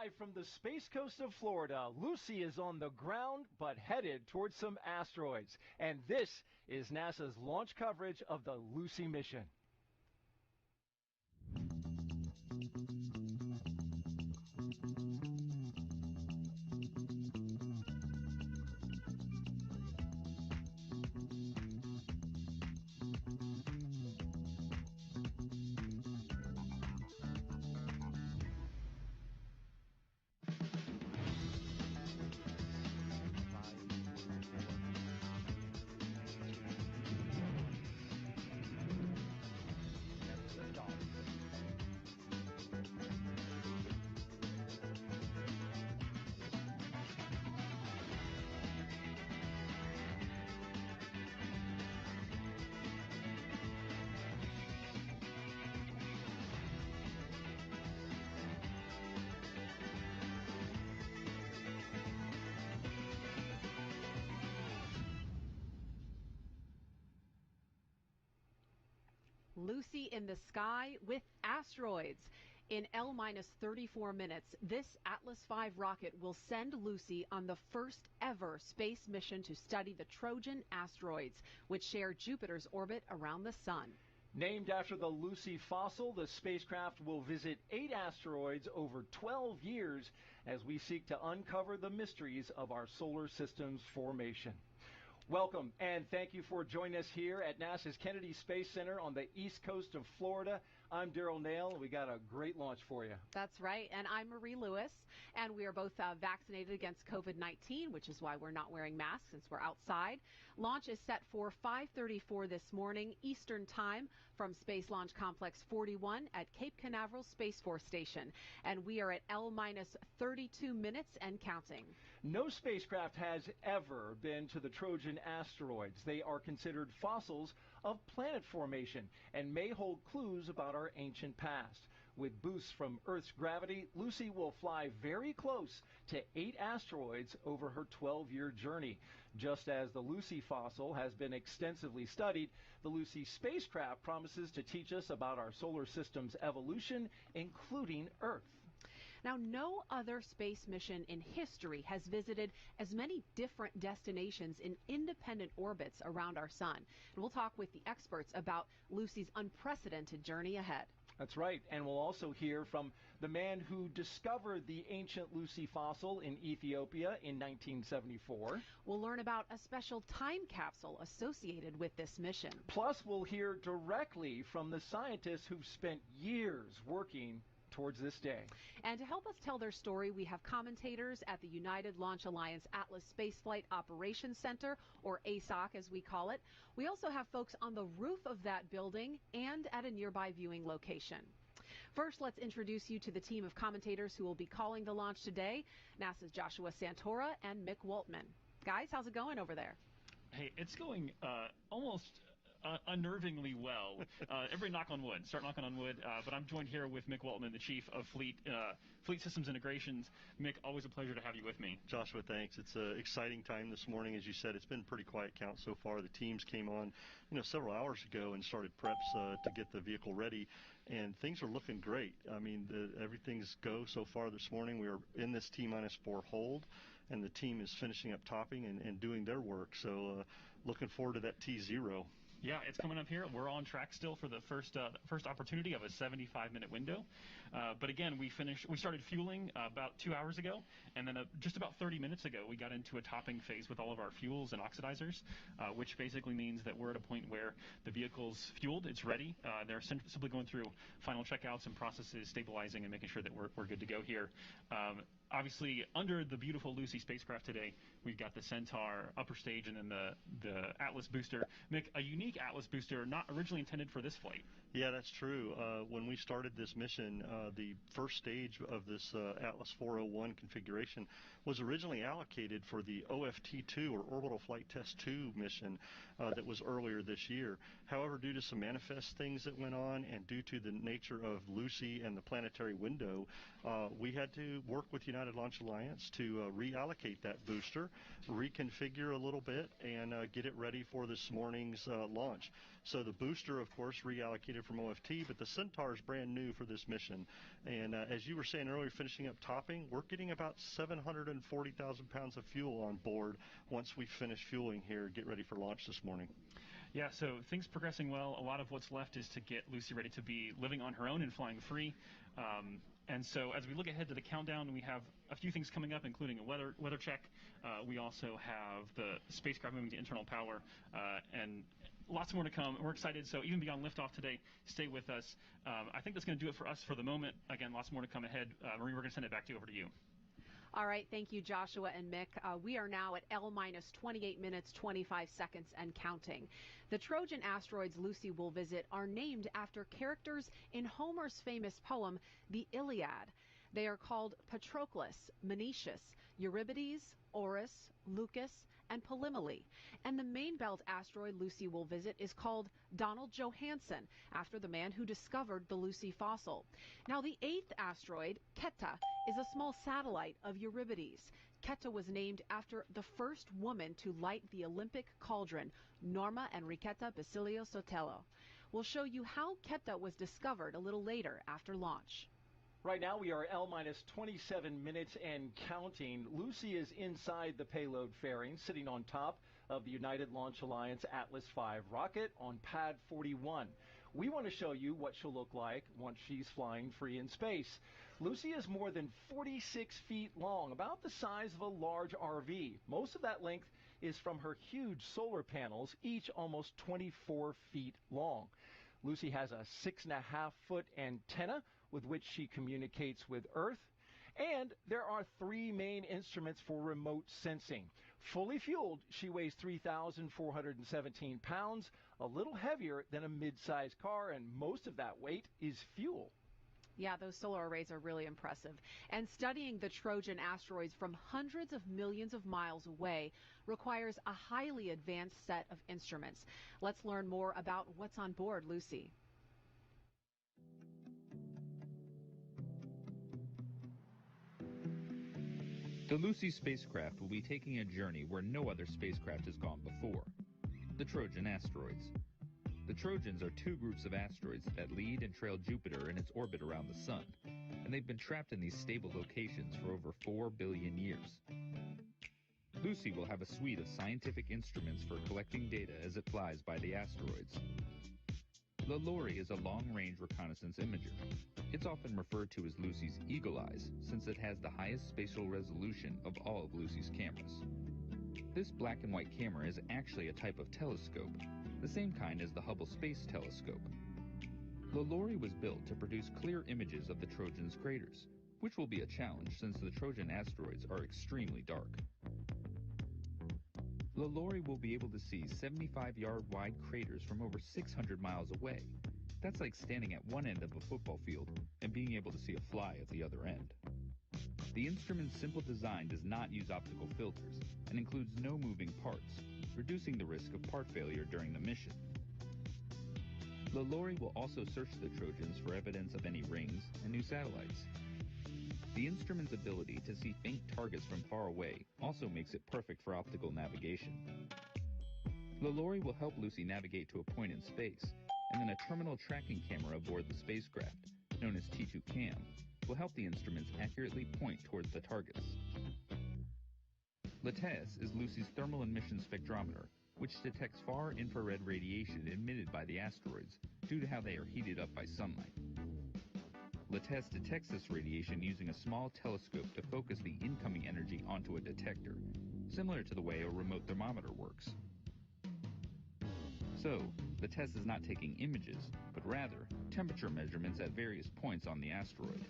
Live from the Space Coast of Florida, Lucy is on the ground but headed towards some asteroids. And this is NASA's launch coverage of the Lucy mission. Lucy in the sky with asteroids. In L-34 minutes, this Atlas V rocket will send Lucy on the first ever space mission to study the Trojan asteroids, which share Jupiter's orbit around the sun. Named after the Lucy fossil, the spacecraft will visit 8 asteroids over 12 years as we seek to uncover the mysteries of our solar system's formation. Welcome, and thank you for joining us here at NASA's Kennedy Space Center on the east coast of Florida. I'm Daryl Nail. We got a great launch for you. That's right, and I'm Marie Lewis, and we are both vaccinated against COVID-19, which is why we're not wearing masks since we're outside. Launch is set for 5:34 this morning Eastern Time from Space Launch Complex 41 at Cape Canaveral Space Force Station, and we are at L-32 minutes and counting. No spacecraft has ever been to the Trojan asteroids. They are considered fossils of planet formation and may hold clues about our ancient past. With boosts from Earth's gravity, Lucy will fly very close to 8 asteroids over her 12-year journey. Just as the Lucy fossil has been extensively studied, the Lucy spacecraft promises to teach us about our solar system's evolution, including Earth. Now, no other space mission in history has visited as many different destinations in independent orbits around our sun. And we'll talk with the experts about Lucy's unprecedented journey ahead. That's right, and we'll also hear from the man who discovered the ancient Lucy fossil in Ethiopia in 1974. We'll learn about a special time capsule associated with this mission. Plus, we'll hear directly from the scientists who've spent years working towards this day. And to help us tell their story, we have commentators at the United Launch Alliance Atlas Spaceflight Operations Center, or ASOC as we call it. We also have folks on the roof of that building and at a nearby viewing location. First, let's introduce you to the team of commentators who will be calling the launch today, NASA's Joshua Santora and Mick Waltman. Guys, how's it going over there? Hey, it's going almost unnervingly well. Everybody knock on wood. Start knocking on wood. But I'm joined here with Mick Waltman, the Chief of Fleet Systems Integrations. Mick, always a pleasure to have you with me. Joshua, thanks. It's an exciting time this morning. As you said, it's been a pretty quiet count so far. The teams came on, several hours ago and started preps to get the vehicle ready, and things are looking great. I mean, everything's go so far this morning. We are in this T-4 hold, and the team is finishing up topping and doing their work. So looking forward to that T0. Yeah, it's coming up here. We're on track still for the first opportunity of a 75-minute window. But again, we started fueling about 2 hours ago, and then just about 30 minutes ago, we got into a topping phase with all of our fuels and oxidizers, which basically means that we're at a point where the vehicle's fueled, it's ready. They're simply going through final checkouts and processes, stabilizing and making sure that we're good to go here. Obviously, under the beautiful Lucy spacecraft today, we've got the Centaur upper stage and then the Atlas booster. Mick, a unique Atlas booster, not originally intended for this flight. Yeah, that's true. When we started this mission, the first stage of this Atlas 401 configuration was originally allocated for the OFT-2, or Orbital Flight Test 2 mission that was earlier this year. However, due to some manifest things that went on and due to the nature of Lucy and the planetary window, we had to work with United Launch Alliance to reallocate that booster here, reconfigure a little bit, and get it ready for this morning's launch. So the booster, of course, reallocated from OFT, but the Centaur is brand new for this mission. And as you were saying earlier, finishing up topping, we're getting about 740,000 pounds of fuel on board once we finish fueling here, get ready for launch this morning. Yeah, so things progressing well. A lot of what's left is to get Lucy ready to be living on her own and flying free. And so as we look ahead to the countdown, we have a few things coming up, including a weather check. We also have the spacecraft moving to internal power, and lots more to come. We're excited, so even beyond liftoff today, stay with us. I think that's going to do it for us for the moment. Again, lots more to come ahead. Marie, we're going to send it back over to you. All right, thank you, Joshua and Mick. We are now at L-minus 28 minutes, 25 seconds and counting. The Trojan asteroids Lucy will visit are named after characters in Homer's famous poem, The Iliad. They are called Patroclus, Menetius, Euripides, Orus, Lucus, and Polymele. And the main belt asteroid Lucy will visit is called Donald Johanson, after the man who discovered the Lucy fossil. Now, the eighth asteroid, Keta, is a small satellite of Euripides. Keta was named after the first woman to light the Olympic cauldron, Norma Enriqueta Basilio Sotelo. We'll show you how Keta was discovered a little later after launch. Right now we are L-minus 27 minutes and counting. Lucy is inside the payload fairing, sitting on top of the United Launch Alliance Atlas V rocket on pad 41. We want to show you what she'll look like once she's flying free in space. Lucy is more than 46 feet long, about the size of a large RV. Most of that length is from her huge solar panels, each almost 24 feet long. Lucy has a 6.5-foot antenna with which she communicates with Earth. And there are three main instruments for remote sensing. Fully fueled, she weighs 3,417 pounds, a little heavier than a mid-sized car, and most of that weight is fuel. Yeah, those solar arrays are really impressive. And studying the Trojan asteroids from hundreds of millions of miles away requires a highly advanced set of instruments. Let's learn more about what's on board Lucy. The Lucy spacecraft will be taking a journey where no other spacecraft has gone before, the Trojan asteroids. The Trojans are two groups of asteroids that lead and trail Jupiter in its orbit around the Sun, and they've been trapped in these stable locations for over 4 billion years. Lucy will have a suite of scientific instruments for collecting data as it flies by the asteroids. The LORRI is a long-range reconnaissance imager. It's often referred to as Lucy's eagle eyes, since it has the highest spatial resolution of all of Lucy's cameras. This black and white camera is actually a type of telescope, the same kind as the Hubble Space Telescope. The LORRI was built to produce clear images of the Trojan's craters, which will be a challenge since the Trojan asteroids are extremely dark. The LORRI will be able to see 75-yard wide craters from over 600 miles away. That's like standing at one end of a football field and being able to see a fly at the other end. The instrument's simple design does not use optical filters and includes no moving parts, reducing the risk of part failure during the mission. The LORRI will also search the Trojans for evidence of any rings and new satellites. The instrument's ability to see faint targets from far away also makes it perfect for optical navigation. The LORRI will help Lucy navigate to a point in space, and then a terminal tracking camera aboard the spacecraft, known as T2CAM, will help the instruments accurately point towards the targets. LTES is Lucy's thermal emission spectrometer, which detects far infrared radiation emitted by the asteroids due to how they are heated up by sunlight. LTES detects this radiation using a small telescope to focus the incoming energy onto a detector, similar to the way a remote thermometer works. So, LTES is not taking images, but rather temperature measurements at various points on the asteroid.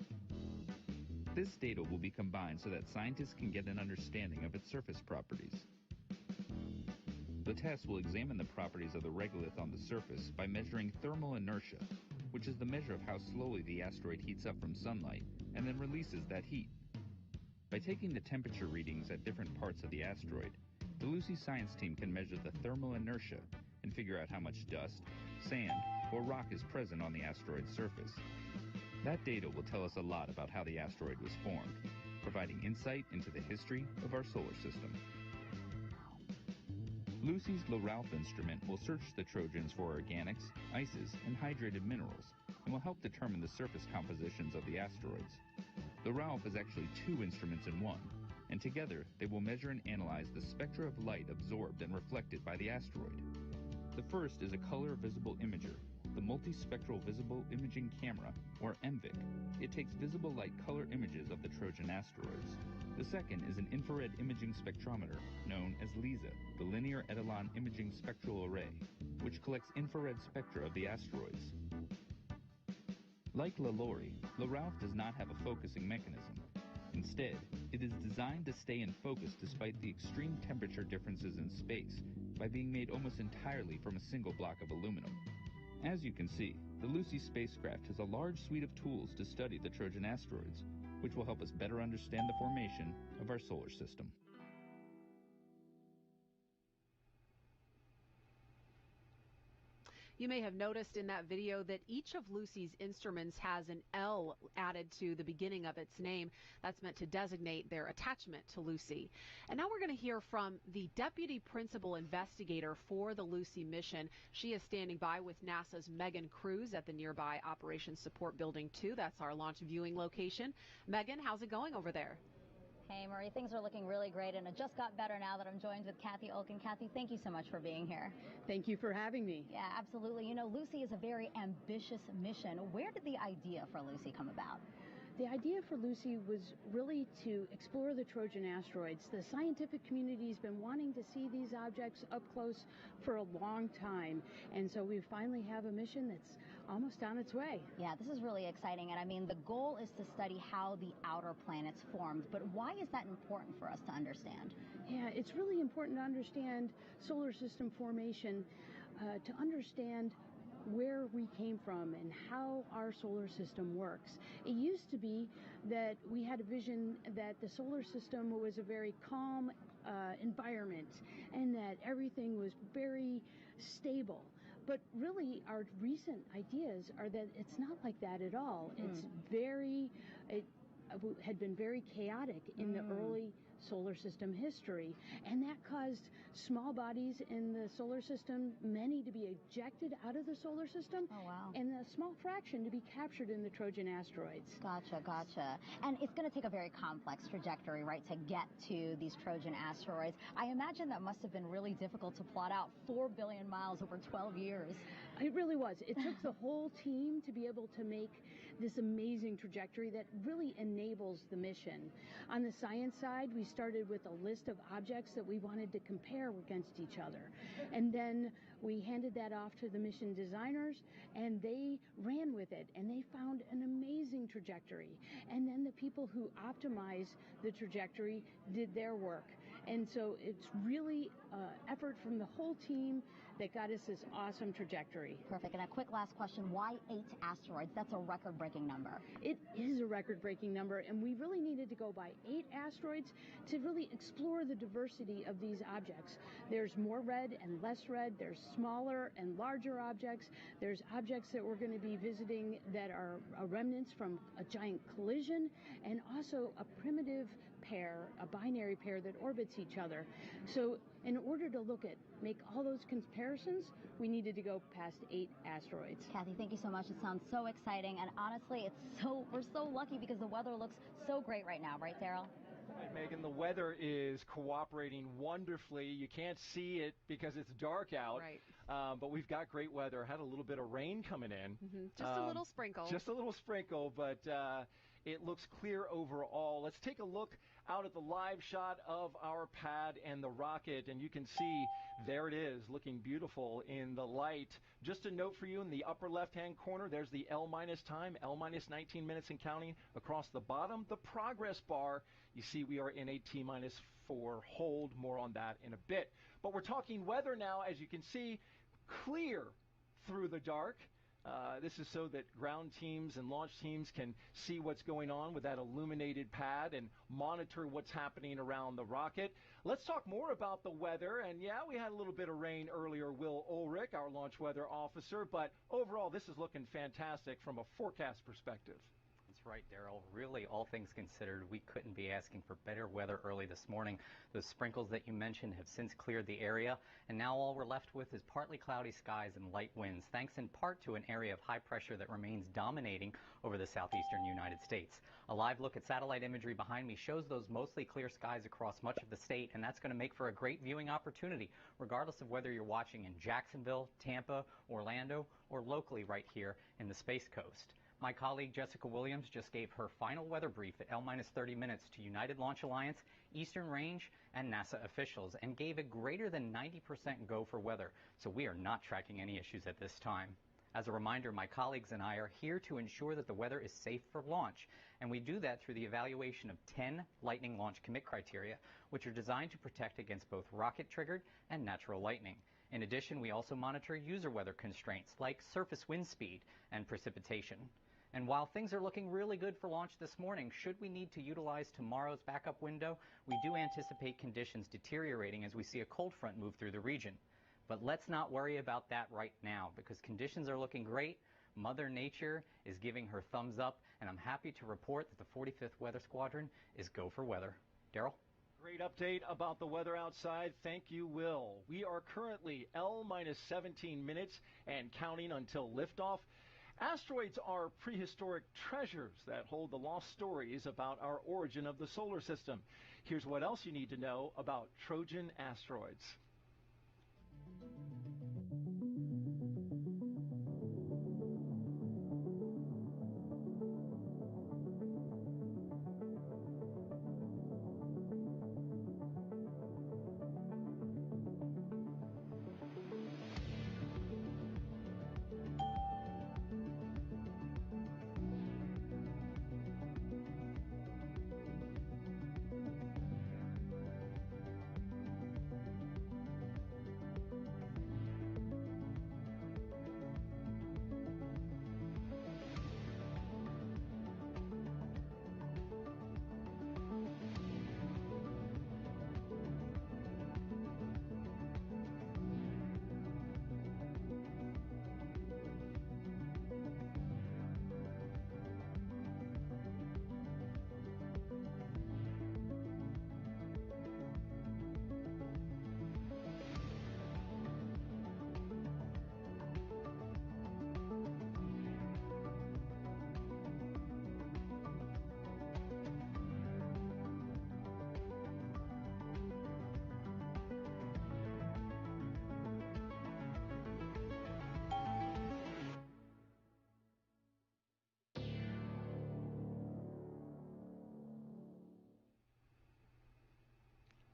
This data will be combined so that scientists can get an understanding of its surface properties. LTES will examine the properties of the regolith on the surface by measuring thermal inertia, which is the measure of how slowly the asteroid heats up from sunlight and then releases that heat. By taking the temperature readings at different parts of the asteroid, the Lucy science team can measure the thermal inertia and figure out how much dust, sand, or rock is present on the asteroid's surface. That data will tell us a lot about how the asteroid was formed, providing insight into the history of our solar system. Lucy's LaRalph instrument will search the Trojans for organics, ices, and hydrated minerals, and will help determine the surface compositions of the asteroids. LaRalph is actually two instruments in one, and together they will measure and analyze the spectra of light absorbed and reflected by the asteroid. The first is a color visible imager, the Multispectral Visible Imaging Camera, or MVIC. It takes visible light color images of the Trojan asteroids. The second is an infrared imaging spectrometer, known as LISA, the Linear Etalon Imaging Spectral Array, which collects infrared spectra of the asteroids. Like LaLaurie, LaRalph does not have a focusing mechanism. Instead, it is designed to stay in focus despite the extreme temperature differences in space by being made almost entirely from a single block of aluminum. As you can see, the Lucy spacecraft has a large suite of tools to study the Trojan asteroids, which will help us better understand the formation of our solar system. You may have noticed in that video that each of Lucy's instruments has an L added to the beginning of its name. That's meant to designate their attachment to Lucy. And now we're going to hear from the Deputy Principal Investigator for the Lucy mission. She is standing by with NASA's Megan Cruz at the nearby Operations Support Building 2. That's our launch viewing location. Megan, how's it going over there? Hey, Marie, things are looking really great, and it just got better now that I'm joined with Kathy Olkin. Kathy, thank you so much for being here. Thank you for having me. Yeah, absolutely. You know, Lucy is a very ambitious mission. Where did the idea for Lucy come about? The idea for Lucy was really to explore the Trojan asteroids. The scientific community's been wanting to see these objects up close for a long time, and so we finally have a mission that's almost on its way. Yeah, this is really exciting, and I mean, the goal is to study how the outer planets formed, but why is that important for us to understand? Yeah, it's really important to understand solar system formation, to understand where we came from and how our solar system works. It used to be that we had a vision that the solar system was a very calm environment and that everything was very stable. But really, our recent ideas are that it's not like that at all. It had been very chaotic in the early solar system history, and that caused small bodies in the solar system, many to be ejected out of the solar system, and a small fraction to be captured in the Trojan asteroids. Gotcha. And it's going to take a very complex trajectory, right, to get to these Trojan asteroids. I imagine that must have been really difficult to plot out 4 billion miles over 12 years. It really was. It took the whole team to be able to make this amazing trajectory that really enables the mission. On the science side, we started with a list of objects that we wanted to compare against each other. And then we handed that off to the mission designers, and they ran with it, and they found an amazing trajectory. And then the people who optimize the trajectory did their work. And so it's really effort from the whole team that got us this awesome trajectory. Perfect. And a quick last question, why 8 asteroids? That's a record-breaking number. It is a record-breaking number, and we really needed to go by 8 asteroids to really explore the diversity of these objects. There's more red and less red. There's smaller and larger objects. There's objects that we're going to be visiting that are remnants from a giant collision, and also a primitive pair, a binary pair that orbits each other. So in order to make all those comparisons, we needed to go past 8 asteroids. Kathy, thank you so much. It sounds so exciting, and honestly, we're so lucky because the weather looks so great right now, right, Daryl? Right, Megan, the weather is cooperating wonderfully. You can't see it because it's dark out, Right. But we've got great weather. Had a little bit of rain coming in. Just a little sprinkle. Just a little sprinkle, but it looks clear overall. Let's take a look out at the live shot of our pad and the rocket, and you can see there it is, looking beautiful in the light. Just a note for you, in the upper left-hand corner, there's the L- time, L-19 minutes and counting. Across the bottom, the progress bar. You see we are in a T-4 hold. More on that in a bit. But we're talking weather now, as you can see, clear through the dark. This is so that ground teams and launch teams can see what's going on with that illuminated pad and monitor what's happening around the rocket. Let's talk more about the weather. And yeah, we had a little bit of rain earlier. Will Ulrich, our launch weather officer, but overall this is looking fantastic from a forecast perspective. That's right, Daryl. Really, all things considered, we couldn't be asking for better weather early this morning. Those sprinkles that you mentioned have since cleared the area, and now all we're left with is partly cloudy skies and light winds, thanks in part to an area of high pressure that remains dominating over the southeastern United States. A live look at satellite imagery behind me shows those mostly clear skies across much of the state, and that's going to make for a great viewing opportunity, regardless of whether you're watching in Jacksonville, Tampa, Orlando, or locally right here in the Space Coast. My colleague Jessica Williams just gave her final weather brief at L-30 minutes to United Launch Alliance, Eastern Range, and NASA officials, and gave a greater than 90% go for weather, so we are not tracking any issues at this time. As a reminder, my colleagues and I are here to ensure that the weather is safe for launch, and we do that through the evaluation of 10 lightning launch commit criteria, which are designed to protect against both rocket-triggered and natural lightning. In addition, we also monitor user weather constraints like surface wind speed and precipitation. And while things are looking really good for launch this morning, should we need to utilize tomorrow's backup window, we do anticipate conditions deteriorating as we see a cold front move through the region. But let's not worry about that right now, because conditions are looking great. Mother Nature is giving her thumbs up, and I'm happy to report that the 45th Weather Squadron is go for weather. Daryl? Great update about the weather outside. Thank you, Will. We are currently L-17 minutes and counting until liftoff. Asteroids are prehistoric treasures that hold the lost stories about our origin of the solar system. Here's what else you need to know about Trojan asteroids.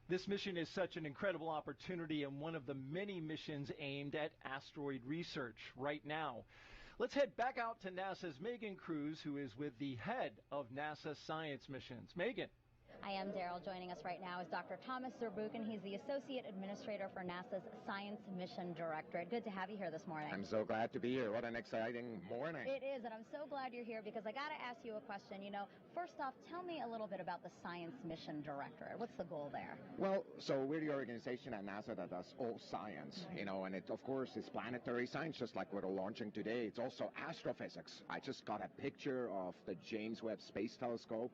This mission is such an incredible opportunity and one of the many missions aimed at asteroid research right now. Let's head back out to NASA's Megan Cruz, who is with the head of NASA science missions. Megan. I am, Daryl. Joining us right now is Dr. Thomas Zurbuchen. He's the Associate Administrator for NASA's Science Mission Directorate. Good to have you here this morning. I'm so glad to be here. What an exciting morning. It is, and I'm so glad you're here because I got to ask you a question. You know, first off, tell me a little bit about the Science Mission Directorate. What's the goal there? Well, so we're the organization at NASA that does all science, you know, and it, of course, is planetary science, just like we're launching today. It's also astrophysics. I just got a picture of the James Webb Space Telescope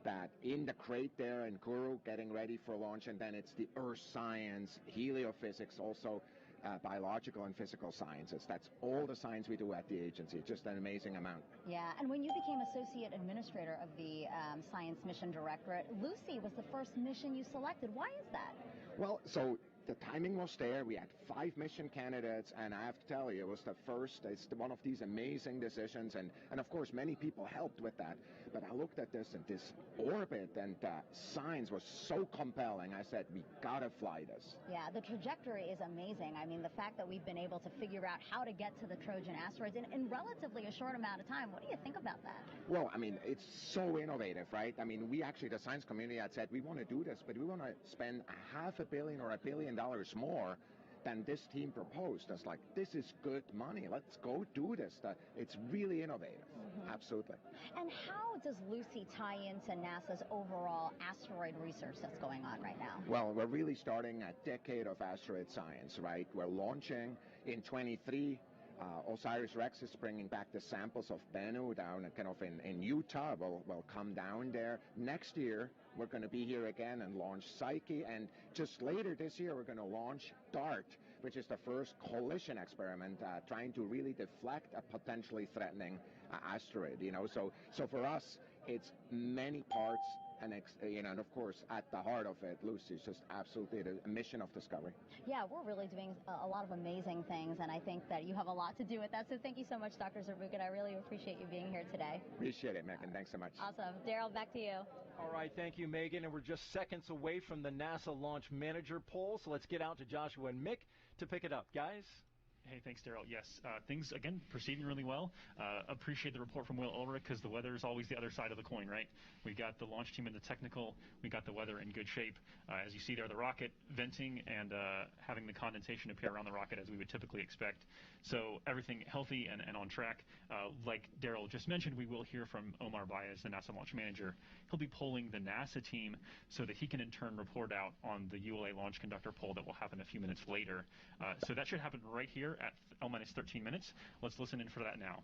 that in the crate there in Kourou getting ready for launch, and then it's the earth science, heliophysics, also biological and physical sciences. That's all the science we do at the agency. Just an amazing amount. Yeah, and when you became Associate Administrator of the Science Mission Directorate, Lucy was the first mission you selected. Why is that? Well, so the timing was there. We had 5 mission candidates, and I have to tell you, it was the first. It's one of these amazing decisions, and of course, many people helped with that. But I looked at this, and this orbit and science was so compelling. I said, we gotta fly this. Yeah, the trajectory is amazing. I mean, the fact that we've been able to figure out how to get to the Trojan asteroids in relatively a short amount of time. What do you think about that? Well, I mean, it's so innovative, right? I mean, we actually, the science community had said, we want to do this, but we want to spend $500 million or $1 billion more than this team proposed. That's like, this is good money. Let's go do this. It's really innovative. Mm-hmm. Absolutely. And how does Lucy tie into NASA's overall asteroid research that's going on right now? Well, we're really starting a decade of asteroid science, right? We're launching in 23 OSIRIS-REx is bringing back the samples of Bennu down kind of in Utah. We'll come down there. Next year, we're going to be here again and launch Psyche. And just later this year, we're going to launch DART, which is the first collision experiment trying to really deflect a potentially threatening asteroid. So for us, it's many parts. And of course, at the heart of it, Lucy, is just absolutely a mission of discovery. Yeah, we're really doing a lot of amazing things, and I think that you have a lot to do with that. So thank you so much, Dr. Zurbuchen. I really appreciate you being here today. Appreciate it, Megan. Thanks so much. Awesome. Daryl, back to you. All right, thank you, Megan. And we're just seconds away from the NASA Launch Manager poll, so let's get out to Joshua and Mick to pick it up. Guys? Hey, thanks, Daryl. Yes, things, again, proceeding really well. Appreciate the report from Will Ulrich, because the weather is always the other side of the coin, right? We got the launch team in the technical. We got the weather in good shape. As you see there, the rocket venting and having the condensation appear around the rocket as we would typically expect. So everything healthy and on track. Like Daryl just mentioned, we will hear from Omar Baez, the NASA Launch Manager. He'll be polling the NASA team so that he can in turn report out on the ULA Launch Conductor poll that will happen a few minutes later. So that should happen right here at L-minus 13 minutes. Let's listen in for that now.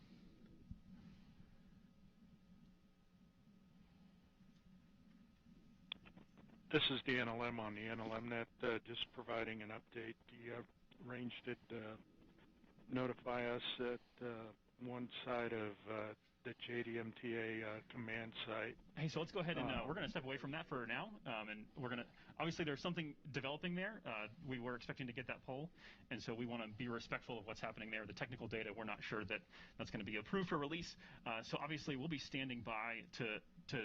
This is the NLM on the NLMnet, just providing an update. The range did notify us that one side of the JDMTA command site. Hey, so let's go ahead and we're going to step away from that for now, and we're going to, obviously there's something developing there. We were expecting to get that poll, and so we want to be respectful of what's happening there. The technical data, we're not sure that that's going to be approved for release, so obviously we'll be standing by to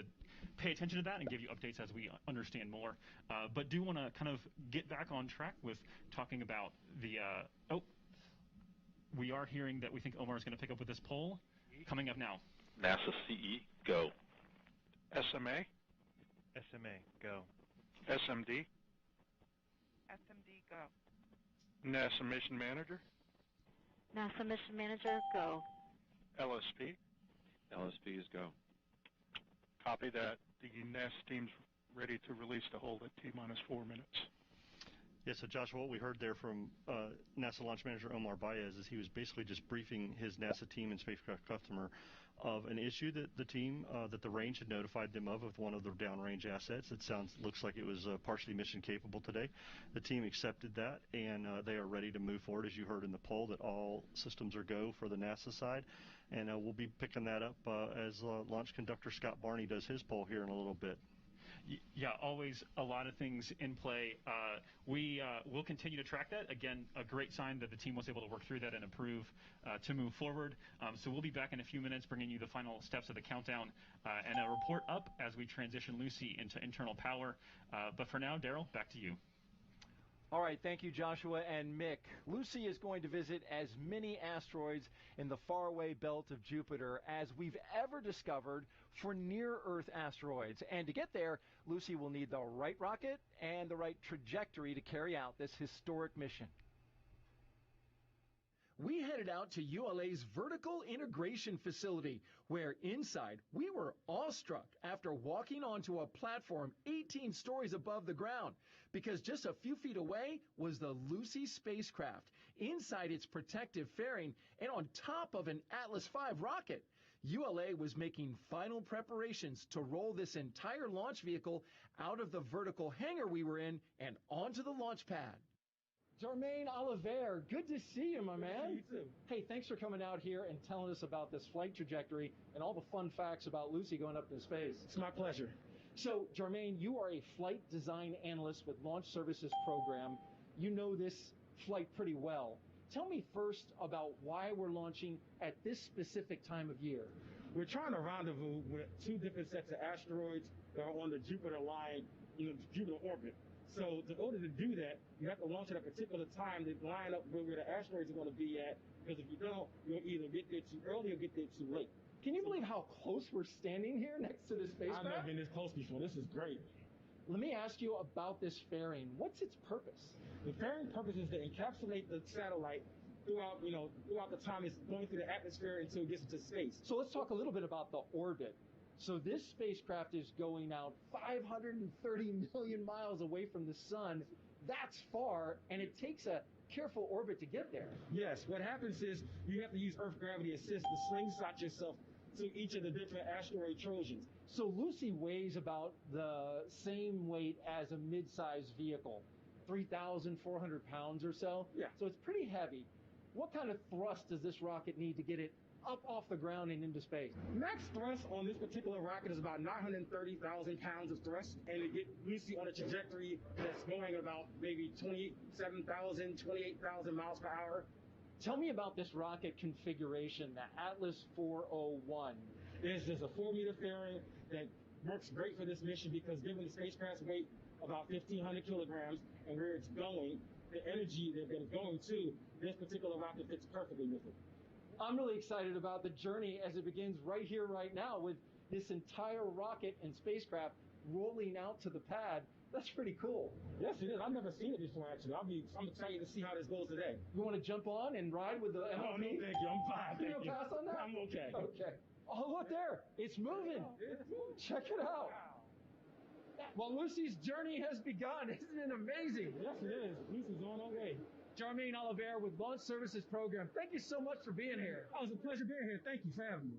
pay attention to that and give you updates as we understand more, but do want to kind of get back on track with talking about the, we are hearing that we think Omar is going to pick up with this poll. Coming up now. NASA CE, go. SMA? SMA, go. SMD? SMD, go. NASA Mission Manager? NASA Mission Manager, go. LSP? LSP is go. Copy that. The NASA team's ready to release the hold at T-minus 4 minutes. Yeah, so Joshua, what we heard there from NASA Launch Manager Omar Baez is he was basically just briefing his NASA team and spacecraft customer of an issue that the team, that the range had notified them of with one of their downrange assets. It looks like it was partially mission capable today. The team accepted that, and they are ready to move forward, as you heard in the poll, that all systems are go for the NASA side. And we'll be picking that up as Launch Conductor Scott Barney does his poll here in a little bit. Yeah, always a lot of things in play. We will continue to track that. Again, a great sign that the team was able to work through that and approve to move forward. So we'll be back in a few minutes bringing you the final steps of the countdown and a report up as we transition Lucy into internal power. But for now, Daryl, back to you. All right, thank you, Joshua and Mick. Lucy is going to visit as many asteroids in the faraway belt of Jupiter as we've ever discovered for near-Earth asteroids. And to get there, Lucy will need the right rocket and the right trajectory to carry out this historic mission. We headed out to ULA's Vertical Integration Facility, where inside we were awestruck after walking onto a platform 18 stories above the ground, because just a few feet away was the Lucy spacecraft, inside its protective fairing and on top of an Atlas V rocket. ULA was making final preparations to roll this entire launch vehicle out of the vertical hangar we were in and onto the launch pad. Jermaine Oliver, good to see you, my man. You too. Hey, thanks for coming out here and telling us about this flight trajectory and all the fun facts about Lucy going up into space. It's my pleasure. So, Jermaine, you are a flight design analyst with Launch Services Program. You know this flight pretty well. Tell me first about why we're launching at this specific time of year. We're trying to rendezvous with two different sets of asteroids that are on the Jupiter line, Jupiter orbit. So in order to do that, you have to launch at a particular time to line up where the asteroids are going to be at, because if you don't, you'll either get there too early or get there too late. Can you believe how close we're standing here next to this spacecraft? I've never been this close before. This is great. Let me ask you about this fairing. What's its purpose? The fairing purpose is to encapsulate the satellite throughout the time it's going through the atmosphere until it gets into space. So let's talk a little bit about the orbit. So this spacecraft is going out 530 million miles away from the sun. That's far, and it takes a careful orbit to get there. Yes, what happens is you have to use Earth gravity assist to slingshot yourself to each of the different asteroid Trojans. So Lucy weighs about the same weight as a mid-sized vehicle, 3,400 pounds or so. Yeah. So it's pretty heavy. What kind of thrust does this rocket need to get it up off the ground and into space? Max thrust on this particular rocket is about 930,000 pounds of thrust, and to get Lucy on a trajectory that's going about maybe 27,000, 28,000 miles per hour. Tell me about this rocket configuration, the Atlas 401. It's just a 4-meter fairing that works great for this mission because given the spacecraft's weight about 1,500 kilograms and where it's going, the energy that it's going to, this particular rocket fits perfectly with it. I'm really excited about the journey as it begins right here, right now, with this entire rocket and spacecraft rolling out to the pad. That's pretty cool. Yes, it is. I've never seen it before, actually. I'm excited to see how this goes today. You want to jump on and ride with the MLP? Oh, no, thank you. I'm fine. You don't pass on that? I'm okay. Okay. Oh, look there. It's moving. Check it out. Well, Lucy's journey has begun. Isn't it amazing? Yes, it is. Lucy's on her way. Jermaine Oliver with Launch Services Program. Thank you so much for being here. Oh, it was a pleasure being here. Thank you for having me.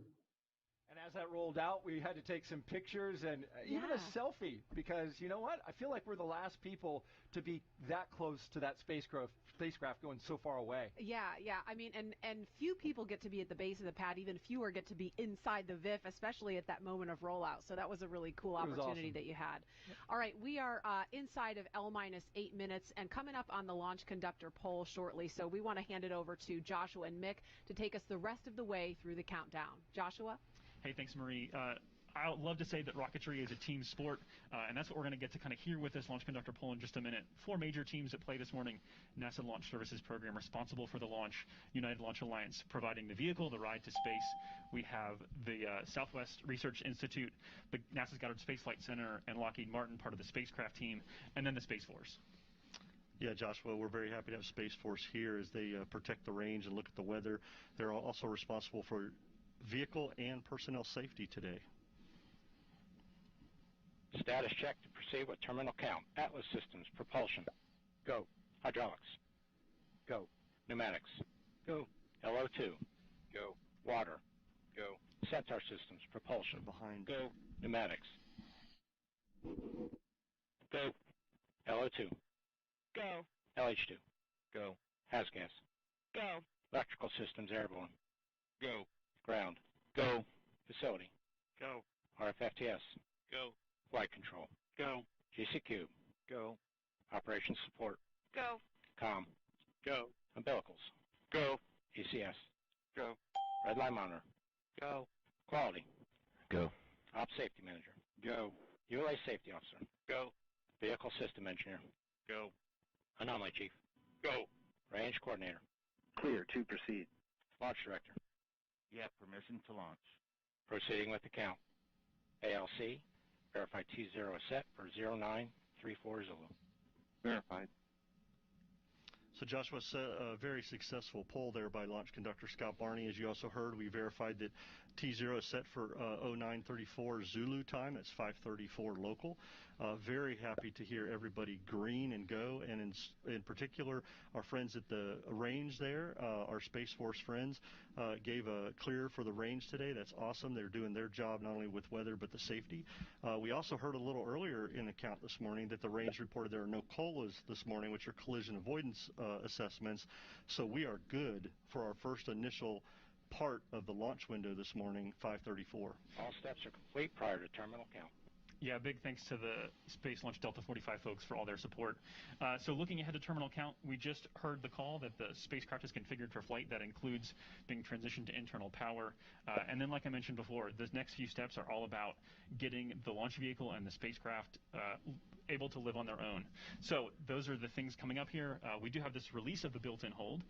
And as that rolled out, we had to take some pictures and even a selfie because, you know what? I feel like we're the last people to be that close to that spacecraft going so far away. Yeah. I mean, and few people get to be at the base of the pad. Even fewer get to be inside the VIF, especially at that moment of rollout. So that was a really cool opportunity that you had. All right, we are inside of L-8 minutes and coming up on the launch conductor poll shortly. So we want to hand it over to Joshua and Mick to take us the rest of the way through the countdown. Joshua? Hey, thanks, Marie. I would love to say that rocketry is a team sport, and that's what we're going to get to kind of hear with this launch conductor poll in just a minute. 4 major teams at play this morning. NASA Launch Services Program responsible for the launch. United Launch Alliance providing the vehicle, the ride to space. We have the Southwest Research Institute, the NASA's Goddard Space Flight Center, and Lockheed Martin, part of the spacecraft team, and then the Space Force. Yeah, Joshua, we're very happy to have Space Force here as they protect the range and look at the weather. They're also responsible for vehicle and personnel safety today. Status check to proceed with terminal count. Atlas systems, propulsion. Go. Hydraulics. Go. Pneumatics. Go. LO2. Go. Water. Go. Sensor systems, propulsion. Behind. Go. Pneumatics. Go. LO2. Go. LH2. Go. HASGAS. Go. Electrical systems, airborne. Go. Ground. Go. Facility. Go. RFFTS. Go. Flight control. Go. GCQ. Go. Operations support. Go. COM. Go. Umbilicals. Go. ECS. Go. Red line monitor. Go. Quality. Go. Op safety manager. Go. ULA safety officer. Go. Vehicle system engineer. Go. Anomaly chief. Go. Range coordinator. Clear to proceed. Launch director. You have permission to launch. Proceeding with the count. ALC. Verify T0 is set for 0934 Zulu. Verified. So Joshua, a very successful poll there by launch conductor Scott Barney. As you also heard, we verified that T0 is set for 0934 Zulu time. That's 534 local. Very happy to hear everybody green and go, and in particular, our friends at the range there, our Space Force friends, gave a clear for the range today. That's awesome. They're doing their job not only with weather but the safety. We also heard a little earlier in the count this morning that the range reported there are no COLAs this morning, which are collision avoidance assessments. So we are good for our first initial part of the launch window this morning, 5:34. All steps are complete prior to terminal count. Yeah, big thanks to the Space Launch Delta 45 folks for all their support. So looking ahead to terminal count, we just heard the call that the spacecraft is configured for flight. That includes being transitioned to internal power. And then, like I mentioned before, the next few steps are all about getting the launch vehicle and the spacecraft able to live on their own. So those are the things coming up here. We do have this release of the built-in hold.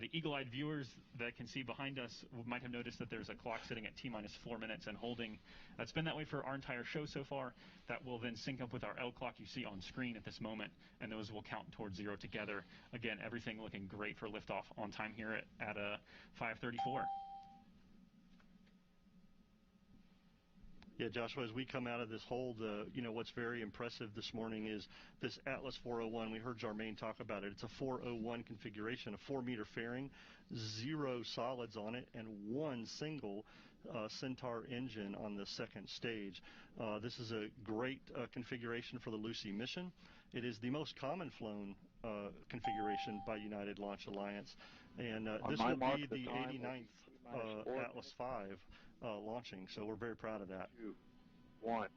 The eagle-eyed viewers that can see behind us might have noticed that there's a clock sitting at T-minus 4 minutes and holding. It's been that way for our entire show so far. That will then sync up with our L clock you see on screen at this moment, and those will count towards 0 together. Again, everything looking great for liftoff on time here at 5:34. Yeah, Joshua, as we come out of this hold, what's very impressive this morning is this Atlas 401. We heard Jarmaine talk about it. It's a 401 configuration, a 4-meter fairing, 0 solids on it, and 1 single Centaur engine on the second stage. This is a great configuration for the Lucy mission. It is the most common flown configuration by United Launch Alliance, and this will be the 89th Atlas V launching, so we're very proud of that. 2, 1,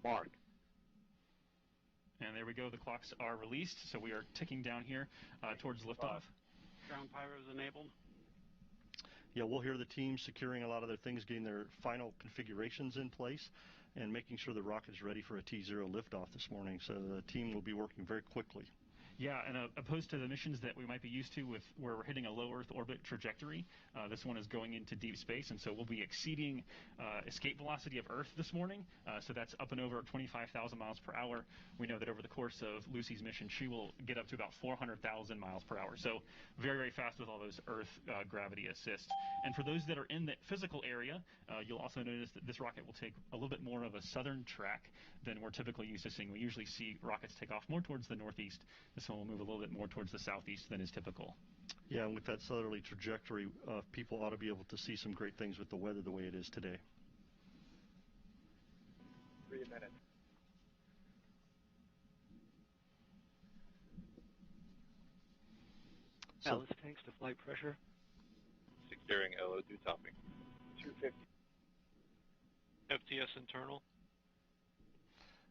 mark. And there we go. The clocks are released, so we are ticking down here towards liftoff. Ground pyros enabled. Yeah, we'll hear the team securing a lot of their things, getting their final configurations in place, and making sure the rocket is ready for a T0 liftoff this morning. So the team will be working very quickly. Yeah, and opposed to the missions that we might be used to with where we're hitting a low Earth orbit trajectory, this one is going into deep space, and so we'll be exceeding escape velocity of Earth this morning. So that's up and over 25,000 miles per hour. We know that over the course of Lucy's mission, she will get up to about 400,000 miles per hour. So very, very fast with all those Earth gravity assists. And for those that are in the physical area, you'll also notice that this rocket will take a little bit more of a southern track than we're typically used to seeing. We usually see rockets take off more towards the northeast. This one will move a little bit more towards the southeast than is typical. Yeah, and with that southerly trajectory, people ought to be able to see some great things with the weather the way it is today. 3 minutes. So, Atlas tanks to flight pressure. Securing LO2 topping. 250. FTS internal.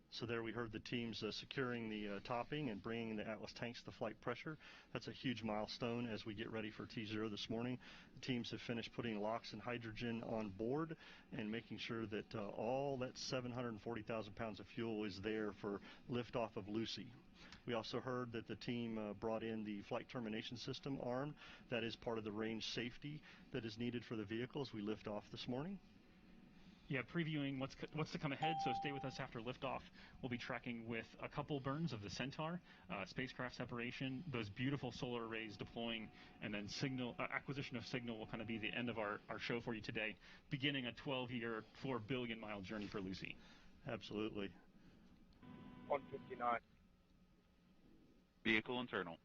So there we heard the teams securing the topping and bringing the Atlas tanks to flight pressure. That's a huge milestone as we get ready for T0 this morning. The teams have finished putting LOX and hydrogen on board and making sure that all that 740,000 pounds of fuel is there for liftoff of Lucy. We also heard that the team brought in the flight termination system arm. That is part of the range safety that is needed for the vehicle as we lift off this morning. Yeah, previewing what's to come ahead, so stay with us after liftoff. We'll be tracking with a couple burns of the Centaur, spacecraft separation, those beautiful solar arrays deploying, and then acquisition of signal will kind of be the end of our show for you today, beginning a 12-year, 4 billion-mile journey for Lucy. Absolutely. 159. Vehicle internal.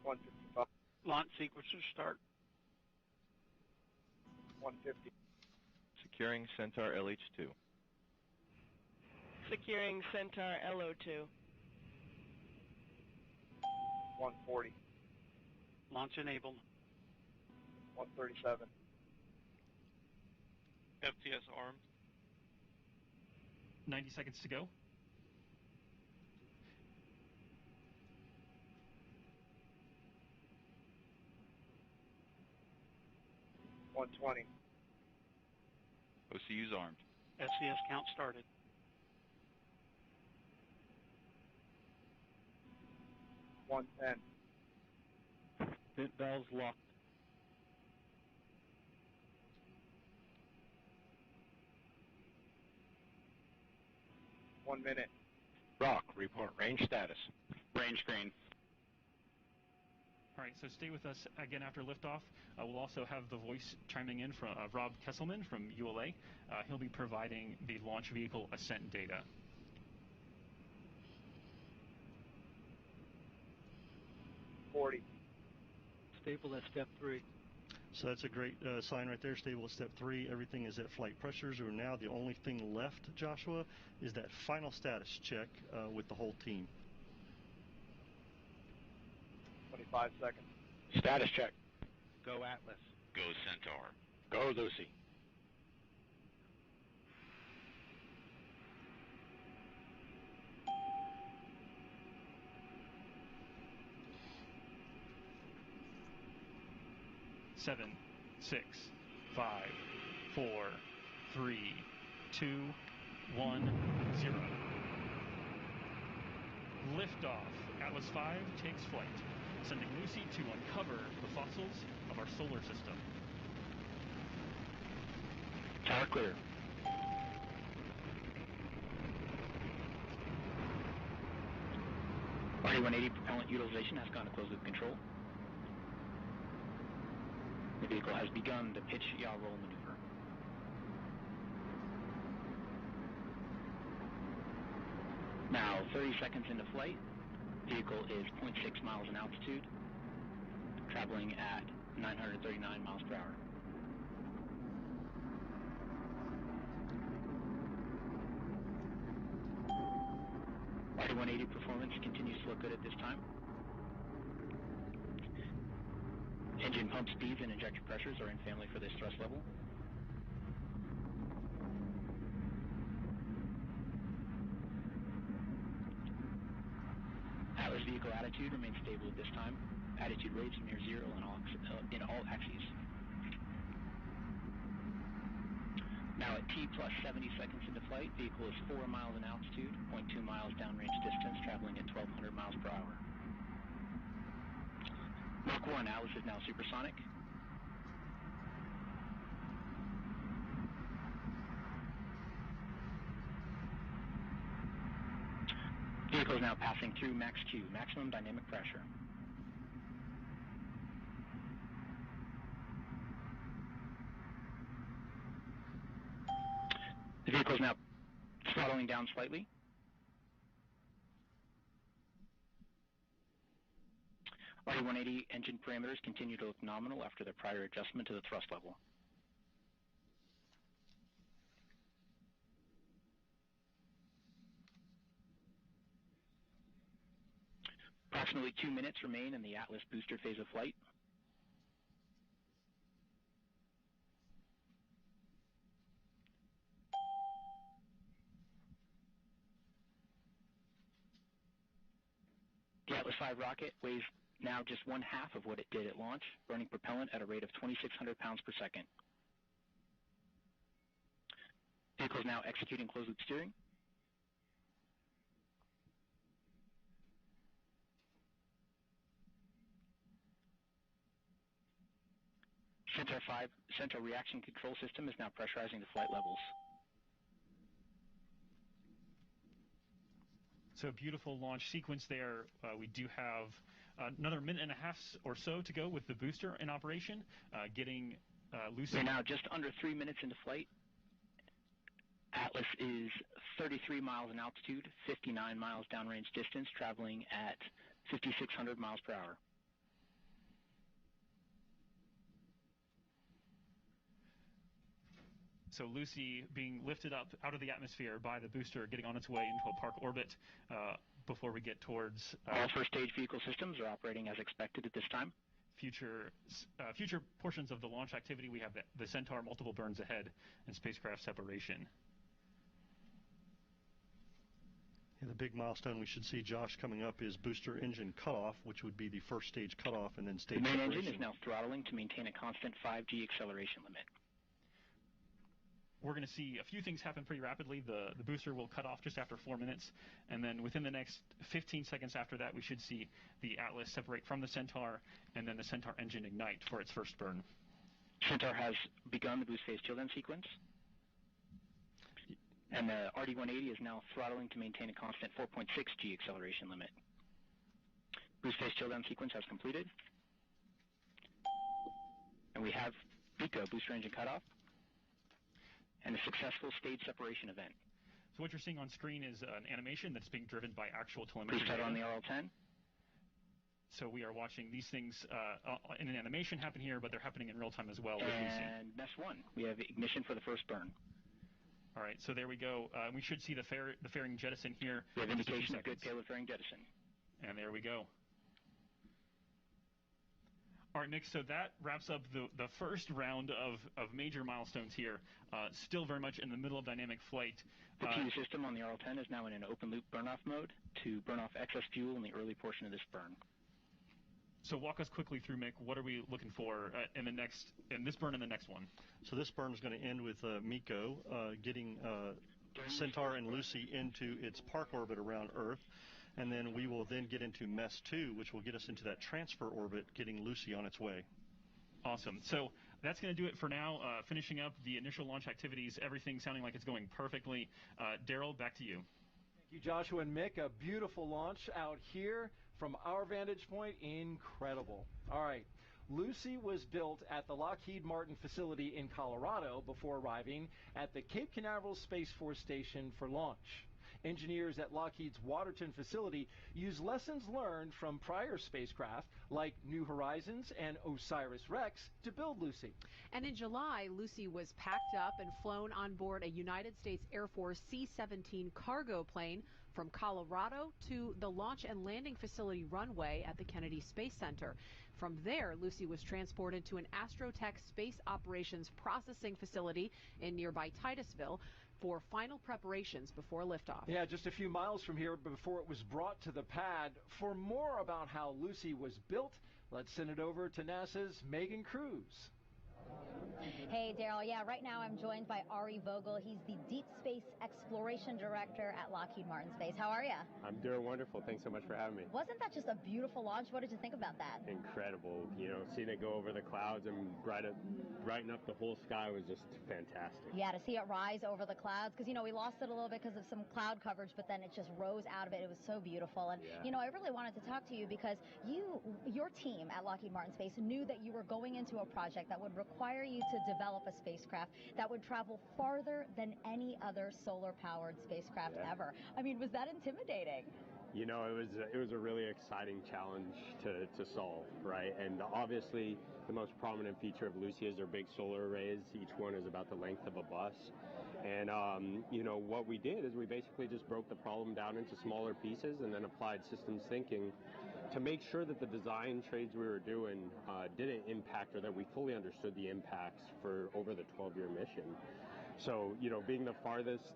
155. Launch sequencer start. 150. Securing Centaur LH2. Securing Centaur LO2. 140. Launch enabled. 137. FTS armed. 90 seconds to go. 120. OCU's armed. SCS count started. 110. Vent valves locked. One minute. Rock, report range status. Range green. All right, so stay with us again after liftoff. We'll also have the voice chiming in from Rob Kesselman from ULA. He'll be providing the launch vehicle ascent data. 40. Stable at step 3. So that's a great sign right there, stable at step 3. Everything is at flight pressures. Or now the only thing left, Joshua, is that final status check with the whole team. 25 seconds. Status check. Go Atlas. Go Centaur. Go Lucy. Seven, 6, 5, 4, 3, 2, 1, 0. Liftoff. Atlas V takes flight, sending Lucy to uncover the fossils of our solar system. Tower clear. RD-180 propellant utilization has gone to closed loop control. The vehicle has begun the pitch yaw roll maneuver. Now 30 seconds into flight. Vehicle is 0.6 miles in altitude, traveling at 939 miles per hour. RD-180 performance continues to look good at this time. Engine pump speeds and injector pressures are in family for this thrust level. Atlas vehicle attitude remains stable at this time. Attitude rates near zero in all axes. Now at T plus 70 seconds into flight, vehicle is 4 miles in altitude, 0.2 miles downrange distance, traveling at 1,200 miles per hour. Mach 1, Atlas is now supersonic. Vehicle is now passing through max Q, maximum dynamic pressure. The vehicle is now throttling down slightly. RD-180 engine parameters continue to look nominal after the prior adjustment to the thrust level. Approximately 2 minutes remain in the Atlas booster phase of flight. The Atlas V rocket weighs now just 1/2 of what it did at launch, burning propellant at a rate of 2,600 pounds per second. Vehicle is now executing closed-loop steering. Centaur reaction control system is now pressurizing the flight levels. So beautiful launch sequence there. We do have another minute and a half or so to go with the booster in operation, getting Lucy. We're now just under 3 minutes into flight. Atlas is 33 miles in altitude, 59 miles downrange distance, traveling at 5,600 miles per hour. So Lucy being lifted up out of the atmosphere by the booster, getting on its way into a park orbit before we get towards... All first stage vehicle systems are operating as expected at this time. Future portions of the launch activity, we have the Centaur multiple burns ahead and spacecraft separation. Yeah, the big milestone we should see, Josh, coming up is booster engine cutoff, which would be the first stage cutoff and then stage separation. The main engine is now throttling to maintain a constant 5G acceleration limit. We're going to see a few things happen pretty rapidly. The booster will cut off just after 4 minutes, and then within the next 15 seconds after that, we should see the Atlas separate from the Centaur, and then the Centaur engine ignite for its first burn. Centaur has begun the boost phase chill-down sequence, and the RD-180 is now throttling to maintain a constant 4.6 G acceleration limit. Boost phase chill-down sequence has completed, and we have BECO, booster engine cutoff, and a successful stage separation event. So what you're seeing on screen is an animation that's being driven by actual telemetry data. On the RL-10. So we are watching these things in an animation happen here, but they're happening in real time as well. And MES 1, we have ignition for the first burn. All right, so there we go. We should see the fairing jettison here. We have indication of good payload fairing jettison. And there we go. All right, Nick, so that wraps up the first round of major milestones here. Still very much in the middle of dynamic flight. The TU system on the RL-10 is now in an open-loop burn-off mode to burn off excess fuel in the early portion of this burn. So walk us quickly through, Mick, what are we looking for in this burn and the next one? So this burn is going to end with MECO getting Centaur and Lucy into its park orbit around Earth. And then we will then get into MES 2, which will get us into that transfer orbit, getting Lucy on its way. Awesome. So that's going to do it for now. Finishing up the initial launch activities, everything sounding like it's going perfectly. Daryl, back to you. Thank you, Joshua and Mick. A beautiful launch out here from our vantage point. Incredible. All right. Lucy was built at the Lockheed Martin facility in Colorado before arriving at the Cape Canaveral Space Force Station for launch. Engineers at Lockheed's Waterton facility use lessons learned from prior spacecraft like New Horizons and OSIRIS-REx to build Lucy. And in July, Lucy was packed up and flown on board a United States Air Force C-17 cargo plane from Colorado to the Launch and Landing Facility runway at the Kennedy Space Center. From there, Lucy was transported to an Astrotech Space Operations Processing Facility in nearby Titusville for final preparations before liftoff. Yeah, just a few miles from here before it was brought to the pad. For more about how Lucy was built, let's send it over to NASA's Megan Cruz. Hey, Daryl. Yeah, right now I'm joined by Ari Vogel. He's the Deep Space Exploration Director at Lockheed Martin Space. How are you? I'm doing wonderful. Thanks so much for having me. Wasn't that just a beautiful launch? What did you think about that? Incredible. You know, seeing it go over the clouds and brighten up the whole sky was just fantastic. Yeah, to see it rise over the clouds, because, you know, we lost it a little bit because of some cloud coverage, but then it just rose out of it. It was so beautiful. And, you know, I really wanted to talk to you because your team at Lockheed Martin Space knew that you were going into a project that would require you to develop a spacecraft that would travel farther than any other solar-powered spacecraft ever. I mean, was that intimidating? You know, it was a really exciting challenge to solve, right? And obviously, the most prominent feature of Lucy is their big solar arrays. Each one is about the length of a bus. And, you know, what we did is we basically just broke the problem down into smaller pieces and then applied systems thinking to make sure that the design trades we were doing didn't impact, or that we fully understood the impacts for over the 12-year mission. So, you know, being the farthest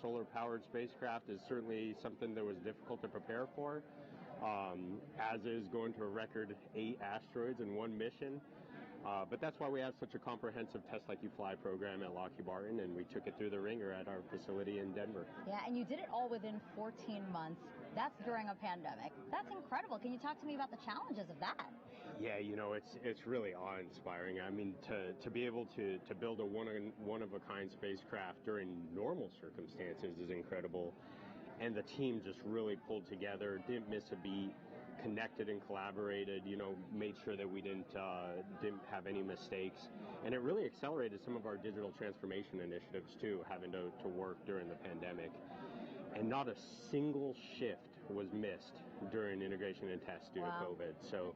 solar-powered spacecraft is certainly something that was difficult to prepare for, as is going to a record 8 asteroids in one mission. But that's why we have such a comprehensive Test Like You Fly program at Lockheed Martin, and we took it through the ringer at our facility in Denver. Yeah, and you did it all within 14 months. That's during a pandemic. That's incredible. Can you talk to me about the challenges of that? Yeah, you know, it's really awe-inspiring. I mean, to be able to build a one-of-a-kind spacecraft during normal circumstances is incredible. And the team just really pulled together, didn't miss a beat, connected and collaborated, you know, made sure that we didn't have any mistakes. And it really accelerated some of our digital transformation initiatives, too, having to work during the pandemic. And not a single shift was missed during integration and test due to COVID. So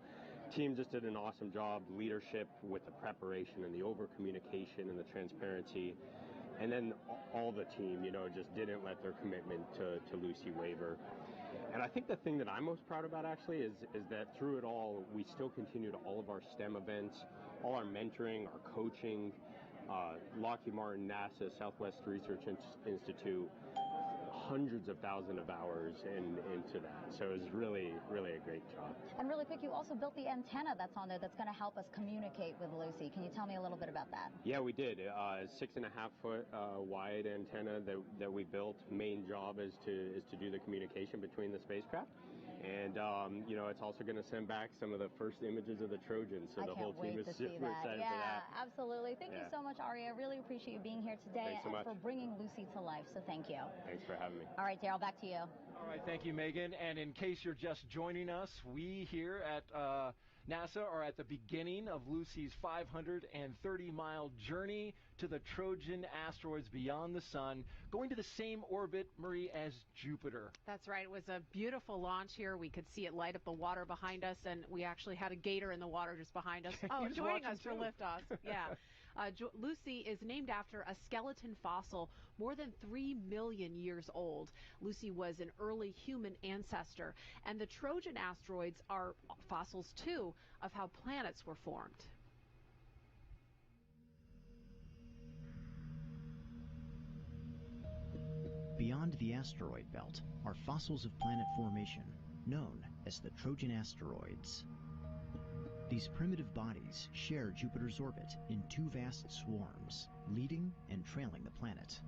team just did an awesome job, leadership with the preparation and the over-communication and the transparency. And then all the team, you know, just didn't let their commitment to Lucy waver. And I think the thing that I'm most proud about, actually, is that through it all, we still continued all of our STEM events, all our mentoring, our coaching, Lockheed Martin, NASA, Southwest Research Institute, hundreds of thousands of hours into that. So it was really, really a great job. And really quick, you also built the antenna that's on there that's going to help us communicate with Lucy. Can you tell me a little bit about that? Yeah, we did. 6.5 foot wide antenna that we built. Main job is to do the communication between the spacecraft. And, you know, it's also going to send back some of the first images of the Trojans. So the whole team is super excited for that. Yeah, absolutely. Thank you so much, Ari. I really appreciate you being here today and for bringing Lucy to life. So thank you. Thanks for having me. All right, Daryl, back to you. All right, thank you, Megan. And in case you're just joining us, we here at NASA are at the beginning of Lucy's 530-mile journey to the Trojan asteroids beyond the sun, going to the same orbit, Marie, as Jupiter. That's right. It was a beautiful launch here. We could see it light up the water behind us, and we actually had a gator in the water just behind us. Oh, joining us for liftoff. Yeah. Lucy is named after a skeleton fossil more than 3 million years old. Lucy was an early human ancestor, and the Trojan asteroids are fossils, too, of how planets were formed. Beyond the asteroid belt are fossils of planet formation, known as the Trojan asteroids. These primitive bodies share Jupiter's orbit in 2 vast swarms, leading and trailing the planet.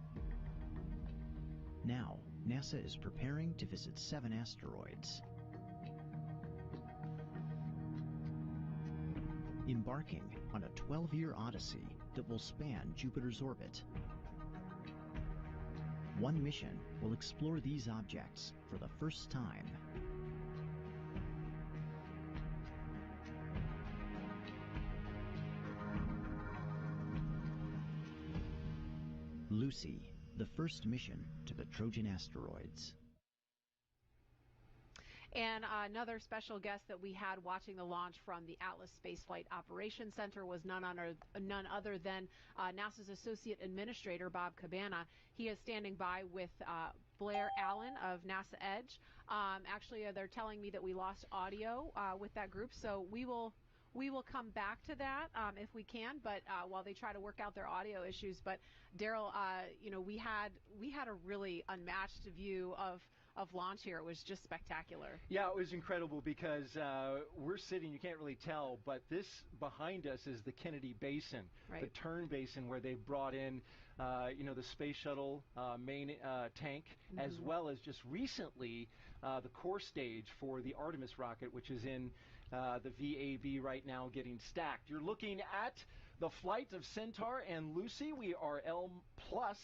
Now, NASA is preparing to visit 7 asteroids, embarking on a 12-year odyssey that will span Jupiter's orbit. One mission will explore these objects for the first time. Lucy, the first mission to the Trojan asteroids. And another special guest that we had watching the launch from the Atlas Spaceflight Operations Center was none other than NASA's Associate Administrator, Bob Cabana. He is standing by with Blair Allen of NASA Edge. Actually, they're telling me that we lost audio with that group, so we will come back to that if we can, but while they try to work out their audio issues. But Daryl, we had a really unmatched view of launch here. It was just spectacular. Yeah, it was incredible because we're sitting, you can't really tell, but this behind us is the Kennedy Basin, right, the turn basin where they've brought in, the space shuttle main tank, as well as just recently the core stage for the Artemis rocket, which is in the VAB right now getting stacked. You're looking at the flight of Centaur and Lucy. We are L plus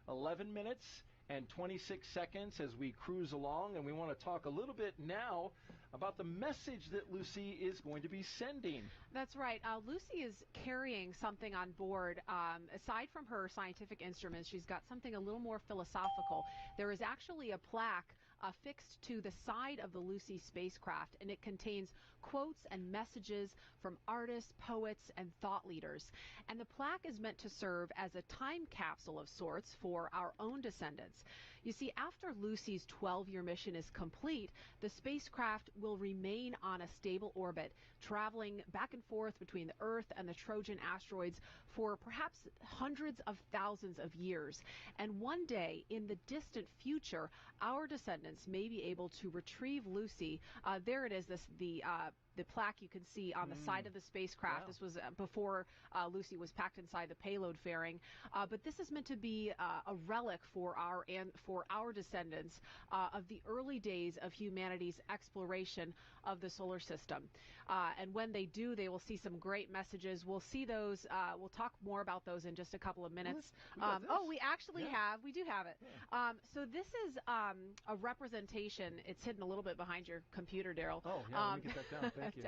11 minutes and 26 seconds as we cruise along, and we want to talk a little bit now about the message that Lucy is going to be sending. That's right. Lucy is carrying something on board. Aside from her scientific instruments, she's got something a little more philosophical. There is actually a plaque affixed to the side of the Lucy spacecraft, and it contains quotes and messages from artists, poets, and thought leaders. And the plaque is meant to serve as a time capsule of sorts for our own descendants. You see, after Lucy's 12-year mission is complete, the spacecraft will remain on a stable orbit, traveling back and forth between the Earth and the Trojan asteroids for perhaps hundreds of thousands of years. And one day, in the distant future, our descendants may be able to retrieve Lucy. There it is, the plaque you can see on the side of the spacecraft. Wow. This was before Lucy was packed inside the payload fairing. But this is meant to be a relic for our descendants of the early days of humanity's exploration of the solar system. And when they do, they will see some great messages. We'll see those. We'll talk more about those in just a couple of minutes. We actually we do have it. Yeah. So this is a representation. It's hidden a little bit behind your computer, Daryl. Oh, yeah, let me get that down. Thank you.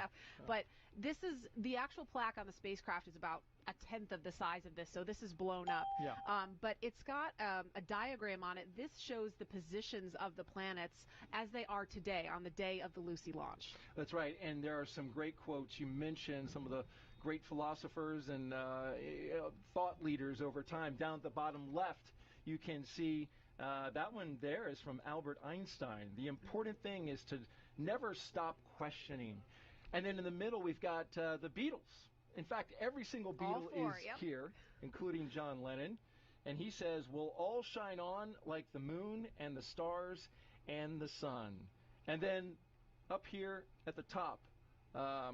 But this is the actual plaque on the spacecraft is about a tenth of the size of this, so this is blown up. Yeah. But it's got a diagram on it. This shows the positions of the planets as they are today on the day of the Lucy launch. That's right, and there are some great quotes. You mentioned some of the great philosophers and thought leaders over time. Down at the bottom left, you can see that one there is from Albert Einstein. The important thing is to never stop questioning. And then in the middle, we've got the Beatles. In fact, every single Beatle is here, including John Lennon. And he says, we'll all shine on like the moon and the stars and the sun. And then up here at the top,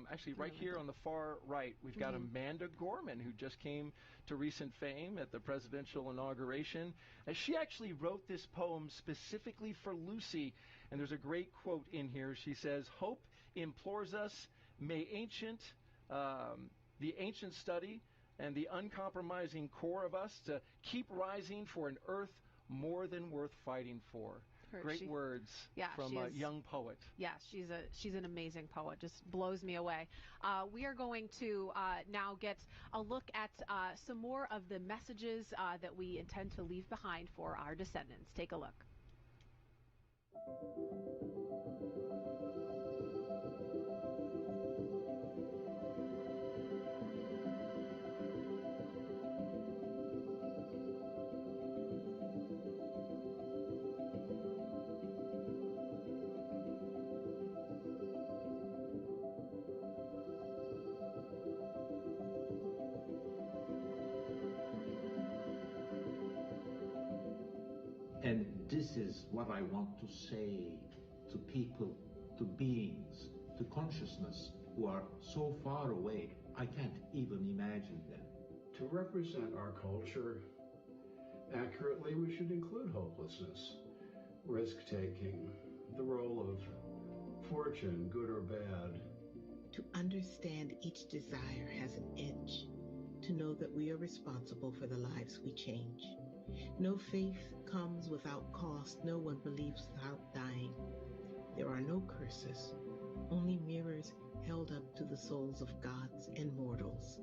actually right here on the far right, we've got Amanda Gorman, who just came to recent fame at the presidential inauguration. And she actually wrote this poem specifically for Lucy. And there's a great quote in here. She says, hope implores us, may the ancient study and the uncompromising core of us to keep rising for an earth more than worth fighting for. Great words from a young poet. Yeah, she's an amazing poet. Just blows me away. We are going to now get a look at some more of the messages that we intend to leave behind for our descendants. Take a look. And this is what I want to say to people, to beings, to consciousness who are so far away, I can't even imagine them. To represent our culture accurately, we should include hopelessness, risk-taking, the role of fortune, good or bad. To understand each desire has an edge, to know that we are responsible for the lives we change. No faith comes without cost. No one believes without dying. There are no curses, only mirrors held up to the souls of gods and mortals.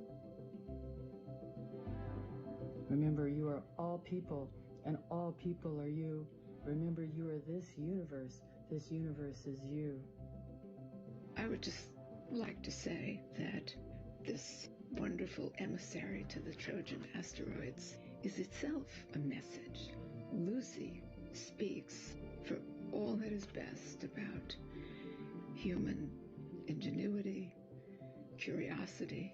Remember, you are all people and all people are you. Remember, you are this universe is you. I would just like to say that this wonderful emissary to the Trojan asteroids is itself a message. Lucy speaks for all that is best about human ingenuity, curiosity,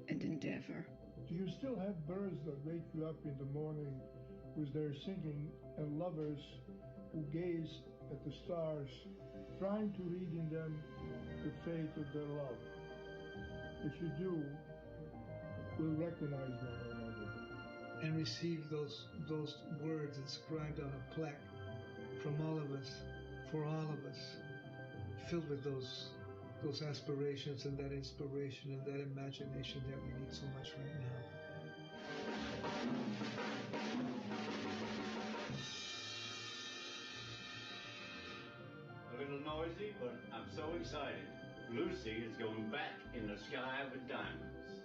and endeavor. Do you still have birds that wake you up in the morning with their singing, and lovers who gaze at the stars, trying to read in them the fate of their love? If you do, we'll recognize one another. And receive those words inscribed on a plaque from all of us, for all of us, filled with those aspirations and that inspiration and that imagination that we need so much right now. A little noisy, but I'm so excited. Lucy is going back in the sky with diamonds.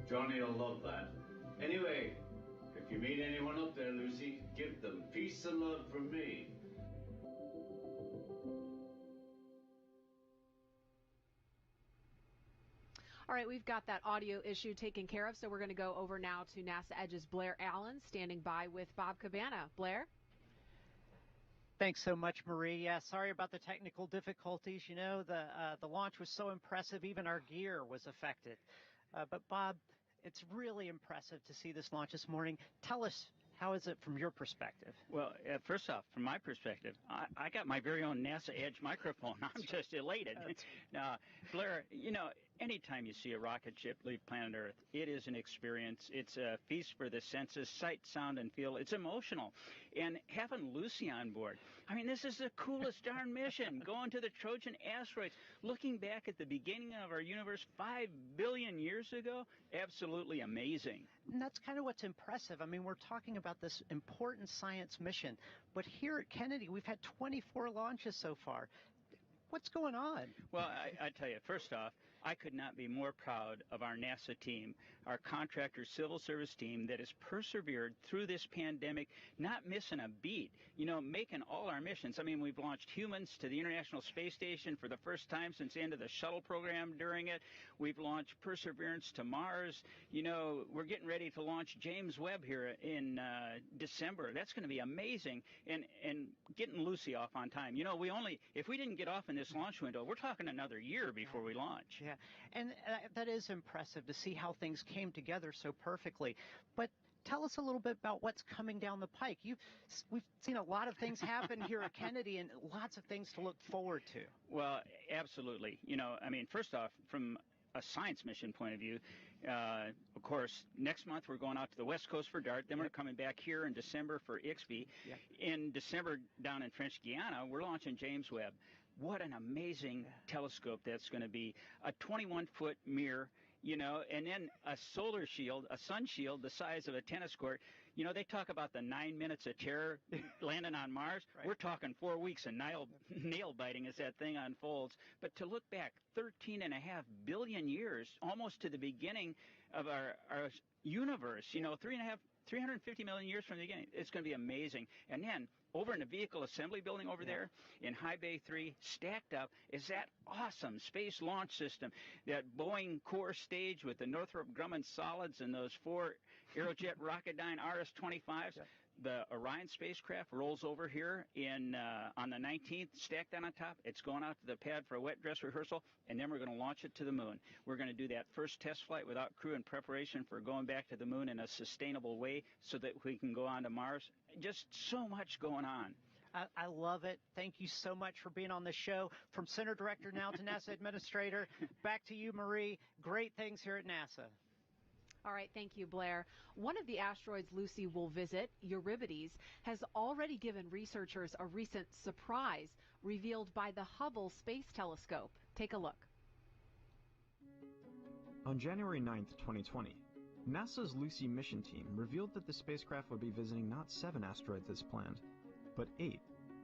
Johnny will love that. Anyway, if you meet anyone up there, Lucy, give them peace and love from me. All right, we've got that audio issue taken care of, so we're going to go over now to NASA Edge's Blair Allen, standing by with Bob Cabana. Blair? Thanks so much, Marie. Yeah, sorry about the technical difficulties. You know, the launch was so impressive, even our gear was affected. But Bob, it's really impressive to see this launch this morning. Tell us, how is it from your perspective? Well, first off, from my perspective, I got my very own NASA Edge microphone. I'm just elated. Now, Blair, you know, anytime you see a rocket ship leave planet Earth, it is an experience. It's a feast for the senses, sight, sound, and feel. It's emotional. And having Lucy on board, I mean, this is the coolest darn mission, going to the Trojan asteroids, looking back at the beginning of our universe 5 billion years ago, absolutely amazing. And that's kind of what's impressive. I mean, we're talking about this important science mission, but here at Kennedy, we've had 24 launches so far. What's going on? Well, I tell you, first off, I could not be more proud of our NASA team, our contractor civil service team that has persevered through this pandemic, not missing a beat, you know, making all our missions. I mean, we've launched humans to the International Space Station for the first time since the end of the shuttle program during it. We've launched Perseverance to Mars. You know, we're getting ready to launch James Webb here in December. That's going to be amazing. And getting Lucy off on time. You know, if we didn't get off in this launch window, we're talking another year before we launch. Yeah, and that is impressive to see how things came together so perfectly. But tell us a little bit about what's coming down the pike. We've seen a lot of things happen here at Kennedy and lots of things to look forward to. Well, absolutely. You know, I mean, first off, from a science mission point of view, of course, next month we're going out to the West Coast for DART. Then we're coming back here in December for IXPE. In December, down in French Guiana, we're launching James Webb. What an amazing telescope that's going to be. A 21-foot mirror, you know, and then a solar shield, a sun shield the size of a tennis court. You know, they talk about the 9 minutes of terror landing on Mars. Right. We're talking 4 weeks of nail biting as that thing unfolds. But to look back 13.5 billion years, almost to the beginning of our universe, you know, 350 million years from the beginning. It's going to be amazing. And then over in the vehicle assembly building over there in High Bay 3, stacked up, is that awesome Space Launch System, that Boeing core stage with the Northrop Grumman solids and those 4 Aerojet Rocketdyne RS-25s. The Orion spacecraft rolls over here on the 19th, stacked on top. It's going out to the pad for a wet dress rehearsal, and then we're going to launch it to the moon. We're going to do that first test flight without crew in preparation for going back to the moon in a sustainable way so that we can go on to Mars. Just so much going on. I love it. Thank you so much for being on the show. From Center Director now to NASA Administrator, back to you, Marie. Great things here at NASA. All right, thank you, Blair. One of the asteroids Lucy will visit, Euripides, has already given researchers a recent surprise revealed by the Hubble Space Telescope. Take a look. On January 9th, 2020, NASA's Lucy mission team revealed that the spacecraft would be visiting not 7 asteroids as planned, but 8.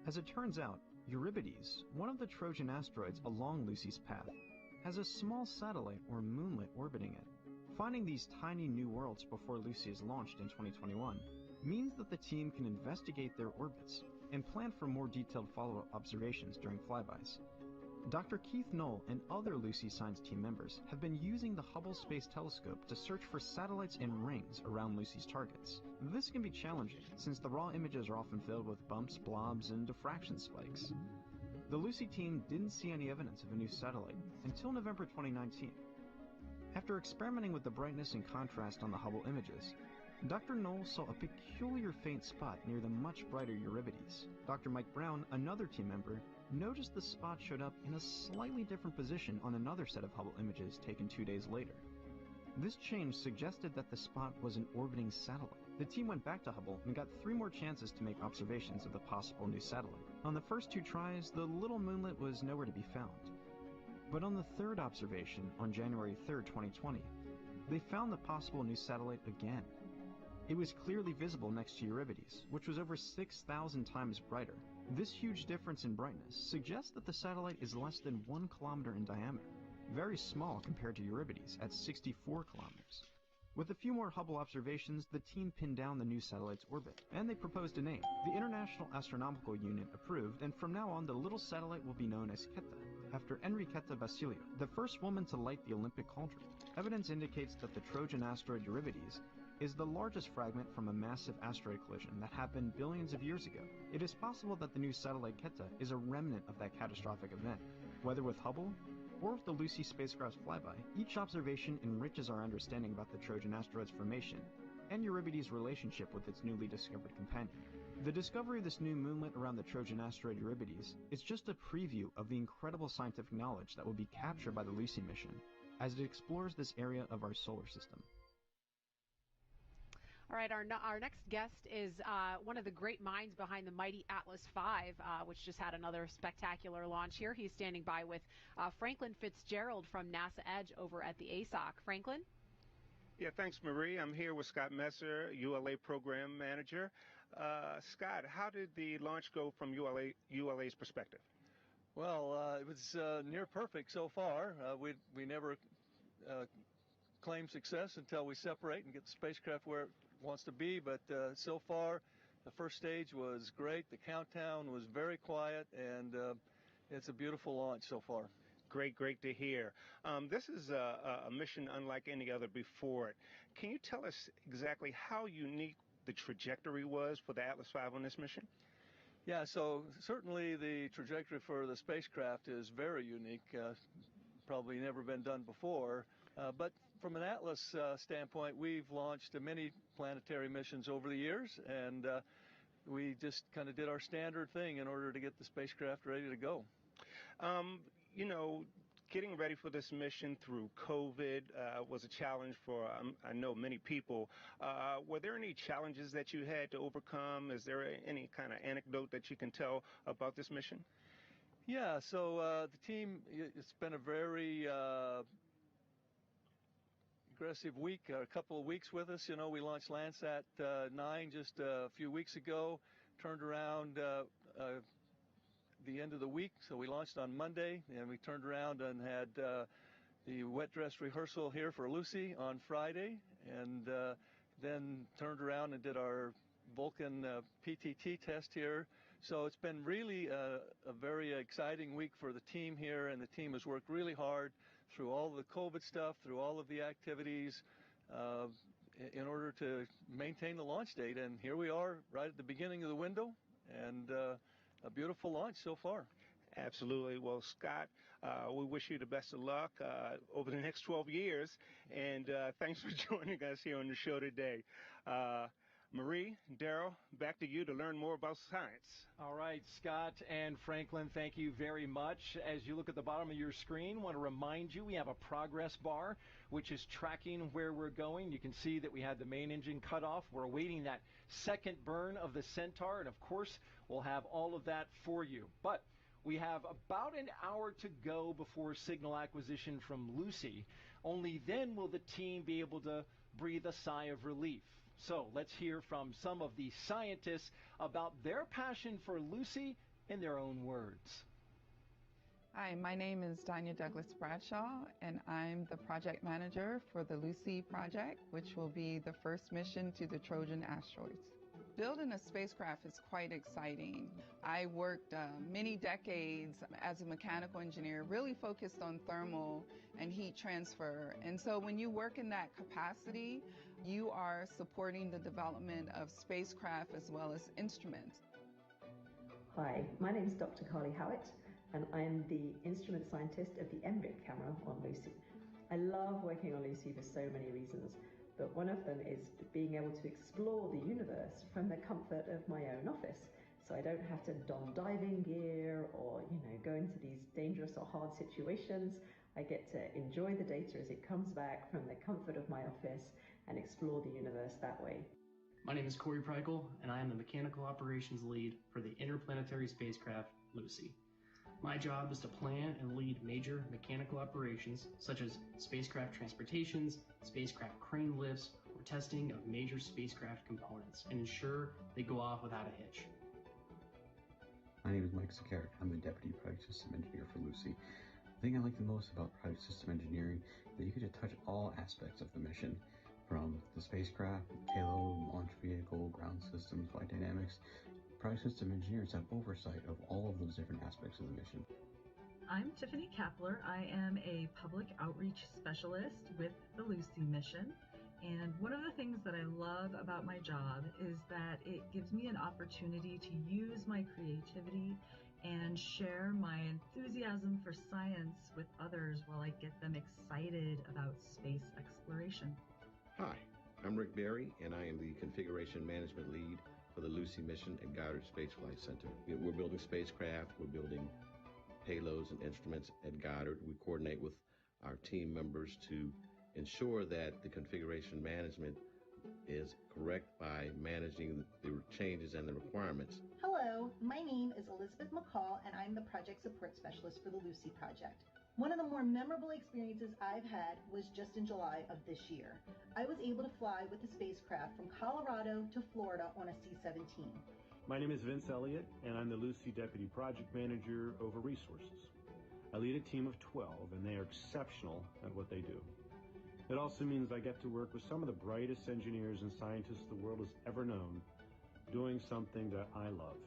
As it turns out, Euripides, one of the Trojan asteroids along Lucy's path, has a small satellite or moonlet orbiting it. Finding these tiny new worlds before Lucy is launched in 2021 means that the team can investigate their orbits and plan for more detailed follow-up observations during flybys. Dr. Keith Knoll and other Lucy Science team members have been using the Hubble Space Telescope to search for satellites and rings around Lucy's targets. This can be challenging, since the raw images are often filled with bumps, blobs, and diffraction spikes. The Lucy team didn't see any evidence of a new satellite until November 2019. After experimenting with the brightness and contrast on the Hubble images, Dr. Knoll saw a peculiar faint spot near the much brighter Euripides. Dr. Mike Brown, another team member, noticed the spot showed up in a slightly different position on another set of Hubble images taken 2 days later. This change suggested that the spot was an orbiting satellite. The team went back to Hubble and got 3 more chances to make observations of the possible new satellite. On the first 2 tries, the little moonlet was nowhere to be found. But on the 3rd observation, on January 3rd, 2020, they found the possible new satellite again. It was clearly visible next to Euripides, which was over 6,000 times brighter. This huge difference in brightness suggests that the satellite is less than 1 kilometer in diameter, very small compared to Euripides at 64 kilometers. With a few more Hubble observations, the team pinned down the new satellite's orbit, and they proposed a name. The International Astronomical Union approved, and from now on the little satellite will be known as Ketta, after Enriqueta Basilio, the first woman to light the Olympic cauldron. Evidence indicates that the Trojan asteroid Euripides is the largest fragment from a massive asteroid collision that happened billions of years ago. It is possible that the new satellite Ketta is a remnant of that catastrophic event. Whether with Hubble or with the Lucy spacecraft's flyby, each observation enriches our understanding about the Trojan asteroid's formation and Euripides' relationship with its newly discovered companion. The discovery of this new moonlet around the Trojan asteroid Euripides is just a preview of the incredible scientific knowledge that will be captured by the Lucy mission as it explores this area of our solar system. All right, our next guest is one of the great minds behind the mighty Atlas V, which just had another spectacular launch here. He's standing by with Franklin Fitzgerald from NASA Edge over at the ASOC. Franklin? Yeah, thanks, Marie. I'm here with Scott Messer, ULA Program Manager. Scott, how did the launch go from ULA's perspective? Well, it was near perfect so far. We never claim success until we separate and get the spacecraft where it wants to be, but so far the first stage was great. The countdown was very quiet, and it's a beautiful launch so far. Great to hear. This is a mission unlike any other before it. Can you tell us exactly how unique the trajectory was for the Atlas V on this mission? Yeah, so certainly the trajectory for the spacecraft is very unique, probably never been done before, but from an Atlas standpoint, we've launched many planetary missions over the years, and we just kind of did our standard thing in order to get the spacecraft ready to go. You know, getting ready for this mission through COVID was a challenge for, I know, many people. Were there any challenges that you had to overcome? Is there any kind of anecdote that you can tell about this mission? Yeah, so the team, it's been a very aggressive week, a couple of weeks with us. You know, we launched Landsat 9 just a few weeks ago, turned around the end of the week, so we launched on Monday, and we turned around and had the wet dress rehearsal here for Lucy on Friday, and then turned around and did our Vulcan PTT test here. So it's been really a very exciting week for the team here, and the team has worked really hard through all the COVID stuff, through all of the activities, in order to maintain the launch date. And here we are right at the beginning of the window, and a beautiful launch so far. Absolutely. Well, Scott, we wish you the best of luck over the next 12 years, and thanks for joining us here on the show today. Marie, Daryl, back to you to learn more about science. All right, Scott and Franklin, thank you very much. As you look at the bottom of your screen, I want to remind you we have a progress bar, which is tracking where we're going. You can see that we had the main engine cut off. We're awaiting that second burn of the Centaur, and of course, we'll have all of that for you. But we have about an hour to go before signal acquisition from Lucy. Only then will the team be able to breathe a sigh of relief. So let's hear from some of the scientists about their passion for Lucy in their own words. Hi, my name is Danya Douglas Bradshaw, and I'm the project manager for the Lucy project, which will be the first mission to the Trojan asteroids. Building a spacecraft is quite exciting. I worked many decades as a mechanical engineer, really focused on thermal and heat transfer. And so when you work in that capacity, you are supporting the development of spacecraft as well as instruments. Hi, my name is Dr. Carly Howitt, and I am the instrument scientist of the MRIC camera on Lucy. I love working on Lucy for so many reasons, but one of them is being able to explore the universe from the comfort of my own office. So I don't have to don diving gear or, go into these dangerous or hard situations. I get to enjoy the data as it comes back from the comfort of my office and explore the universe that way. My name is Corey Preikel, and I am the Mechanical Operations Lead for the interplanetary spacecraft Lucy. My job is to plan and lead major mechanical operations such as spacecraft transportations, spacecraft crane lifts, or testing of major spacecraft components and ensure they go off without a hitch. My name is Mike Sakarik. I'm the Deputy Project System Engineer for Lucy. The thing I like the most about Project System Engineering is that you get to touch all aspects of the mission, from the spacecraft, payload, launch vehicle, ground systems, flight dynamics. Project System Engineers have oversight of all of those different aspects of the mission. I'm Tiffany Kapler. I am a public outreach specialist with the Lucy mission. And one of the things that I love about my job is that it gives me an opportunity to use my creativity and share my enthusiasm for science with others while I get them excited about space exploration. Hi, I'm Rick Berry, and I am the Configuration Management Lead for the Lucy mission at Goddard Space Flight Center. We're building spacecraft, we're building payloads and instruments at Goddard. We coordinate with our team members to ensure that the configuration management is correct by managing the changes and the requirements. Hello, my name is Elizabeth McCall, and I'm the Project Support Specialist for the Lucy Project. One of the more memorable experiences I've had was just in July of this year. I was able to fly with the spacecraft from Colorado to Florida on a C-17. My name is Vince Elliott, and I'm the Lucy Deputy Project Manager over Resources. I lead a team of 12, and they are exceptional at what they do. It also means I get to work with some of the brightest engineers and scientists the world has ever known, doing something that I love.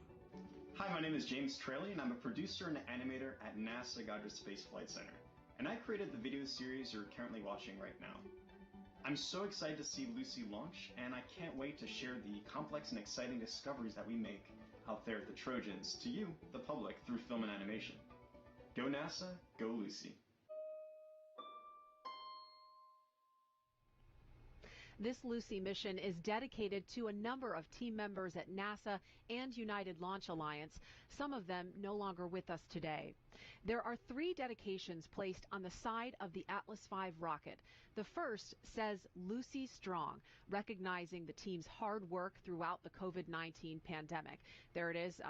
Hi, my name is James Traley, and I'm a producer and animator at NASA Goddard Space Flight Center. And I created the video series you're currently watching right now. I'm so excited to see Lucy launch, and I can't wait to share the complex and exciting discoveries that we make out there at the Trojans to you, the public, through film and animation. Go NASA, go Lucy. This Lucy mission is dedicated to a number of team members at NASA and United Launch Alliance, some of them no longer with us today. There are 3 dedications placed on the side of the Atlas V rocket. The first says Lucy Strong, recognizing the team's hard work throughout the COVID-19 pandemic. There it is.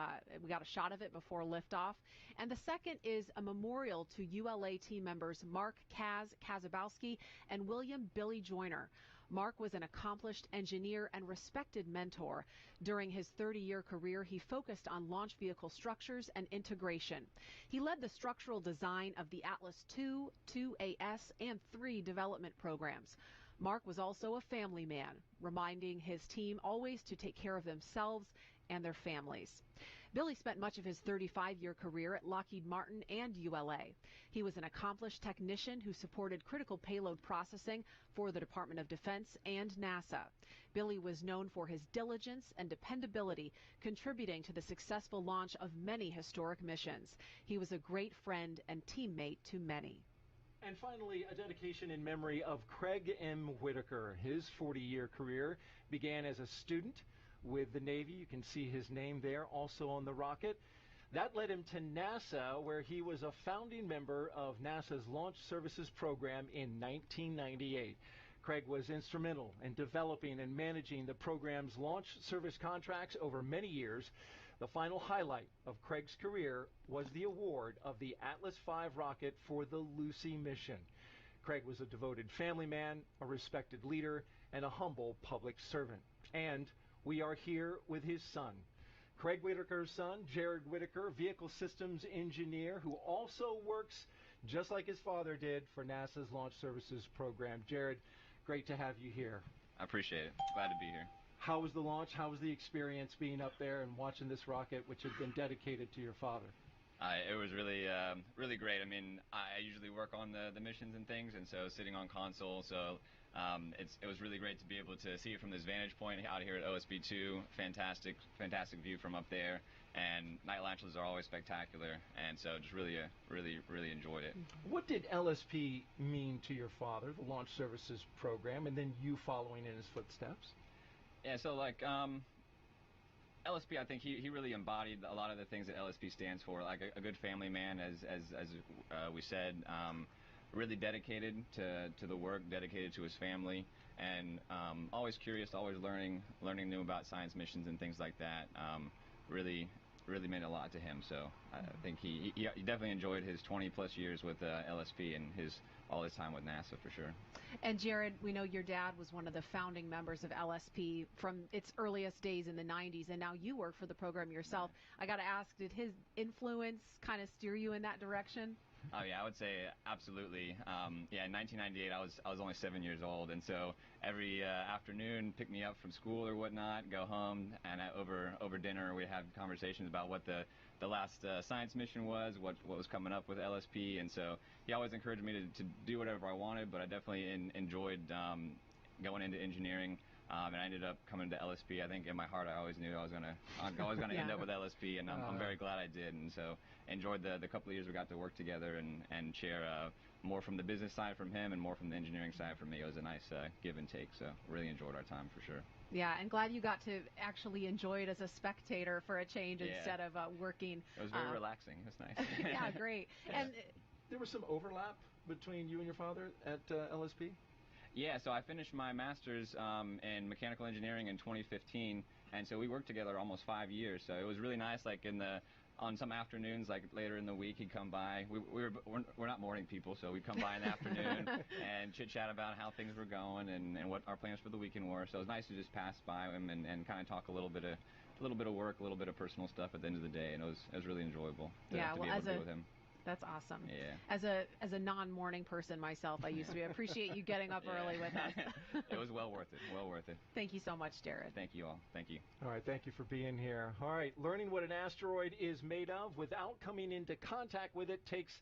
We got a shot of it before liftoff. And the second is a memorial to ULA team members Mark Kazabowski and William Billy Joyner. Mark was an accomplished engineer and respected mentor. During his 30-year career, he focused on launch vehicle structures and integration. He led the structural design of the Atlas II, 2AS, and 3 development programs. Mark was also a family man, reminding his team always to take care of themselves and their families. Billy spent much of his 35-year career at Lockheed Martin and ULA. He was an accomplished technician who supported critical payload processing for the Department of Defense and NASA. Billy was known for his diligence and dependability, contributing to the successful launch of many historic missions. He was a great friend and teammate to many. And finally, a dedication in memory of Craig M. Whitaker. His 40-year career began as a student with the Navy. You can see his name there also on the rocket. That led him to NASA, where he was a founding member of NASA's Launch Services Program in 1998. Craig was instrumental in developing and managing the program's launch service contracts over many years. The final highlight of Craig's career was the award of the Atlas V rocket for the Lucy mission. Craig was a devoted family man, a respected leader, and a humble public servant. And we are here with his son, Craig Whitaker's son, Jared Whitaker, vehicle systems engineer, who also works just like his father did for NASA's Launch Services Program. Jared, great to have you here. I appreciate it. Glad to be here. How was the launch? How was the experience being up there and watching this rocket, which had been dedicated to your father? It was really, really great. I mean, I usually work on the missions and things, and so sitting on console, so it was really great to be able to see it from this vantage point out here at OSB2. Fantastic view from up there, and night launches are always spectacular, and so just really enjoyed it. What did LSP mean to your father, the Launch Services Program, and then you following in his footsteps? Yeah, so like LSP, I think he really embodied a lot of the things that LSP stands for, like a good family man, as we said, really dedicated to the work, dedicated to his family, and always curious, always learning new about science missions and things like that. Really meant a lot to him. So I think he definitely enjoyed his 20+ years with LSP and all his time with NASA for sure. And Jared, we know your dad was one of the founding members of LSP from its earliest days in the 90s, and now you work for the program yourself. I got to ask, did his influence kind of steer you in that direction? Oh yeah, I would say absolutely. Yeah, in 1998, I was only 7 years old, and so every afternoon, pick me up from school or whatnot, go home, and over dinner we'd have conversations about what the last science mission was, what was coming up with LSP, and so he always encouraged me to do whatever I wanted, but I definitely enjoyed going into engineering. And I ended up coming to LSP. I think in my heart I always knew I was gonna end up with LSP, and I'm very glad I did. And so enjoyed the couple of years we got to work together and share more from the business side from him and more from the engineering side from me. It was a nice give and take. So really enjoyed our time for sure. Yeah, and glad you got to actually enjoy it as a spectator for a change instead of working. It was very relaxing. It was nice. Yeah, great. And there was some overlap between you and your father at LSP? Yeah, so I finished my master's in mechanical engineering in 2015, and so we worked together almost 5 years. So it was really nice. Like on some afternoons, like later in the week, he'd come by. We're not morning people, so we'd come by in the afternoon and chit chat about how things were going and what our plans for the weekend were. So it was nice to just pass by him and kind of talk a little bit of work, a little bit of personal stuff at the end of the day, and it was really enjoyable to be able to do with him. That's awesome. Yeah. As a non-morning person myself, I used to be. I appreciate you getting up early with us. It was well worth it. Well worth it. Thank you so much, Jared. Thank you all. Thank you. All right. Thank you for being here. All right. Learning what an asteroid is made of without coming into contact with it takes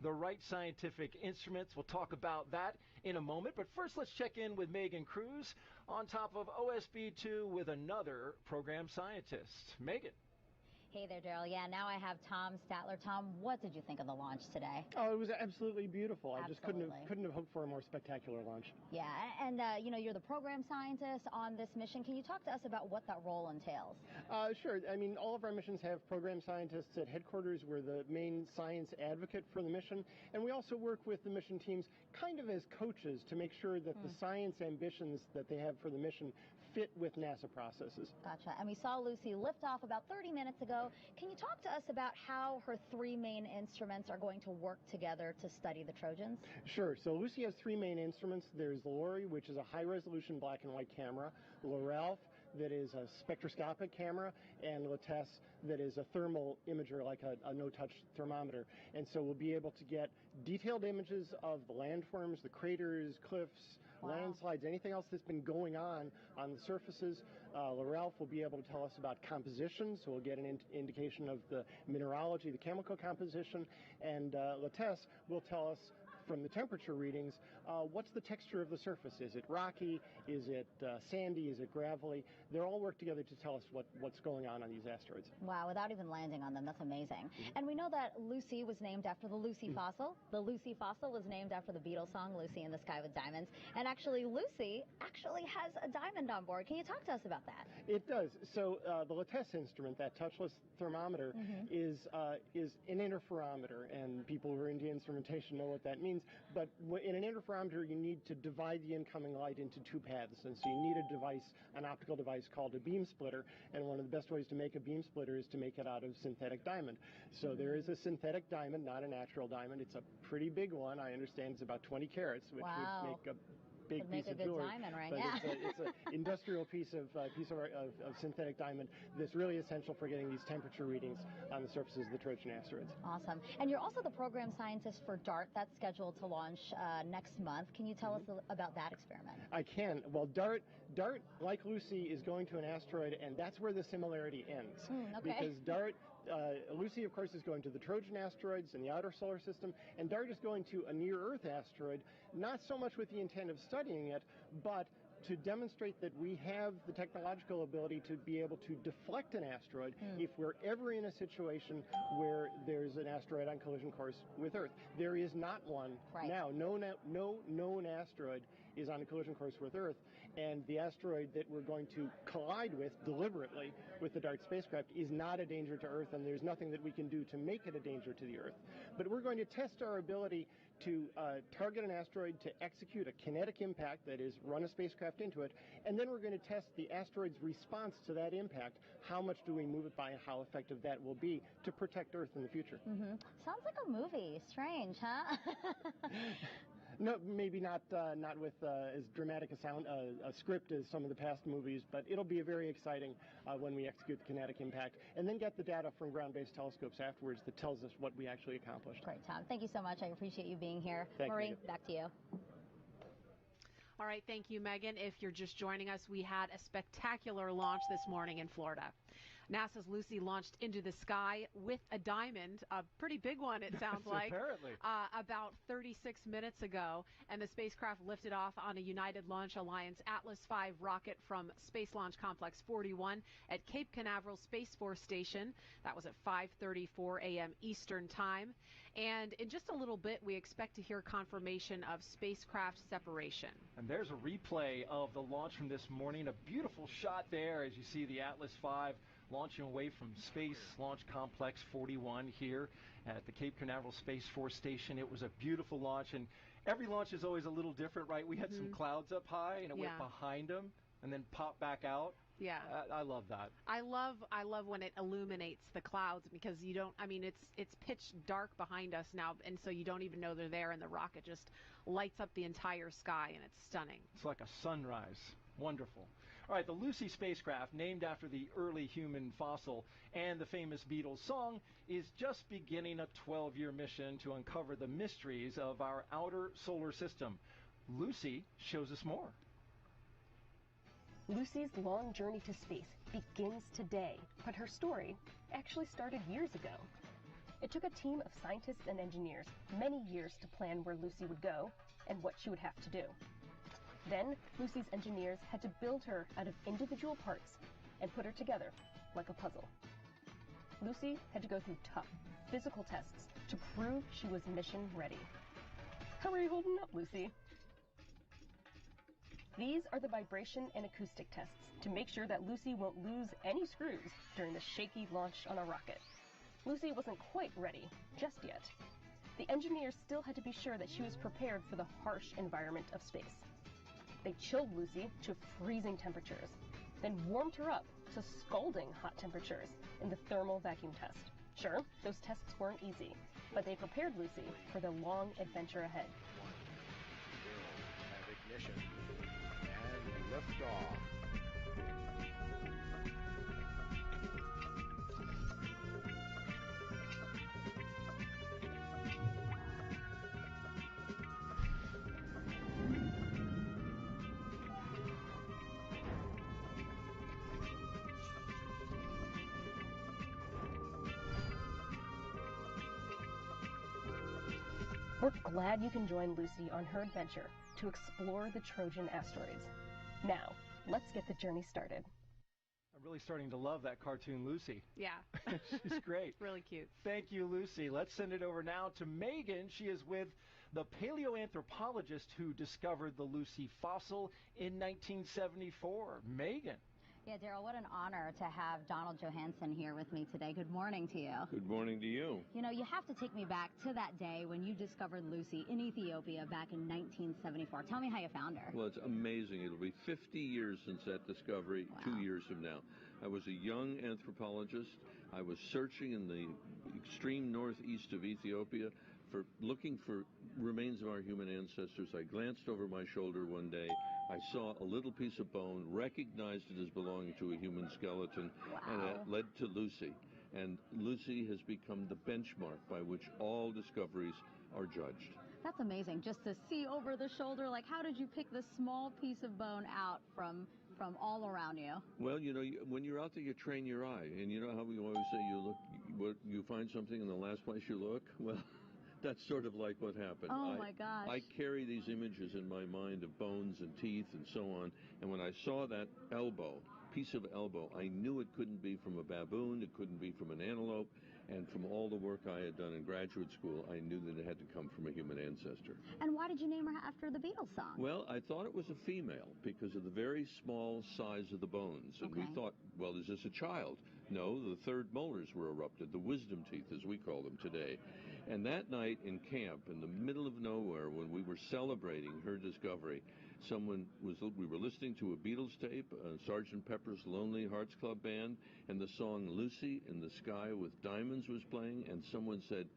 the right scientific instruments. We'll talk about that in a moment. But first, let's check in with Megan Cruz on top of OSB2 with another program scientist. Megan. Hey there, Daryl. Yeah, now I have Tom Statler. Tom, what did you think of the launch today? Oh, it was absolutely beautiful. Absolutely. I just couldn't have hoped for a more spectacular launch. Yeah, and you're the program scientist on this mission. Can you talk to us about what that role entails? Sure. I mean, all of our missions have program scientists at headquarters. We're the main science advocate for the mission, and we also work with the mission teams kind of as coaches to make sure that the science ambitions that they have for the mission fit with NASA processes. Gotcha. And we saw Lucy lift off about 30 minutes ago. Can you talk to us about how her three main instruments are going to work together to study the Trojans? Sure. So Lucy has three main instruments. There's Lori, which is a high-resolution black and white camera, Lorelf, that is a spectroscopic camera, and Latesse, that is a thermal imager, like a no-touch thermometer. And so we'll be able to get detailed images of the landforms, the craters, cliffs, landslides, anything else that's been going on the surfaces. Lorelf will be able to tell us about composition, so we'll get an indication of the mineralogy, the chemical composition, and Latesse will tell us from the temperature readings, what's the texture of the surface? Is it rocky? Is it sandy? Is it gravelly? They'll all work together to tell us what's going on these asteroids. Wow, without even landing on them, that's amazing. And we know that Lucy was named after the Lucy fossil. The Lucy fossil was named after the Beatles song, Lucy in the Sky with Diamonds. And actually, Lucy has a diamond on board. Can you talk to us about that? It does. So the Latesse instrument, that touchless thermometer, is an interferometer, and people who are into instrumentation know what that means. But in an interferometer, you need to divide the incoming light into two paths, and so you need a device, an optical device called a beam splitter. And one of the best ways to make a beam splitter is to make it out of synthetic diamond. So there is a synthetic diamond, not a natural diamond. It's a pretty big one. I understand it's about 20 carats, which would make a big piece of jewelry. Diamond ring. But Yeah. it's an industrial piece of synthetic diamond that's really essential for getting these temperature readings on the surfaces of the Trojan asteroids. Awesome. And you're also the program scientist for DART. That's scheduled to launch next month. Can you tell us about that experiment? I can. Well, DART DART, like Lucy, is going to an asteroid, and that's where the similarity ends. Okay. Because DART, Lucy, of course, is going to the Trojan asteroids in the outer solar system, and DART is going to a near-Earth asteroid, not so much with the intent of studying it, but to demonstrate that we have the technological ability to be able to deflect an asteroid if we're ever in a situation where there's an asteroid on collision course with Earth. There is not one now. No known asteroid is on a collision course with Earth, and the asteroid that we're going to collide with deliberately with the DART spacecraft is not a danger to Earth, and there's nothing that we can do to make it a danger to the Earth. But we're going to test our ability to target an asteroid, to execute a kinetic impact, that is, run a spacecraft into it, and then we're going to test the asteroid's response to that impact. How much do we move it by, and how effective that will be to protect Earth in the future. Sounds like a movie. Strange, huh? No, maybe not with as dramatic a script as some of the past movies, but it'll be very exciting when we execute the kinetic impact and then get the data from ground-based telescopes afterwards that tells us what we actually accomplished. Great, Tom. Thank you so much. I appreciate you being here. Thank you, Marie, Megan. back to you. All right, thank you, Megan. If you're just joining us, we had a spectacular launch this morning in Florida. NASA's Lucy launched into the sky with a diamond, a pretty big one, it sounds like, apparently. About 36 minutes ago, and the spacecraft lifted off on a United Launch Alliance Atlas V rocket from Space Launch Complex 41 at Cape Canaveral Space Force Station. That was at 5:34 a.m. Eastern Time. And in just a little bit, we expect to hear confirmation of spacecraft separation. And there's a replay of the launch from this morning. A beautiful shot there as you see the Atlas V launching away from Space Launch Complex 41 here at the Cape Canaveral Space Force Station. It was a beautiful launch, and every launch is always a little different, right? We had some clouds up high, and it went behind them and then popped back out. Yeah. I love that. I love when it illuminates the clouds, because you don't, I mean, it's pitch dark behind us now, and so you don't even know they're there, and the rocket just lights up the entire sky, and it's stunning. It's like a sunrise. Wonderful. All right, the Lucy spacecraft, named after the early human fossil and the famous Beatles song, is just beginning a 12-year mission to uncover the mysteries of our outer solar system. Lucy shows us more. Lucy's long journey to space begins today, but her story actually started years ago. It took a team of scientists and engineers many years to plan where Lucy would go and what she would have to do. Then, Lucy's engineers had to build her out of individual parts and put her together like a puzzle. Lucy had to go through tough physical tests to prove she was mission ready. How are you holding up, Lucy? These are the vibration and acoustic tests to make sure that Lucy won't lose any screws during the shaky launch on a rocket. Lucy wasn't quite ready just yet. The engineers still had to be sure that she was prepared for the harsh environment of space. They chilled Lucy to freezing temperatures, then warmed her up to scalding hot temperatures in the thermal vacuum test. Sure, those tests weren't easy, but they prepared Lucy for the long adventure ahead. 1, 0, have ignition, and lift off. We're glad you can join Lucy on her adventure to explore the Trojan asteroids. Now, let's get the journey started. I'm really starting to love that cartoon Lucy. Yeah. She's great. Really cute. Thank you, Lucy. Let's send it over now to Megan. She is with the paleoanthropologist who discovered the Lucy fossil in 1974. Megan. Yeah, Daryl, what an honor to have Donald Johansen here with me today. Good morning to you. Good morning to you. You know, you have to take me back to that day when you discovered Lucy in Ethiopia back in 1974. Tell me how you found her. Well, it's amazing. It'll be 50 years since that discovery, 2 years from now. I was a young anthropologist. I was searching in the extreme northeast of Ethiopia looking for remains of our human ancestors. I glanced over my shoulder one day. I saw a little piece of bone, recognized it as belonging to a human skeleton, and it led to Lucy. And Lucy has become the benchmark by which all discoveries are judged. That's amazing, just to see over the shoulder. Like, how did you pick this small piece of bone out from from all around you. Well, you know, when you're out there, you train your eye, and you know how we always say you find something in the last place you look. Well, that's sort of like what happened. Oh my gosh! I carry these images in my mind of bones and teeth and so on, and when I saw that piece of elbow, I knew it couldn't be from a baboon, it couldn't be from an antelope, and from all the work I had done in graduate school, I knew that it had to come from a human ancestor. And why did you name her after the Beatles song? Well, I thought it was a female because of the very small size of the bones. And we thought, well, is this a child? No, the third molars were erupted, the wisdom teeth, as we call them today. And that night in camp, in the middle of nowhere, when we were celebrating her discovery, we were listening to a Beatles tape, Sgt. Pepper's Lonely Hearts Club Band, and the song Lucy in the Sky with Diamonds was playing, and someone said,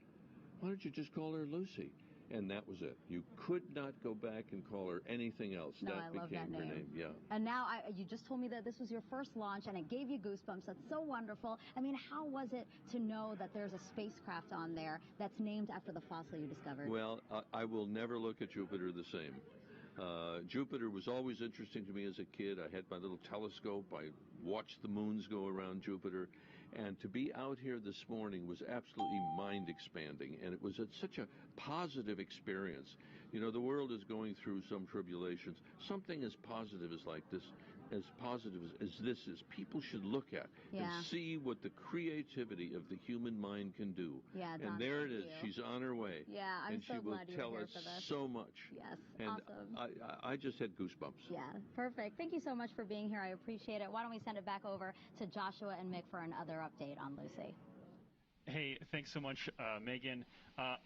why don't you just call her Lucy? And that was it. You could not go back and call her anything else. No, that I love became that her name. name. Yeah. And now you just told me that this was your first launch and it gave you goosebumps. That's so wonderful. I mean, how was it to know that there's a spacecraft on there that's named after the fossil you discovered? Well, I will never look at Jupiter the same. Jupiter was always interesting to me as a kid. I had my little telescope. I watched the moons go around Jupiter. And to be out here this morning was absolutely mind-expanding. And it was such a positive experience. You know, the world is going through some tribulations. Something as positive as this is, people should look at and see what the creativity of the human mind can do. Yeah, and there it is. She's on her way. Yeah, I'm so glad you were here for this. And she will tell us so much. Yes, and awesome. I just had goosebumps. Yeah, perfect. Thank you so much for being here. I appreciate it. Why don't we send it back over to Joshua and Mick for another update on Lucy. Hey, thanks so much, Megan.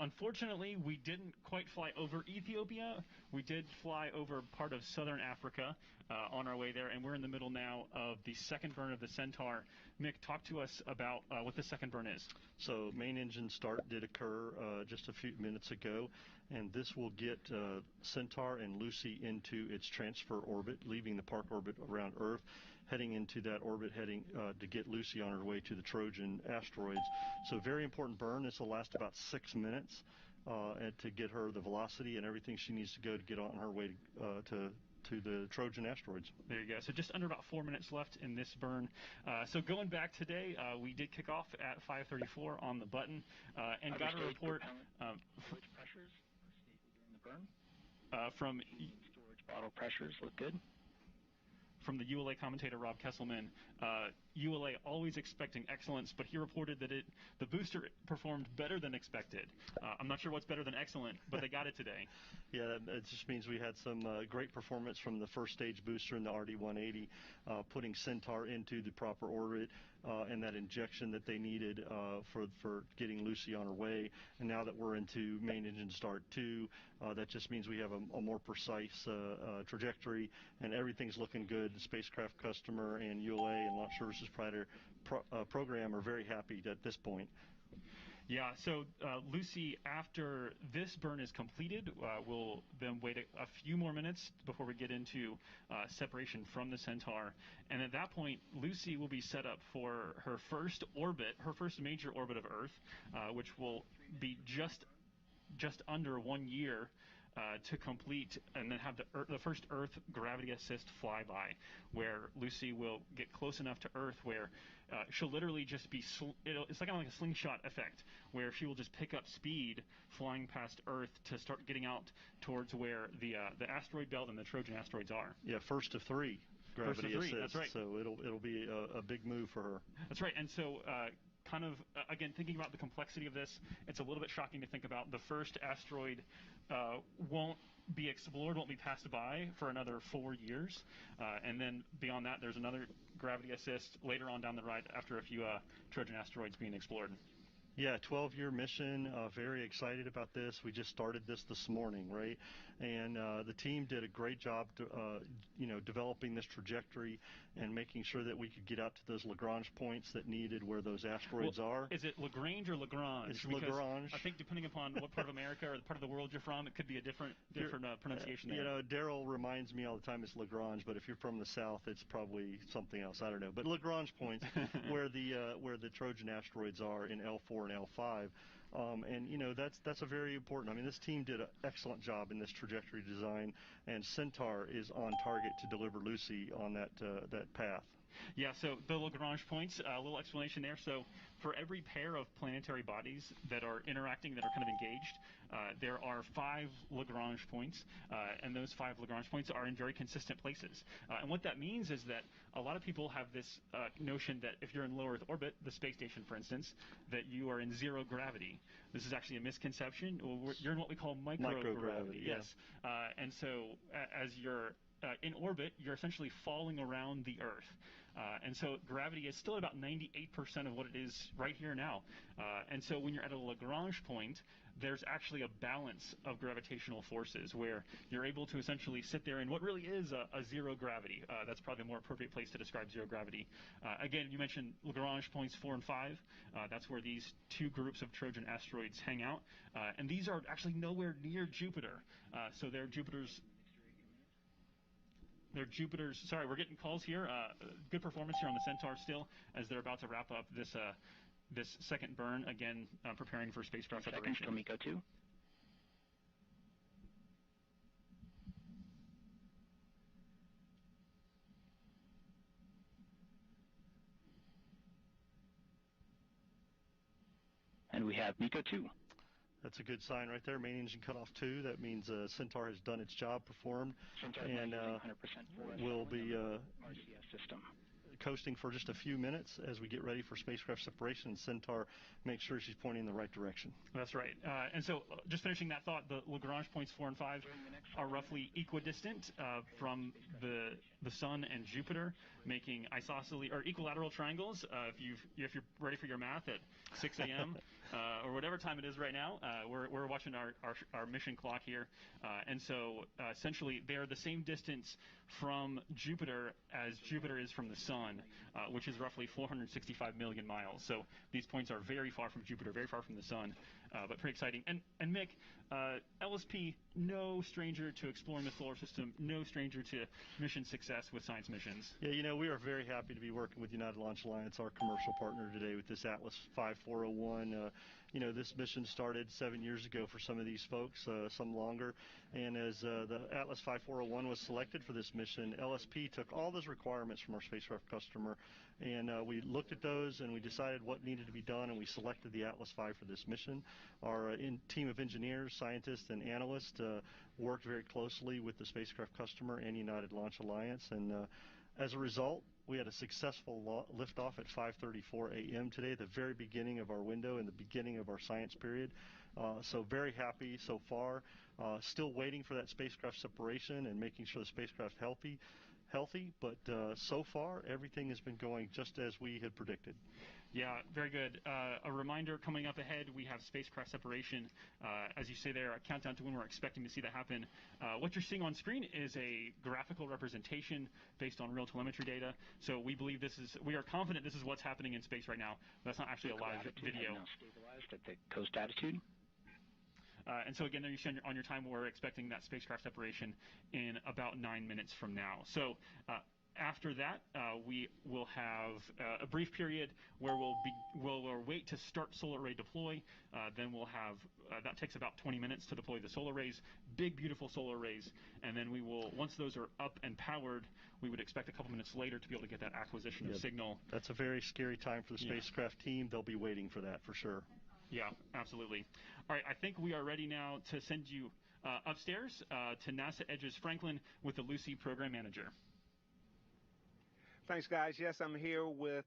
Unfortunately, we didn't quite fly over Ethiopia. We did fly over part of southern Africa on our way there, and we're in the middle now of the second burn of the Centaur. Mick, talk to us about what the second burn is. So main engine start did occur just a few minutes ago, and this will get Centaur and Lucy into its transfer orbit, leaving the park orbit around Earth, heading into that orbit, to get Lucy on her way to the Trojan asteroids. So very important burn. This will last about 6 minutes and to get her the velocity and everything she needs to go to get on her way to the Trojan asteroids. There you go. So just under about 4 minutes left in this burn. So going back today, we did kick off at 5:34 on the button and got a report pressures in the burn. From Storage bottle pressures look good. From the ULA commentator Rob Kesselman. ULA always expecting excellence, but he reported that the booster performed better than expected. I'm not sure what's better than excellent, but they got it today. Yeah, it just means we had some great performance from the first stage booster in the RD-180, putting Centaur into the proper orbit and that injection that they needed for getting Lucy on her way. And now that we're into main engine start 2, that just means we have a more precise trajectory, and everything's looking good. The spacecraft customer and ULA and Launch Services program are very happy at this point. Yeah, so Lucy, after this burn is completed, we'll then wait a few more minutes before we get into separation from the Centaur. And at that point, Lucy will be set up for her first orbit, her first major orbit of Earth, which will be just under 1 year to complete, and then have the first Earth gravity assist flyby, where Lucy will get close enough to Earth where she'll literally just be, it's like a slingshot effect, where she will just pick up speed flying past Earth to start getting out towards where the asteroid belt and the Trojan asteroids are. Yeah, first of 3 gravity assist. That's right. So it'll be a big move for her. That's right. And so kind of, again, thinking about the complexity of this, it's a little bit shocking to think about the first asteroid won't be explored, won't be passed by for another 4 years. And then beyond that, there's another gravity assist later on down the ride after a few Trojan asteroids being explored. Yeah, 12-year mission. Very excited about this. We just started this morning, right? And the team did a great job, developing this trajectory and making sure that we could get out to those Lagrange points that needed where those asteroids are. Is it Lagrange or Lagrange? It's Lagrange. I think depending upon what part of America or the part of the world you're from, it could be a different pronunciation there. You know, Daryl reminds me all the time it's Lagrange, but if you're from the South, it's probably something else. I don't know. But Lagrange points, where the Trojan asteroids are in L4 and L5, And that's a very important. I mean, this team did an excellent job in this trajectory design, and Centaur is on target to deliver Lucy on that path. Yeah, so the Lagrange points, a little explanation there. So for every pair of planetary bodies that are interacting, that are kind of engaged, there are 5 Lagrange points, and those 5 Lagrange points are in very consistent places. And what that means is that a lot of people have this notion that if you're in low Earth orbit, the space station, for instance, that you are in zero gravity. This is actually a misconception. You're in what we call microgravity. Yes. And so as you're in orbit, you're essentially falling around the Earth. And so gravity is still about 98% of what it is right here now. And so when you're at a Lagrange point, there's actually a balance of gravitational forces where you're able to essentially sit there in what really is a zero gravity. That's probably a more appropriate place to describe zero gravity. Again, you mentioned Lagrange points 4 and 5. That's where these 2 groups of Trojan asteroids hang out. And these are actually nowhere near Jupiter. So they're Jupiter's. Sorry, we're getting calls here. Good performance here on the Centaur still, as they're about to wrap up this this second burn. Again, preparing for spacecraft separation. Seconds till MECO 2. And we have MECO 2. That's a good sign right there. Main engine cut off 2. That means Centaur has done its job, performed, and will be RCS system. Coasting for just a few minutes as we get ready for spacecraft separation, and Centaur makes sure she's pointing in the right direction. That's right. And so just finishing that thought, the Lagrange points 4 and 5 are roughly equidistant from the Sun and Jupiter, making isosceles or equilateral triangles. If you're ready for your math at 6 a.m. Or whatever time it is right now, we're watching our mission clock here, and so essentially they are the same distance from Jupiter as Jupiter is from the Sun, which is roughly 465 million miles. So these points are very far from Jupiter, very far from the Sun, but pretty exciting. And Mick, LSP, no stranger to exploring the solar system, no stranger to mission success with science missions. Yeah, we are very happy to be working with United Launch Alliance, our commercial partner today, with this Atlas 5401. This mission started 7 years ago for some of these folks, some longer. And as the Atlas 5401 was selected for this mission, LSP took all those requirements from our spacecraft customer, and we looked at those and we decided what needed to be done, and we selected the Atlas V for this mission. Our team of engineers, scientists, and analysts worked very closely with the spacecraft customer and United Launch Alliance, and as a result, we had a successful liftoff at 5:34 a.m. today, the very beginning of our window and the beginning of our science period. So very happy so far. Still waiting for that spacecraft separation and making sure the spacecraft healthy, but so far everything has been going just as we had predicted. Yeah, very good. A reminder coming up ahead, we have spacecraft separation. As you say there, a countdown to when we're expecting to see that happen. What you're seeing on screen is a graphical representation based on real telemetry data. So we are confident this is what's happening in space right now. That's not actually a live video. Now stabilized at the coast attitude. And so again, there you see on your time, we're expecting that spacecraft separation in about 9 minutes from now. So after that, we will have a brief period where we'll wait to start solar array deploy. Then we'll have that takes about 20 minutes to deploy the solar arrays, big beautiful solar arrays, and then we will, once those are up and powered, we would expect a couple minutes later to be able to get that acquisition of signal. That's a very scary time for the spacecraft team. They'll be waiting for that for sure. Yeah, absolutely. All right, I think we are ready now to send you upstairs to NASA Edge's Franklin with the Lucy program manager. Thanks, guys. Yes, I'm here with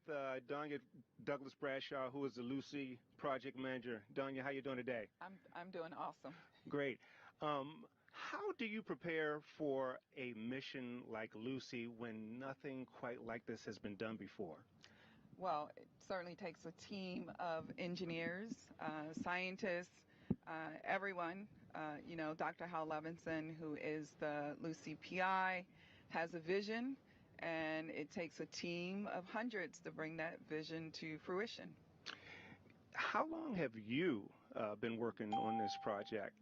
Donya Douglas Bradshaw, who is the Lucy project manager. Donya, how you doing today? I'm doing awesome. Great. How do you prepare for a mission like Lucy when nothing quite like this has been done before? Well, it certainly takes a team of engineers, scientists, everyone. Dr. Hal Levinson, who is the Lucy PI, has a vision, and it takes a team of hundreds to bring that vision to fruition. How long have you been working on this project?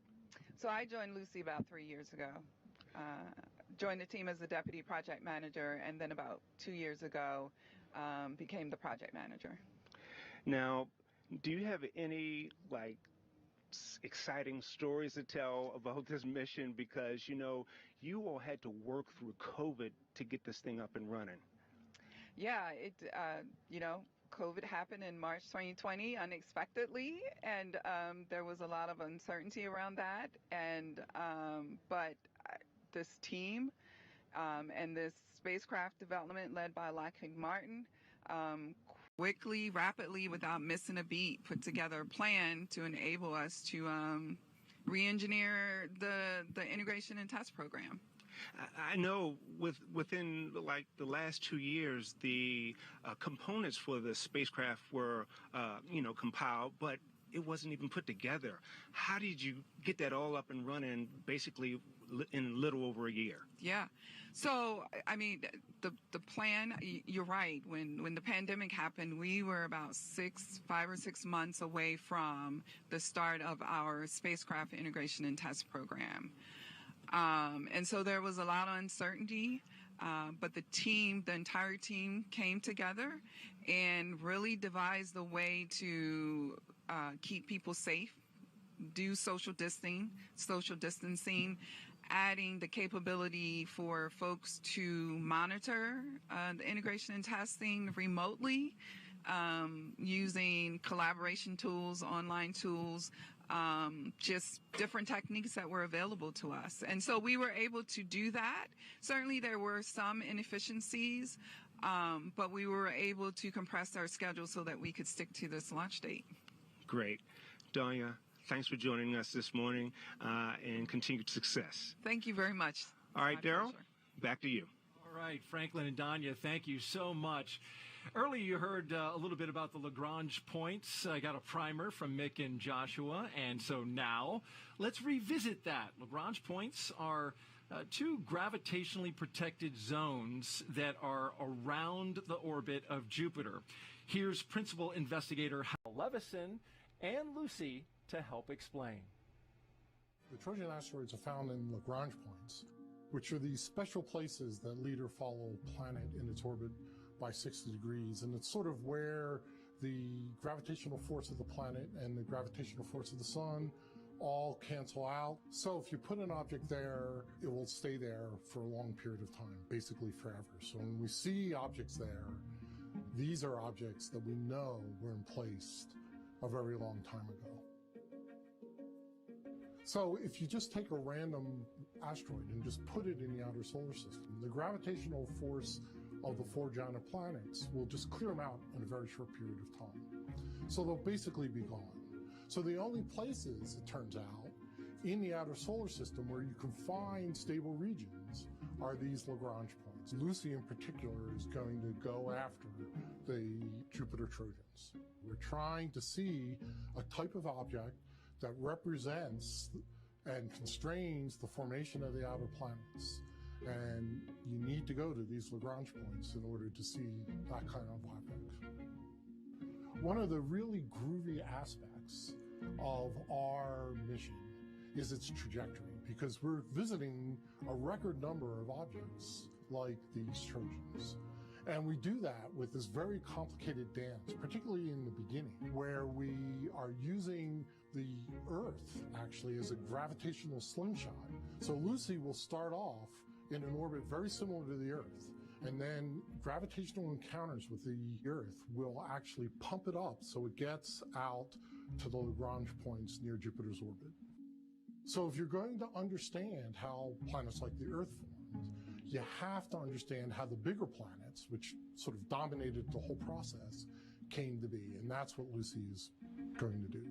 So I joined Lucy about 3 years ago. Joined the team as the deputy project manager, and then about 2 years ago became the project manager. Now, do you have any exciting stories to tell about this mission because, you know, you all had to work through COVID to get this thing up and running. Yeah, COVID happened in March 2020 unexpectedly, and there was a lot of uncertainty around that. But this team and this spacecraft development led by Lockheed Martin quickly, rapidly, without missing a beat, put together a plan to enable us to re-engineer the integration and test program. I know within like the last 2 years, the components for the spacecraft were, compiled, but it wasn't even put together. How did you get that all up and running basically in a little over a year? Yeah. So, I mean, the plan, you're right. When the pandemic happened, we were about 5 or 6 months away from the start of our spacecraft integration and test program. And so there was a lot of uncertainty, but the entire team came together and really devised a way to keep people safe, do social distancing, adding the capability for folks to monitor the integration and testing remotely, using collaboration tools, online tools, just different techniques that were available to us. And so we were able to do that. Certainly there were some inefficiencies, but we were able to compress our schedule so that we could stick to this launch date. Great. Danya, thanks for joining us this morning, and continued success. Thank you very much. All right, Daryl, back to you. All right, Franklin and Danya, thank you so much. Earlier, you heard a little bit about the Lagrange points. I got a primer from Mick and Joshua, and so now let's revisit that. Lagrange points are two gravitationally protected zones that are around the orbit of Jupiter. Here's Principal Investigator Hal Levison and Lucy to help explain. The Trojan asteroids are found in Lagrange points, which are these special places that lead or follow a planet in its orbit by 60 degrees. And it's sort of where the gravitational force of the planet and the gravitational force of the sun all cancel out. So if you put an object there, it will stay there for a long period of time, basically forever. So when we see objects there, these are objects that we know were in place a very long time ago. So if you just take a random asteroid and just put it in the outer solar system, the gravitational force of the 4 giant planets will just clear them out in a very short period of time. So they'll basically be gone. So the only places, it turns out, in the outer solar system where you can find stable regions are these Lagrange points. Lucy in particular is going to go after the Jupiter Trojans. We're trying to see a type of object that represents and constrains the formation of the outer planets. And you need to go to these Lagrange points in order to see that kind of object. One of the really groovy aspects of our mission is its trajectory, because we're visiting a record number of objects like these Trojans. And we do that with this very complicated dance, particularly in the beginning, where we are using the Earth actually as a gravitational slingshot. So Lucy will start off in an orbit very similar to the Earth, and then gravitational encounters with the Earth will actually pump it up so it gets out to the Lagrange points near Jupiter's orbit. So if you're going to understand how planets like the Earth formed, you have to understand how the bigger planets, which sort of dominated the whole process, came to be. And that's what Lucy is going to do.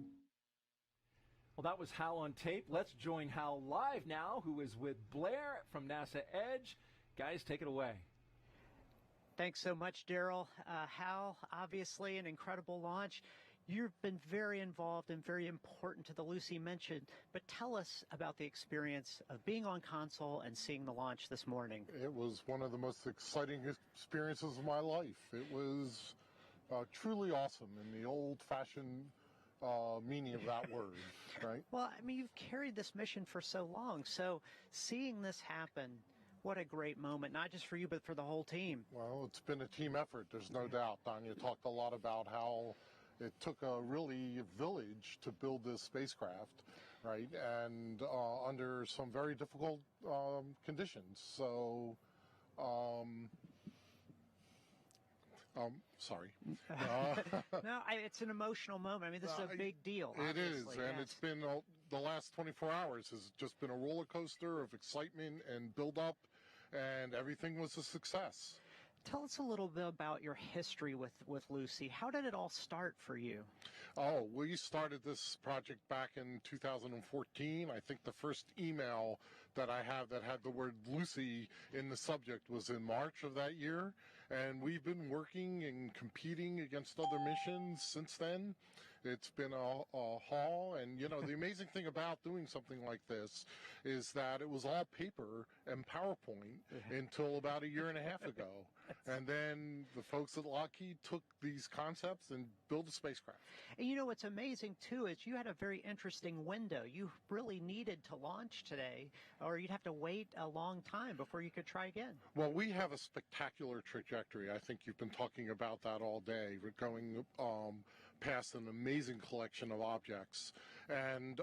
Well, that was Hal on tape. Let's join Hal live now, who is with Blair from NASA Edge. Guys, take it away. Thanks so much, Daryl. Hal, obviously an incredible launch. You've been very involved and very important to the Lucy mission, but tell us about the experience of being on console and seeing the launch this morning. It was one of the most exciting experiences of my life. It was truly awesome in the old-fashioned meaning of that word, right? Well, I mean, you've carried this mission for so long, so seeing this happen, what a great moment, not just for you, but for the whole team. Well, it's been a team effort, there's no doubt. Danya talked a lot about how It took a really village to build this spacecraft, right? And under some very difficult conditions. So, sorry. No, it's an emotional moment. I mean, this is a big deal. It is, obviously, and yes. it's been the last 24 hours has just been a roller coaster of excitement and build up, and everything was a success. Tell us a little bit about your history with Lucy. How did it all start for you? Oh, we started this project back in 2014. I think the first email that I have that had the word Lucy in the subject was in March of that year. And we've been working and competing against other missions since then. It's been a haul. And, you know, the amazing thing about doing something like this is that it was all paper and PowerPoint until about a year and a half ago. And then the folks at Lockheed took these concepts and built a spacecraft. And you know what's amazing, too, is you had a very interesting window. You really needed to launch today, or you'd have to wait a long time before you could try again. Well, we have a spectacular trajectory. I think you've been talking about that all day. We're going past an amazing collection of objects. And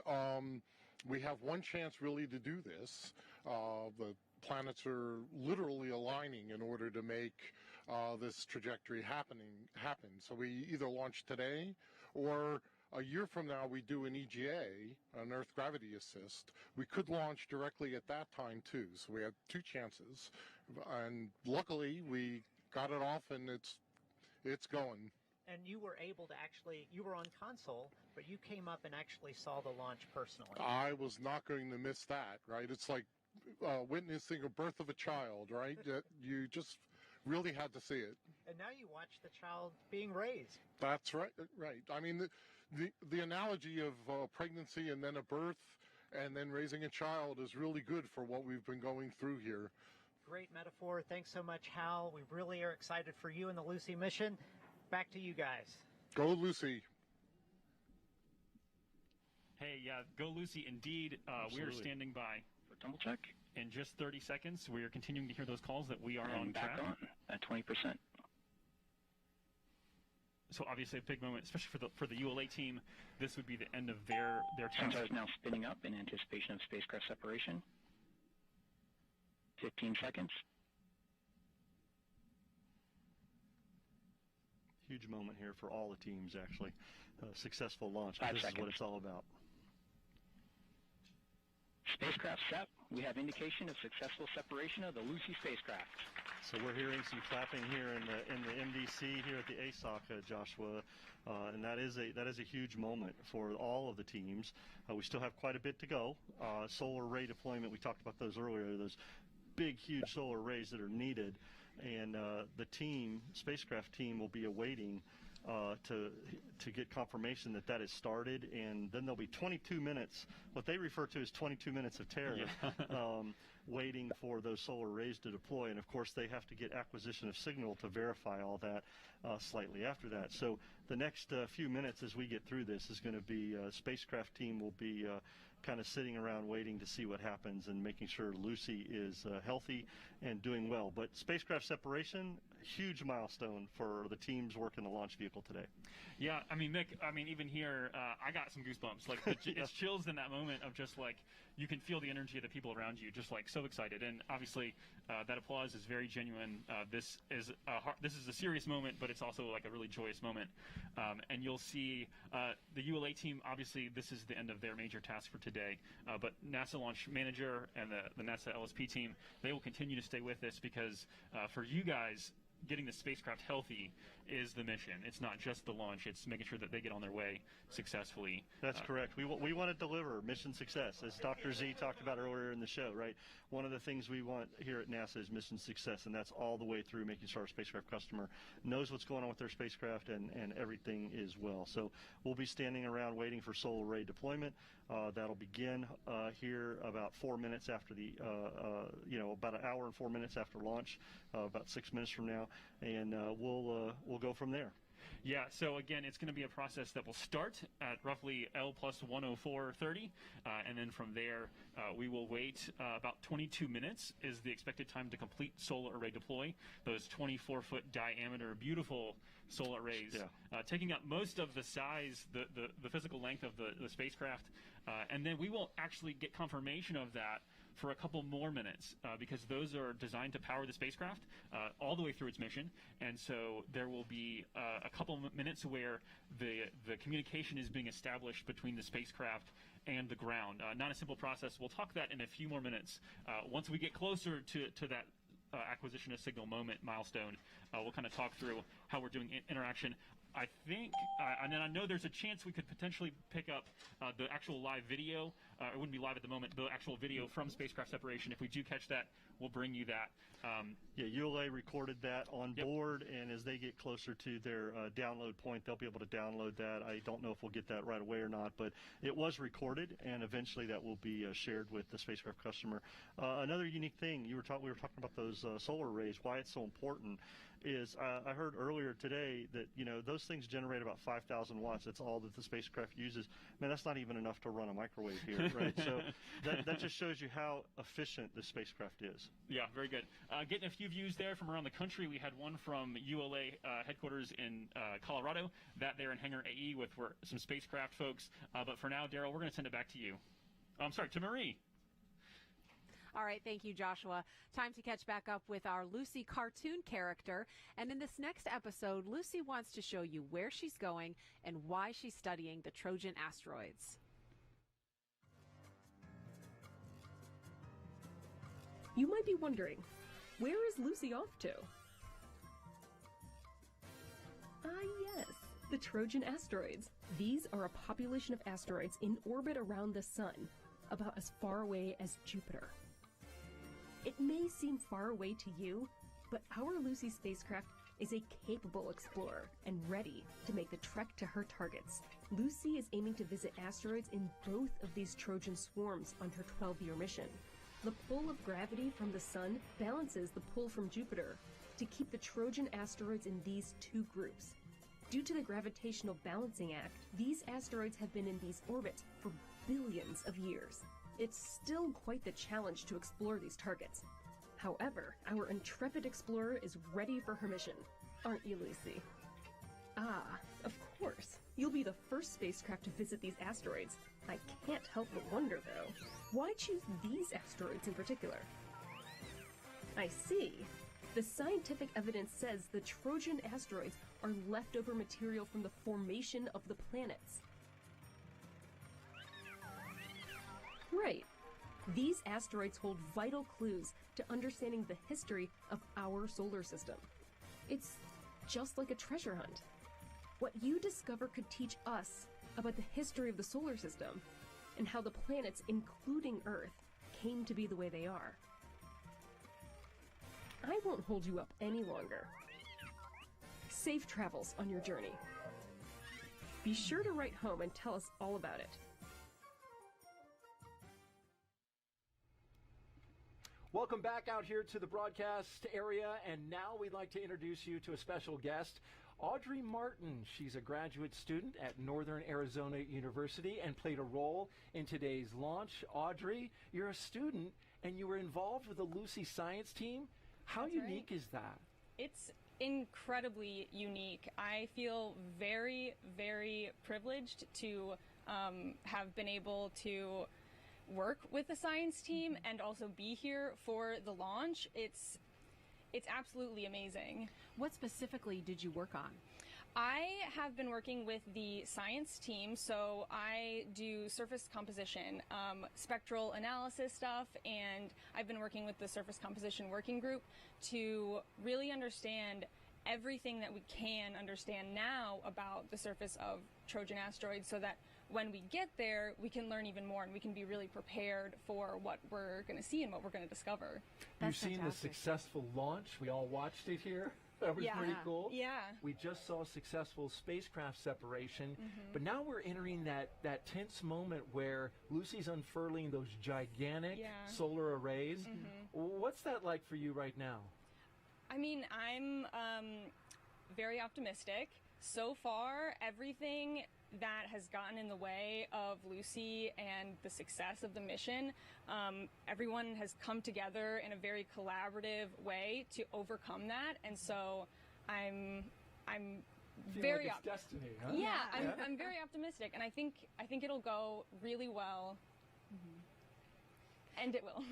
we have one chance really to do this. The planets are literally aligning in order to make this trajectory happen. So we either launch today, or a year from now we do an EGA, an Earth Gravity Assist. We could launch directly at that time too. So we had two chances, and luckily we got it off, and it's going. And you were able to you were on console, but you came up and actually saw the launch personally. I was not going to miss that, right? It's like witnessing a birth of a child, right? You just really had to see it. And now you watch the child being raised. That's right. Right. I mean, the analogy of pregnancy and then a birth and then raising a child is really good for what we've been going through here. Great metaphor. Thanks so much, Hal. We really are excited for you and the Lucy mission. Back to you guys. Go Lucy. Hey, yeah, go Lucy. Indeed, we are standing by. For double check. In just 30 seconds, we are continuing to hear those calls that we are and on back track. On at 20%. So obviously a big moment, especially for the ULA team. This would be the end of their task. Sensor is now spinning up in anticipation of spacecraft separation. 15 seconds. Huge moment here for all the teams, actually. Successful launch. 5 This seconds. is what it's all about. Spacecraft set. We have indication of successful separation of the Lucy spacecraft. So we're hearing some clapping here in the MDC here at the ASOC, Joshua, and that is a huge moment for all of the teams. We still have quite a bit to go. Solar array deployment, we talked about those earlier. Those big, huge solar arrays that are needed, and the spacecraft team, will be awaiting to get confirmation that is started, and then there'll be 22 minutes, what they refer to as 22 minutes of terror, waiting for those solar arrays to deploy. And of course they have to get acquisition of signal to verify all that slightly after that. So the next few minutes as we get through this is going to be spacecraft team will be kind of sitting around waiting to see what happens and making sure Lucy is healthy and doing well. But spacecraft separation, huge milestone for the teams working the launch vehicle today. Yeah, I mean, Mick, even here, I got some goosebumps. Like, it's chills in that moment of just like, you can feel the energy of the people around you, just like so excited. And obviously, that applause is very genuine. This is a serious moment, but it's also like a really joyous moment. And you'll see the ULA team. Obviously, this is the end of their major task for today. But NASA Launch Manager and the NASA LSP team, they will continue to stay with this because for you guys, getting the spacecraft healthy is the mission. It's not just the launch. It's making sure that they get on their way successfully. That's correct. We want to deliver mission success, as Dr. Z talked about earlier in the show, right? One of the things we want here at NASA is mission success, and that's all the way through making sure our spacecraft customer knows what's going on with their spacecraft and everything is well. So we'll be standing around waiting for solar array deployment. That'll begin here about 4 minutes after about an hour and 4 minutes after launch, about 6 minutes from now, and we'll go from there. Yeah, so again, it's going to be a process that will start at roughly L plus 104.30, and then from there, we will wait about 22 minutes is the expected time to complete solar array deploy. Those 24-foot diameter, beautiful solar arrays, taking up most of the size, the physical length of the spacecraft, and then we will actually get confirmation of that for a couple more minutes because those are designed to power the spacecraft all the way through its mission, and so there will be a couple minutes where the communication is being established between the spacecraft and the ground. Not a simple process. We'll talk that in a few more minutes. Once we get closer to that acquisition of signal moment milestone, we'll kind of talk through how we're doing interaction. I think, and then I know there's a chance we could potentially pick up the actual live video. It wouldn't be live at the moment, the actual video from spacecraft separation. If we do catch that, we'll bring you that. Yeah, ULA recorded that on board, and as they get closer to their download point, they'll be able to download that. I don't know if we'll get that right away or not, but it was recorded, and eventually that will be shared with the spacecraft customer. Another unique thing, we were talking about those solar arrays, why it's so important is I heard earlier today that, those things generate about 5,000 watts. That's all that the spacecraft uses. Man, that's not even enough to run a microwave here, right? So that just shows you how efficient the spacecraft is. Yeah, very good. Getting a few views there from around the country. We had one from ULA headquarters in Colorado, that there in Hangar AE with some spacecraft folks. But for now, Daryl, we're going to send it back to you. I'm sorry, to Marie. All right, thank you, Joshua. Time to catch back up with our Lucy cartoon character. And in this next episode, Lucy wants to show you where she's going and why she's studying the Trojan asteroids. You might be wondering, where is Lucy off to? Yes, the Trojan asteroids. These are a population of asteroids in orbit around the Sun, about as far away as Jupiter. It may seem far away to you, but our Lucy spacecraft is a capable explorer and ready to make the trek to her targets. Lucy is aiming to visit asteroids in both of these Trojan swarms on her 12-year mission. The pull of gravity from the Sun balances the pull from Jupiter to keep the Trojan asteroids in these two groups. Due to the gravitational balancing act, these asteroids have been in these orbits for billions of years. It's still quite the challenge to explore these targets. However, our intrepid explorer is ready for her mission. Aren't you, Lucy? Of course. You'll be the first spacecraft to visit these asteroids. I can't help but wonder, though, why choose these asteroids in particular? I see. The scientific evidence says the Trojan asteroids are leftover material from the formation of the planets. Right. These asteroids hold vital clues to understanding the history of our solar system. It's just like a treasure hunt. What you discover could teach us about the history of the solar system and how the planets, including Earth, came to be the way they are. I won't hold you up any longer. Safe travels on your journey. Be sure to write home and tell us all about it. Welcome back out here to the broadcast area, and now we'd like to introduce you to a special guest, Audrey Martin. She's a graduate student at Northern Arizona University and played a role in today's launch. Audrey, you're a student and you were involved with the Lucy science team. How unique is that? It's incredibly unique. I feel very, very privileged to have been able to work with the science team and also be here for the launch. It's absolutely amazing. What specifically did you work on? I have been working with the science team, so I do surface composition, spectral analysis stuff, and I've been working with the surface composition working group to really understand everything that we can understand now about the surface of Trojan asteroids, so that when we get there, we can learn even more and we can be really prepared for what we're going to see and what we're going to discover. You've seen the successful launch. We all watched it here. That was pretty cool. Yeah. We just saw successful spacecraft separation, but now we're entering that tense moment where Lucy's unfurling those gigantic solar arrays. What's that like for you right now? I mean, I'm very optimistic. So far, everything that has gotten in the way of Lucy and the success of the mission, everyone has come together in a very collaborative way to overcome that. And so I'm very like it's destiny, huh? Yeah, I'm very optimistic, and I think it'll go really well. And it will.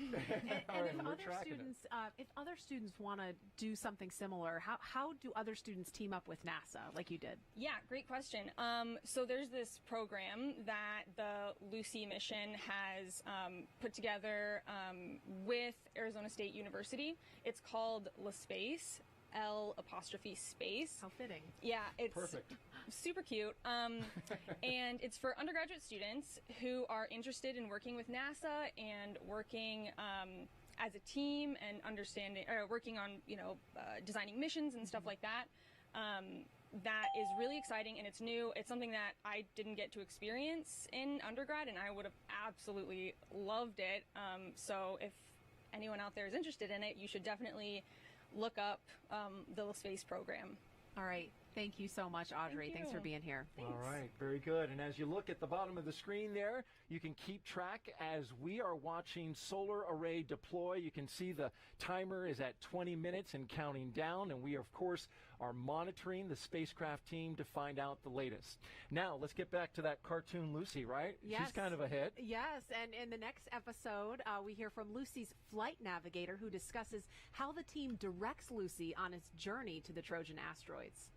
If other students want to do something similar, how do other students team up with NASA like you did? Yeah, great question. So there's this program that the Lucy mission has put together with Arizona State University. It's called LaSpace. L''space. How fitting. Yeah, it's perfect. Super cute. And it's for undergraduate students who are interested in working with NASA and working as a team and working on, designing missions and stuff like that. That is really exciting, and it's new. It's something that I didn't get to experience in undergrad, and I would have absolutely loved it. So if anyone out there is interested in it, you should definitely look up the LaSpace program. All right. Thank you so much, Audrey. Thanks for being here. Thanks. All right. Very good. And as you look at the bottom of the screen there, you can keep track as we are watching solar array deploy. You can see the timer is at 20 minutes and counting down. And we, of course, are monitoring the spacecraft team to find out the latest. Now, let's get back to that cartoon Lucy, right? Yes. She's kind of a hit. Yes. And in the next episode, we hear from Lucy's flight navigator, who discusses how the team directs Lucy on its journey to the Trojan asteroids.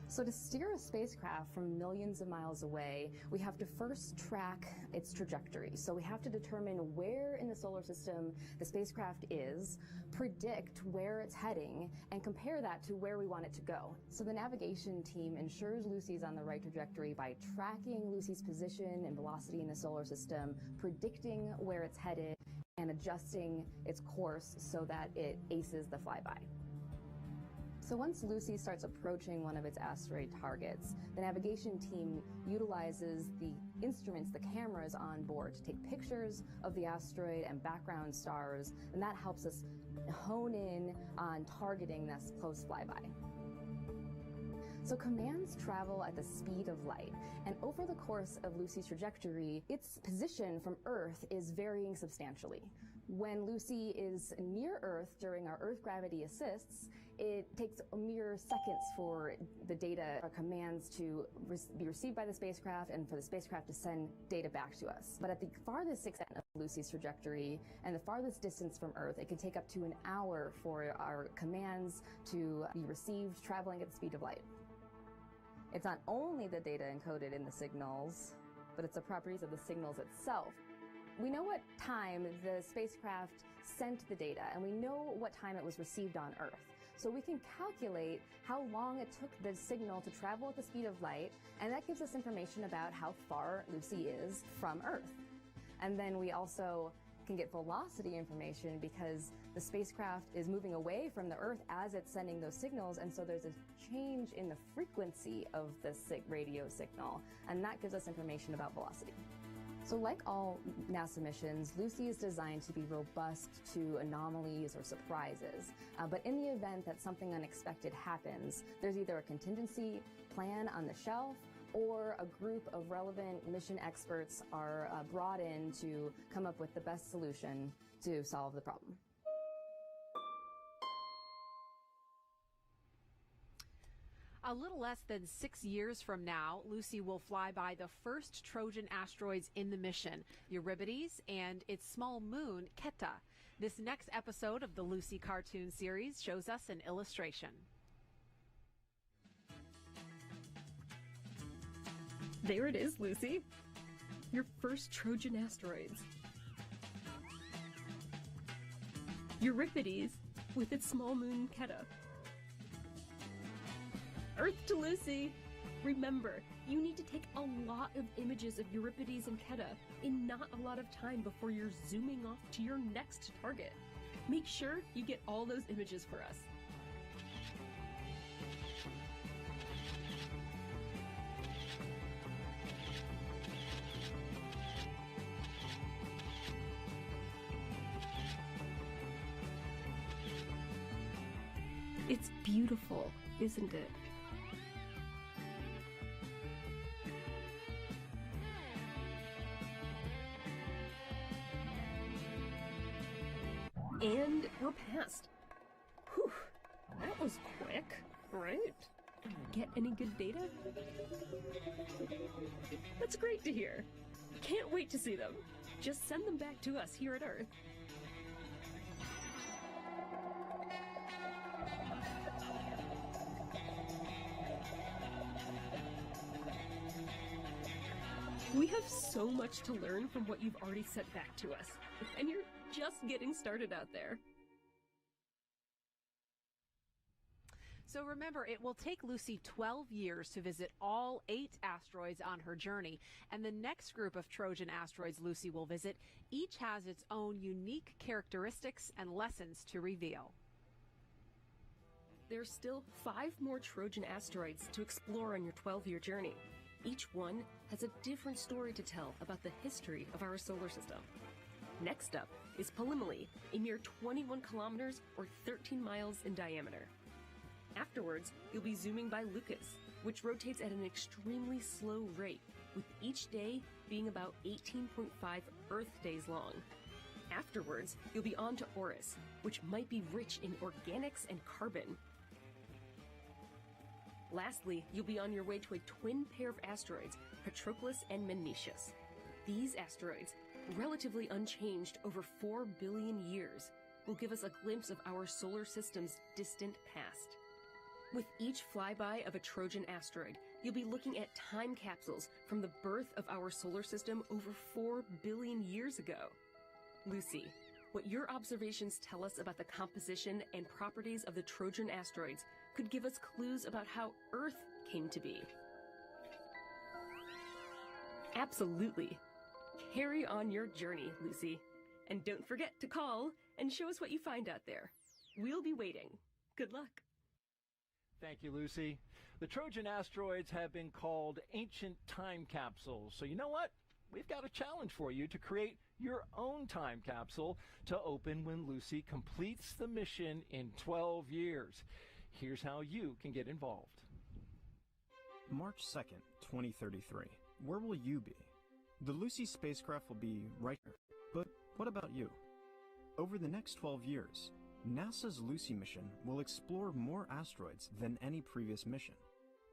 So to steer a spacecraft from millions of miles away, we have to first track its trajectory. So we have to determine where in the solar system the spacecraft is, predict where it's heading, and compare that to where we want it to go. So the navigation team ensures Lucy's on the right trajectory by tracking Lucy's position and velocity in the solar system, predicting where it's headed, and adjusting its course so that it aces the flyby. So once Lucy starts approaching one of its asteroid targets, the navigation team utilizes the instruments, the cameras on board, to take pictures of the asteroid and background stars, and that helps us hone in on targeting this close flyby. So commands travel at the speed of light, and over the course of Lucy's trajectory, its position from Earth is varying substantially. When Lucy is near Earth during our Earth gravity assists, it takes a mere seconds for the data or commands to be received by the spacecraft and for the spacecraft to send data back to us. But at the farthest extent of Lucy's trajectory and the farthest distance from Earth, it can take up to an hour for our commands to be received traveling at the speed of light. It's not only the data encoded in the signals, but it's the properties of the signals itself. We know what time the spacecraft sent the data, and we know what time it was received on Earth. So we can calculate how long it took the signal to travel at the speed of light, and that gives us information about how far Lucy is from Earth. And then we also can get velocity information because the spacecraft is moving away from the Earth as it's sending those signals, and so there's a change in the frequency of the radio signal, and that gives us information about velocity. So like all NASA missions, Lucy is designed to be robust to anomalies or surprises. But in the event that something unexpected happens, there's either a contingency plan on the shelf or a group of relevant mission experts are brought in to come up with the best solution to solve the problem. A little less than 6 years from now, Lucy will fly by the first Trojan asteroids in the mission, Euripides and its small moon, Keta. This next episode of the Lucy cartoon series shows us an illustration. There it is, Lucy. Your first Trojan asteroids. Euripides with its small moon, Keta. Earth to Lucy! Remember, you need to take a lot of images of Euripides and Keta in not a lot of time before you're zooming off to your next target. Make sure you get all those images for us. It's beautiful, isn't it? We're past. Whew, that was quick, right? Get any good data? That's great to hear. Can't wait to see them. Just send them back to us here at Earth. We have so much to learn from what you've already sent back to us, and you're just getting started out there. So remember, it will take Lucy 12 years to visit all 8 asteroids on her journey. And the next group of Trojan asteroids Lucy will visit each has its own unique characteristics and lessons to reveal. There's still 5 more Trojan asteroids to explore on your 12-year journey. Each one has a different story to tell about the history of our solar system. Next up is Polymele, a mere 21 kilometers or 13 miles in diameter. Afterwards, you'll be zooming by Lucas, which rotates at an extremely slow rate, with each day being about 18.5 Earth days long. Afterwards, you'll be on to Oris, which might be rich in organics and carbon. Lastly, you'll be on your way to a twin pair of asteroids, Patroclus and Menetius. These asteroids, relatively unchanged over 4 billion years, will give us a glimpse of our solar system's distant past. With each flyby of a Trojan asteroid, you'll be looking at time capsules from the birth of our solar system over 4 billion years ago. Lucy, what your observations tell us about the composition and properties of the Trojan asteroids could give us clues about how Earth came to be. Absolutely. Carry on your journey, Lucy. And don't forget to call and show us what you find out there. We'll be waiting. Good luck. Thank you, Lucy. The Trojan asteroids have been called ancient time capsules. So you know what? We've got a challenge for you to create your own time capsule to open when Lucy completes the mission in 12 years. Here's how you can get involved. March 2nd, 2033. Where will you be? The Lucy spacecraft will be right here. But what about you? Over the next 12 years, NASA's Lucy mission will explore more asteroids than any previous mission,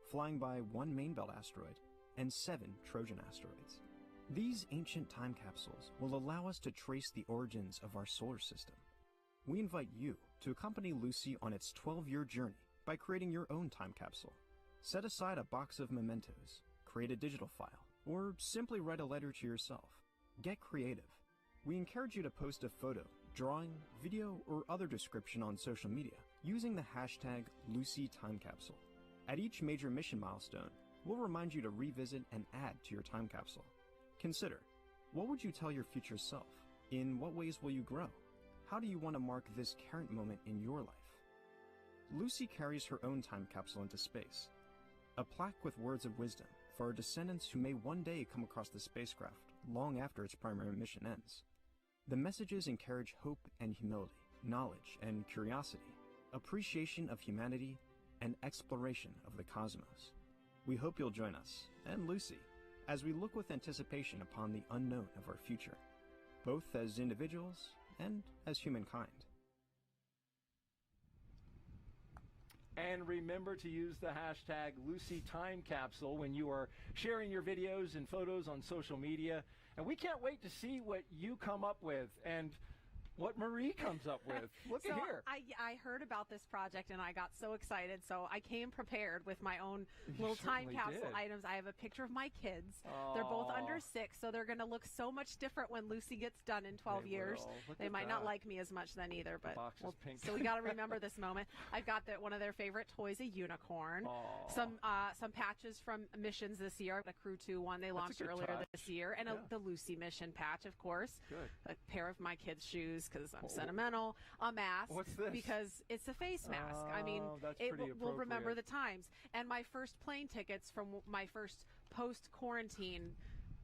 flying by 1 main belt asteroid and 7 Trojan asteroids. These ancient time capsules will allow us to trace the origins of our solar system. We invite you to accompany Lucy on its 12-year journey by creating your own time capsule. Set aside a box of mementos, create a digital file, or simply write a letter to yourself. Get creative. We encourage you to post a photo, drawing, video, or other description on social media using the hashtag LucyTimeCapsule. At each major mission milestone, we'll remind you to revisit and add to your time capsule. Consider, what would you tell your future self? In what ways will you grow? How do you want to mark this current moment in your life? Lucy carries her own time capsule into space, a plaque with words of wisdom for our descendants who may one day come across the spacecraft long after its primary mission ends. The messages encourage hope and humility, knowledge and curiosity, appreciation of humanity, and exploration of the cosmos. We hope you'll join us, and Lucy, as we look with anticipation upon the unknown of our future, both as individuals and as humankind. And remember to use the hashtag LucyTimeCapsule when you are sharing your videos and photos on social media. And we can't wait to see what you come up with and what Marie comes up with. Look at here. I heard about this project and I got so excited. So I came prepared with my own little time capsule items. I have a picture of my kids. Aww. They're both under 6, so they're going to look so much different when Lucy gets done in 12 years. They might not like me as much then either, but so we got to remember this moment. I've got one of their favorite toys, a unicorn. Aww. Some patches from missions this year. The Crew 2 one they launched earlier this year, and the Lucy mission patch, of course. Good. A pair of my kids' shoes because I'm sentimental. A mask. What's this? Because it's a face mask. I mean, we'll remember the times. And my first plane tickets from my first post-quarantine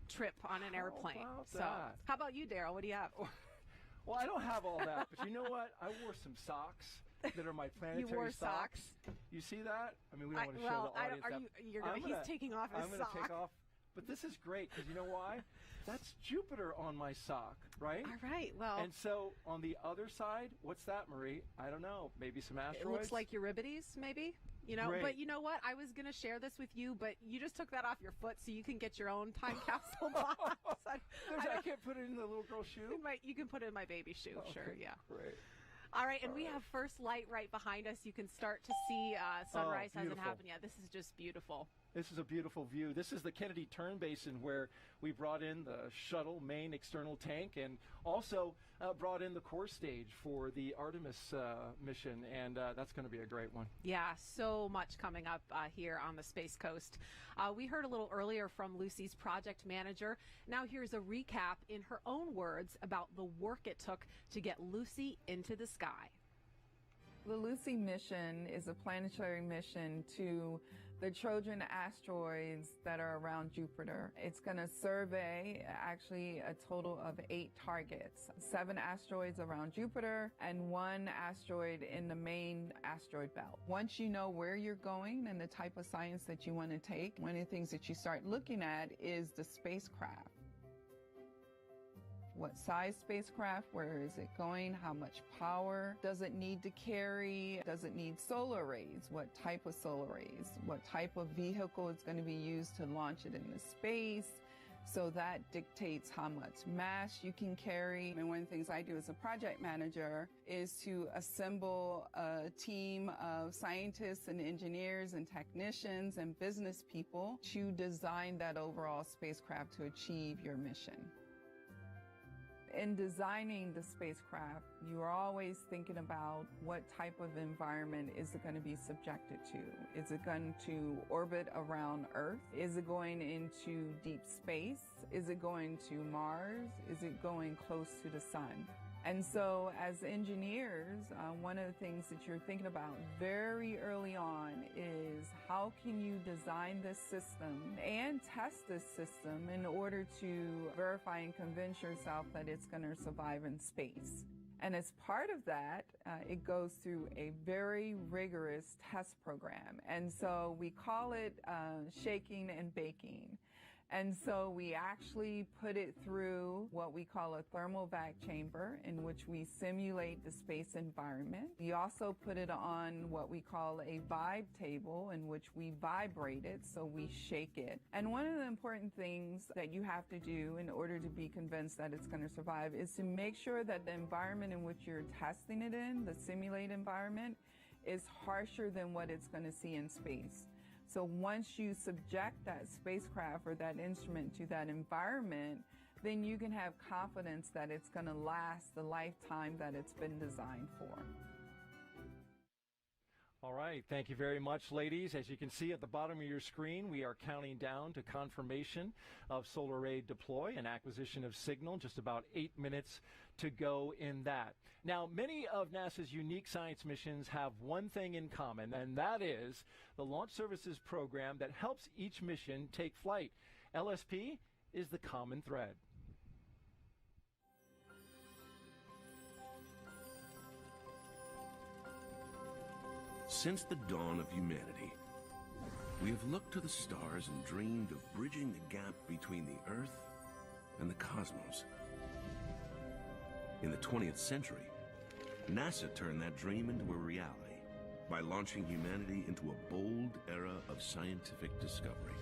trip on an airplane. So, how about you, Daryl? What do you have? Well, I don't have all that, but you know what? I wore some socks that are my planetary You wore socks? You see that? I mean, we don't want to show the audience that. He's taking off his socks. I'm going to take off. But this is great because you know why? That's Jupiter on my sock, right? All right, well. And so on the other side, what's that, Marie? I don't know. Maybe some asteroids? It looks like Euripides, maybe. You know, Great. but you know what? I was going to share this with you, but you just took that off your foot so you can get your own time capsule box. I can't put it in the little girl's shoe? You can put it in my baby shoe, sure, yeah. Great. All right, and we have first light right behind us. You can start to see sunrise hasn't happened yet. This is just beautiful. This is a beautiful view. This is the Kennedy Turn Basin where we brought in the shuttle main external tank and also brought in the core stage for the Artemis mission, and that's going to be a great one. Yeah, so much coming up here on the Space Coast. We heard a little earlier from Lucy's project manager. Now here's a recap in her own words about the work it took to get Lucy into the sky. The Lucy mission is a planetary mission to the Trojan asteroids that are around Jupiter. It's going to survey actually a total of 8 targets, 7 asteroids around Jupiter and 1 asteroid in the main asteroid belt. Once you know where you're going and the type of science that you want to take, one of the things that you start looking at is the spacecraft. What size spacecraft? Where is it going? How much power does it need to carry? Does it need solar arrays? What type of solar arrays? What type of vehicle is going to be used to launch it into space? So that dictates how much mass you can carry. And one of the things I do as a project manager is to assemble a team of scientists and engineers and technicians and business people to design that overall spacecraft to achieve your mission. In designing the spacecraft, you are always thinking about what type of environment is it going to be subjected to. Is it going to orbit around Earth? Is it going into deep space? Is it going to Mars? Is it going close to the sun? And so as engineers, one of the things that you're thinking about very early on is how can you design this system and test this system in order to verify and convince yourself that it's going to survive in space. And as part of that, it goes through a very rigorous test program. And so we call it shaking and baking. And so we actually put it through what we call a thermal vac chamber in which we simulate the space environment. We also put it on what we call a vibe table in which we vibrate it, so we shake it. And one of the important things that you have to do in order to be convinced that it's going to survive is to make sure that the environment in which you're testing it in, the simulated environment, is harsher than what it's going to see in space. So once you subject that spacecraft or that instrument to that environment, then you can have confidence that it's going to last the lifetime that it's been designed for. All right. Thank you very much, ladies. As you can see at the bottom of your screen, we are counting down to confirmation of solar array deploy and acquisition of signal. Just about 8 minutes to go in that. Now, many of NASA's unique science missions have one thing in common, and that is the Launch Services Program that helps each mission take flight. LSP is the common thread. Since the dawn of humanity, we have looked to the stars and dreamed of bridging the gap between the Earth and the cosmos. In the 20th century, NASA turned that dream into a reality by launching humanity into a bold era of scientific discovery.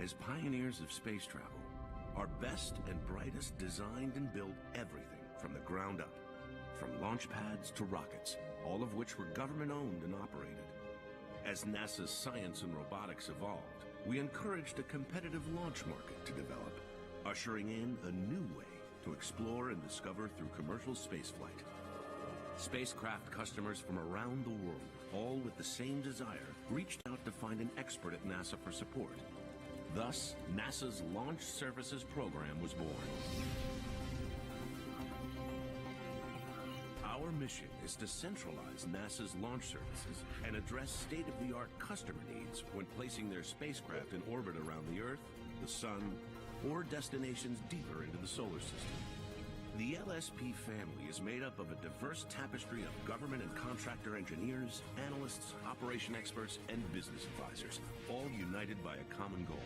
As pioneers of space travel, our best and brightest designed and built everything from the ground up, from launch pads to rockets, all of which were government-owned and operated. As NASA's science and robotics evolved, we encouraged a competitive launch market to develop, ushering in a new way to explore and discover through commercial spaceflight. Spacecraft customers from around the world, all with the same desire, reached out to find an expert at NASA for support. Thus, NASA's Launch Services Program was born. Our mission is to centralize NASA's launch services and address state-of-the-art customer needs when placing their spacecraft in orbit around the Earth, the Sun, or destinations deeper into the solar system. The LSP family is made up of a diverse tapestry of government and contractor engineers, analysts, operation experts, and business advisors, all united by a common goal: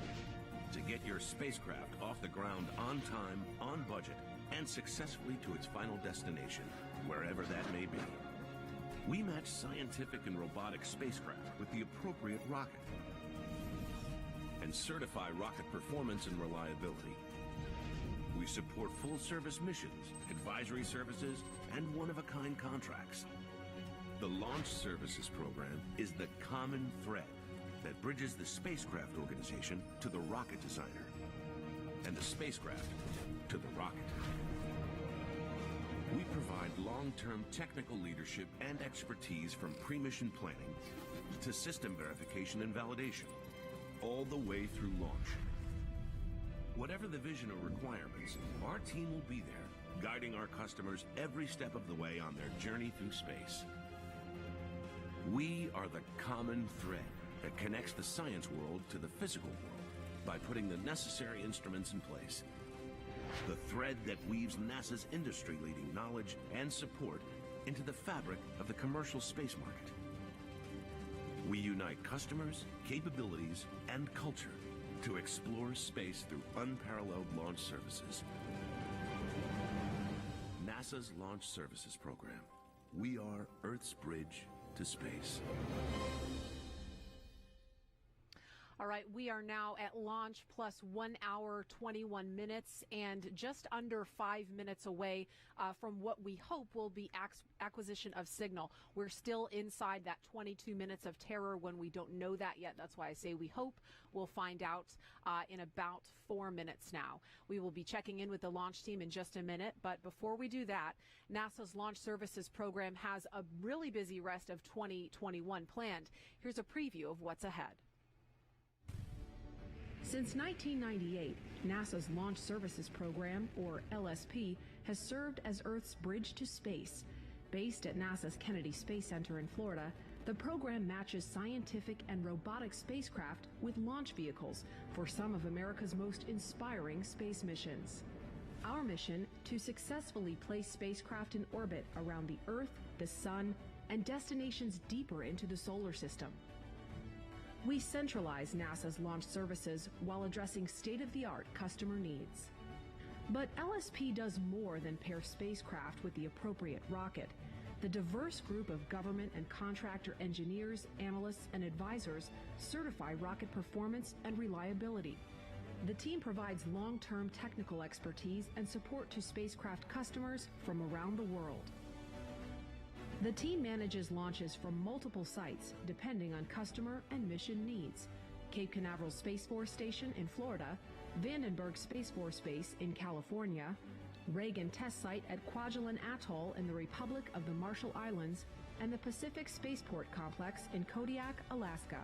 to get your spacecraft off the ground on time, on budget, and successfully to its final destination, wherever that may be. We match scientific and robotic spacecraft with the appropriate rocket and certify rocket performance and reliability. We support full-service missions, advisory services, and one-of-a-kind contracts. The Launch Services Program is the common thread that bridges the spacecraft organization to the rocket designer, and the spacecraft to the rocket. We provide long-term technical leadership and expertise from pre-mission planning to system verification and validation, all the way through launch. Whatever the vision or requirements, our team will be there, guiding our customers every step of the way on their journey through space. We are the common thread that connects the science world to the physical world by putting the necessary instruments in place. The thread that weaves NASA's industry-leading knowledge and support into the fabric of the commercial space market. We unite customers, capabilities, and culture to explore space through unparalleled launch services. NASA's Launch Services Program. We are Earth's bridge to space. All right, we are now at launch plus 1 hour, 21 minutes, and just under 5 minutes away from what we hope will be acquisition of signal. We're still inside that 22 minutes of terror when we don't know that yet. That's why I say we hope. We'll find out in about 4 minutes now. We will be checking in with the launch team in just a minute, but before we do that, NASA's Launch Services Program has a really busy rest of 2021 planned. Here's a preview of what's ahead. Since 1998, NASA's Launch Services Program, or LSP, has served as Earth's bridge to space. Based at NASA's Kennedy Space Center in Florida, the program matches scientific and robotic spacecraft with launch vehicles for some of America's most inspiring space missions. Our mission, to successfully place spacecraft in orbit around the Earth, the Sun, and destinations deeper into the solar system. We centralize NASA's launch services while addressing state-of-the-art customer needs. But LSP does more than pair spacecraft with the appropriate rocket. The diverse group of government and contractor engineers, analysts, and advisors certify rocket performance and reliability. The team provides long-term technical expertise and support to spacecraft customers from around the world. The team manages launches from multiple sites depending on customer and mission needs. Cape Canaveral Space Force Station in Florida, Vandenberg Space Force Base in California, Reagan Test Site at Kwajalein Atoll in the Republic of the Marshall Islands, and the Pacific Spaceport Complex in Kodiak, Alaska.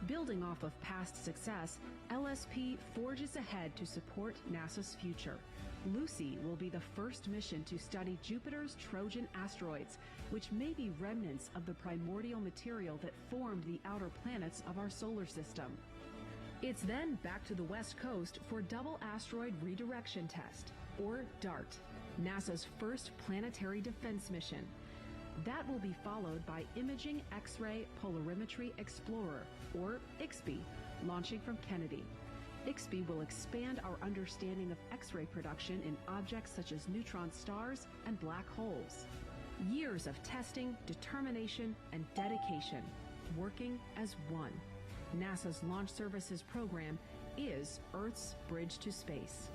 Building off of past success, LSP forges ahead to support NASA's future. Lucy will be the first mission to study Jupiter's Trojan asteroids, which may be remnants of the primordial material that formed the outer planets of our solar system. It's then back to the West Coast for Double Asteroid Redirection Test, or DART, NASA's first planetary defense mission. That will be followed by Imaging X-ray Polarimetry Explorer, or IXPE, launching from Kennedy. IXPE will expand our understanding of X-ray production in objects such as neutron stars and black holes. Years of testing, determination, and dedication, working as one. NASA's Launch Services Program is Earth's bridge to space.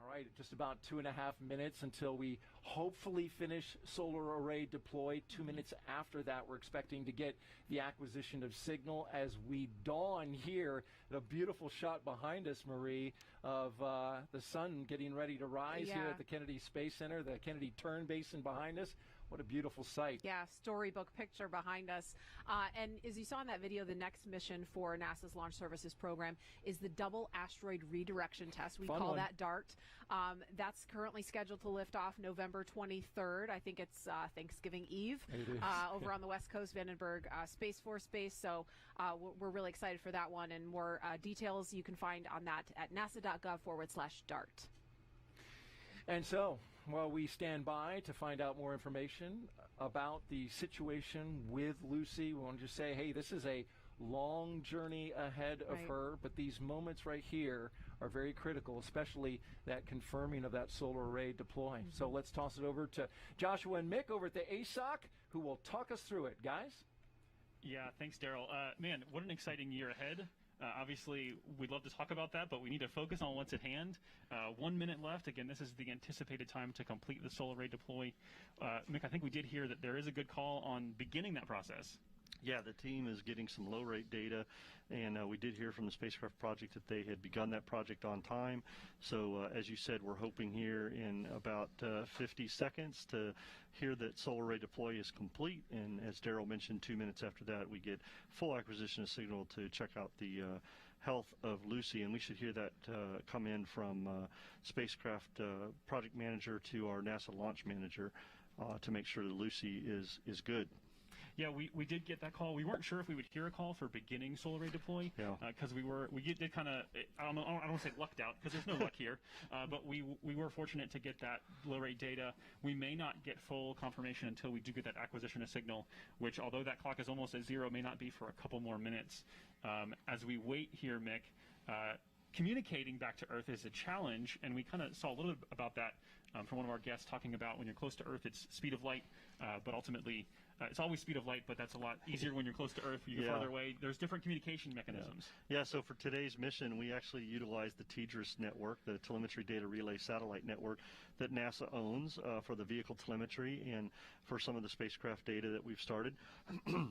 All right, just about 2.5 minutes until we hopefully finish solar array deploy. 2 minutes after that, we're expecting to get the acquisition of signal as we dawn here. A beautiful shot behind us, Marie, of the sun getting ready to rise here at the Kennedy Space Center, the Kennedy Turn Basin behind us. What a beautiful sight. Yeah, storybook picture behind us. And as you saw in that video, the next mission for NASA's Launch Services Program is the Double Asteroid Redirection Test. We call that DART. That's currently scheduled to lift off November 23rd. I think it's Thanksgiving Eve over on the West Coast, Vandenberg Space Force Base. So we're really excited for that one. And more details you can find on that at nasa.gov/DART. And so, while we stand by to find out more information about the situation with Lucy, we want to just say, hey, this is a long journey ahead of her, but these moments right here are very critical, especially that confirming of that solar array deploy. So let's toss it over to Joshua and Mick over at the ASOC, who will talk us through it. Guys? Yeah, thanks, Daryl. Man, what an exciting year ahead. Obviously, we'd love to talk about that, but we need to focus on what's at hand. 1 minute left. Again, this is the anticipated time to complete the solar array deploy. Mick, I think we did hear that there is a good call on beginning that process. Yeah, the team is getting some low-rate data, and we did hear from the spacecraft project that they had begun that project on time. So, as you said, we're hoping here in about 50 seconds to hear that solar array deploy is complete, and as Daryl mentioned, 2 minutes after that, we get full acquisition of signal to check out the health of Lucy, and we should hear that come in from spacecraft project manager to our NASA launch manager to make sure that Lucy is good. Yeah, we did get that call. We weren't sure if we would hear a call for beginning solar array deploy, because we did kind of, I don't want to say lucked out, because there's no luck here, but we were fortunate to get that low rate data. We may not get full confirmation until we do get that acquisition of signal, which, although that clock is almost at zero, may not be for a couple more minutes. As we wait here, Mick, communicating back to Earth is a challenge, and we kind of saw a little bit about that from one of our guests, talking about when you're close to Earth, it's speed of light, but ultimately it's always speed of light, but that's a lot easier when you're close to Earth. You get farther away. There's different communication mechanisms. Yeah, so for today's mission, we actually utilized the TDRS network, the Telemetry Data Relay Satellite Network that NASA owns for the vehicle telemetry and for some of the spacecraft data that we've started.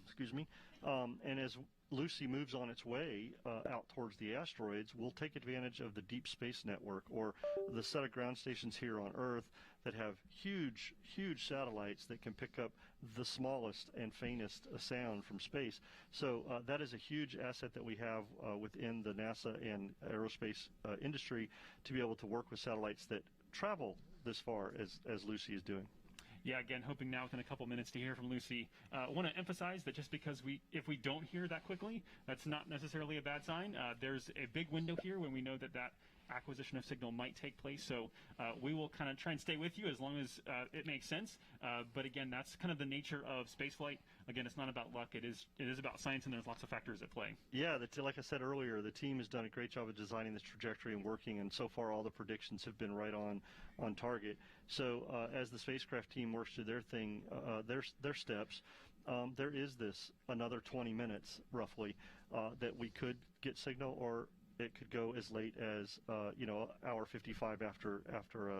Excuse me. And as Lucy moves on its way out towards the asteroids, we'll take advantage of the Deep Space Network, or the set of ground stations here on Earth that have huge, huge satellites that can pick up the smallest and faintest sound from space. So that is a huge asset that we have within the NASA and aerospace industry to be able to work with satellites that travel this far as Lucy is doing. Yeah, again, hoping now within a couple minutes to hear from Lucy. I want to emphasize that just because if we don't hear that quickly, that's not necessarily a bad sign. There's a big window here when we know that acquisition of signal might take place, so we will kind of try and stay with you as long as it makes sense. But again, that's kind of the nature of spaceflight. Again, it's not about luck. It is about science, and there's lots of factors at play. Yeah, like I said earlier, the team has done a great job of designing this trajectory and working, and so far all the predictions have been right on target. So as the spacecraft team works through their thing, their steps, there is another 20 minutes roughly that we could get signal, or it could go as late as hour 55 after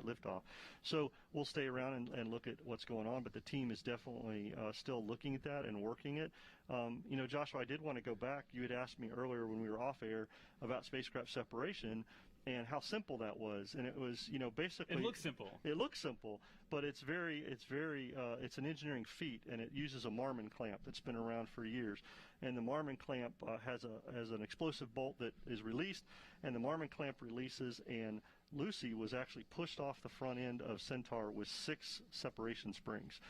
liftoff. So we'll stay around and look at what's going on, but the team is definitely still looking at that and working it. Joshua, I did want to go back. You had asked me earlier when we were off air about spacecraft separation and how simple that was, and it was basically it looks simple. It looks simple, but it's an engineering feat, and it uses a Marmon clamp that's been around for years. And the Marmon clamp has an explosive bolt that is released, and the Marmon clamp releases, and Lucy was actually pushed off the front end of Centaur with 6 separation springs.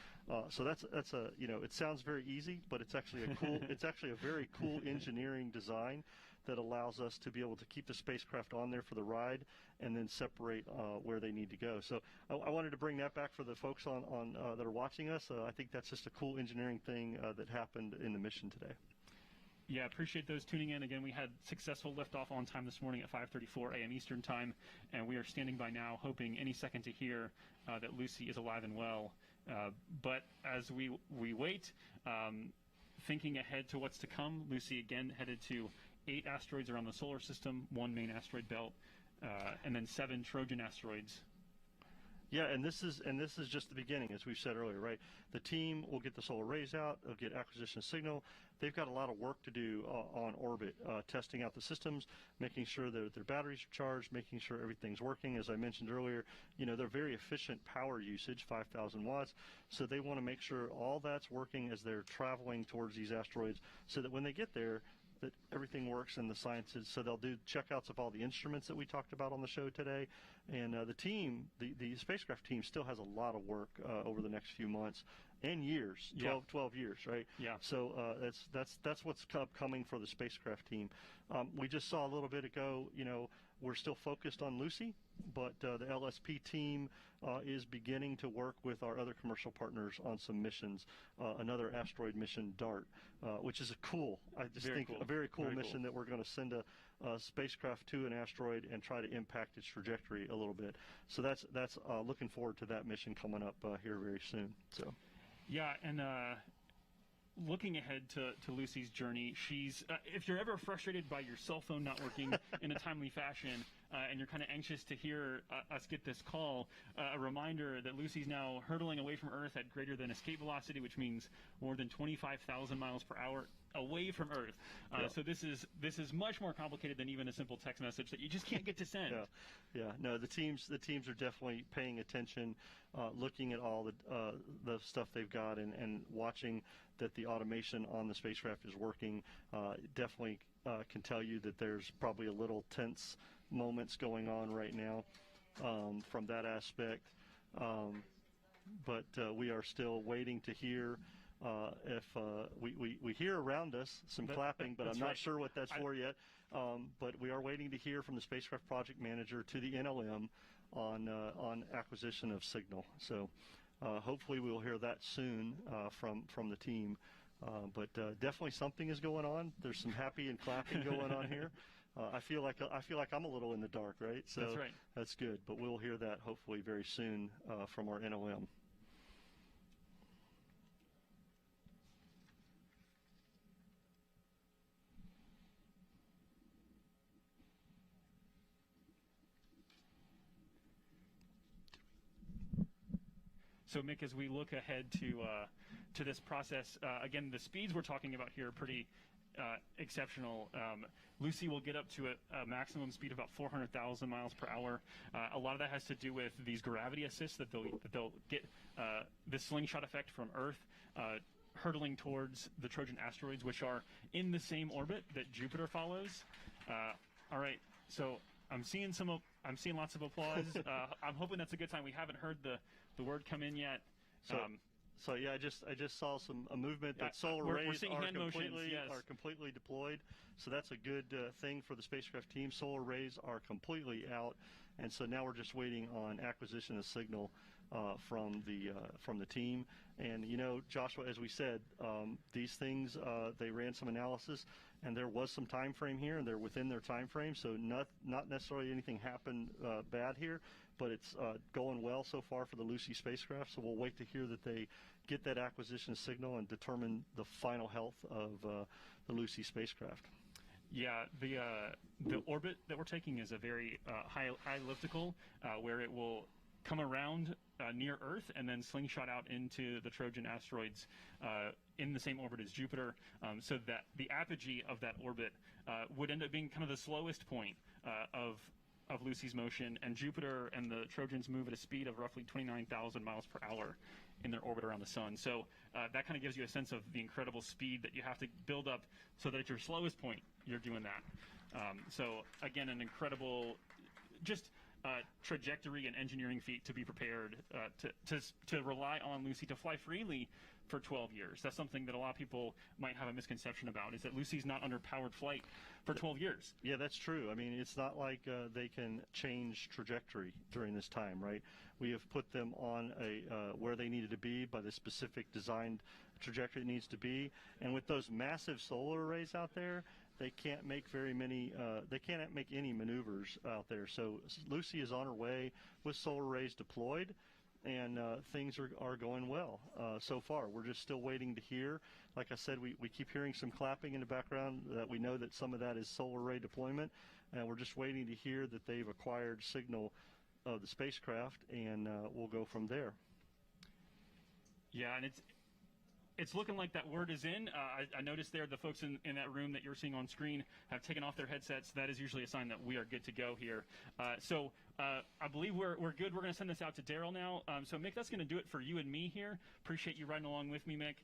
So that's it sounds very easy, but it's actually a very cool engineering design that allows us to be able to keep the spacecraft on there for the ride and then separate where they need to go. So I wanted to bring that back for the folks on that are watching us. I think that's just a cool engineering thing that happened in the mission today. Yeah, appreciate those tuning in. Again, we had successful liftoff on time this morning at 5:34 a.m. Eastern Time, and we are standing by now hoping any second to hear that Lucy is alive and well. But as we wait, thinking ahead to what's to come, Lucy again headed to 8 asteroids around the solar system, 1 main asteroid belt, and then 7 Trojan asteroids. Yeah, and this is just the beginning, as we've said earlier, right? The team will get the solar arrays out, they'll get acquisition of signal. They've got a lot of work to do on orbit, testing out the systems, making sure that their batteries are charged, making sure everything's working. As I mentioned earlier, they're very efficient power usage, 5,000 watts, so they want to make sure all that's working as they're traveling towards these asteroids, so that when they get there, that everything works in the sciences. So they'll do checkouts of all the instruments that we talked about on the show today. And the team, the spacecraft team, still has a lot of work over the next few months and years, 12 years, right? Yeah. So that's what's coming for the spacecraft team. We just saw a little bit ago, we're still focused on Lucy, but the LSP team is beginning to work with our other commercial partners on some missions. Another asteroid mission, DART, which is a very cool mission that we're going to send a spacecraft to an asteroid and try to impact its trajectory a little bit. So that's looking forward to that mission coming up here very soon. So, yeah, and looking ahead to Lucy's journey, she's if you're ever frustrated by your cell phone not working in a timely fashion, and you're kind of anxious to hear us get this call, a reminder that Lucy's now hurtling away from Earth at greater than escape velocity, which means more than 25,000 miles per hour away from Earth. So this is much more complicated than even a simple text message that you just can't get to send. Yeah. No, the teams are definitely paying attention, looking at all the stuff they've got, and watching that the automation on the spacecraft is working. Definitely can tell you that there's probably a little tense moments going on right now from that aspect, but we are still waiting to hear if we hear around us some clapping, but I'm not sure what that's for yet. But we are waiting to hear from the spacecraft project manager to the NLM on acquisition of signal. So hopefully we'll hear that soon from the team. But definitely something is going on. There's some happy and clapping going on here. I feel like I'm a little in the dark, right? So that's right. That's good. But we'll hear that hopefully very soon from our NLM. So, Mick, as we look ahead to this process, again, the speeds we're talking about here are pretty exceptional. Lucy will get up to a maximum speed of about 400,000 miles per hour. A lot of that has to do with these gravity assists that they'll get the slingshot effect from Earth, hurtling towards the Trojan asteroids, which are in the same orbit that Jupiter follows. All right, so I'm seeing lots of applause. I'm hoping that's a good sign. We haven't heard the word come in yet. So yeah, I just saw a movement that solar rays are completely deployed. So that's a good thing for the spacecraft team. Solar rays are completely out, and so now we're just waiting on acquisition of signal from the team. And Joshua, as we said, these things they ran some analysis, and there was some time frame here, and they're within their time frame. So not necessarily anything happened bad here, but it's going well so far for the Lucy spacecraft. So we'll wait to hear that they get that acquisition signal and determine the final health of the Lucy spacecraft. Yeah, the orbit that we're taking is a very high elliptical, where it will come around near Earth and then slingshot out into the Trojan asteroids in the same orbit as Jupiter, so that the apogee of that orbit would end up being kind of the slowest point of Lucy's motion, and Jupiter and the Trojans move at a speed of roughly 29,000 miles per hour in their orbit around the sun. So that kind of gives you a sense of the incredible speed that you have to build up so that at your slowest point you're doing that. So again, an incredible trajectory and engineering feat to be prepared to rely on Lucy to fly freely for 12 years. That's something that a lot of people might have a misconception about, is that Lucy's not under powered flight for 12 years. Yeah, that's true. I mean, it's not like they can change trajectory during this time, right? We have put them on where they needed to be by the specific designed trajectory it needs to be. And with those massive solar arrays out there, they can't make they can't make any maneuvers out there. So Lucy is on her way with solar arrays deployed, and things are going well so far. We're just still waiting to hear. Like I said, we keep hearing some clapping in the background. That we know that some of that is solar array deployment, and we're just waiting to hear that they've acquired signal of the spacecraft, and we'll go from there. Yeah, and it's looking like that word is in. I noticed there the folks in that room that you're seeing on screen have taken off their headsets. That is usually a sign that we are good to go here. So I believe we're good. We're going to send this out to Daryl now. So, Mick, that's going to do it for you and me here. Appreciate you riding along with me, Mick.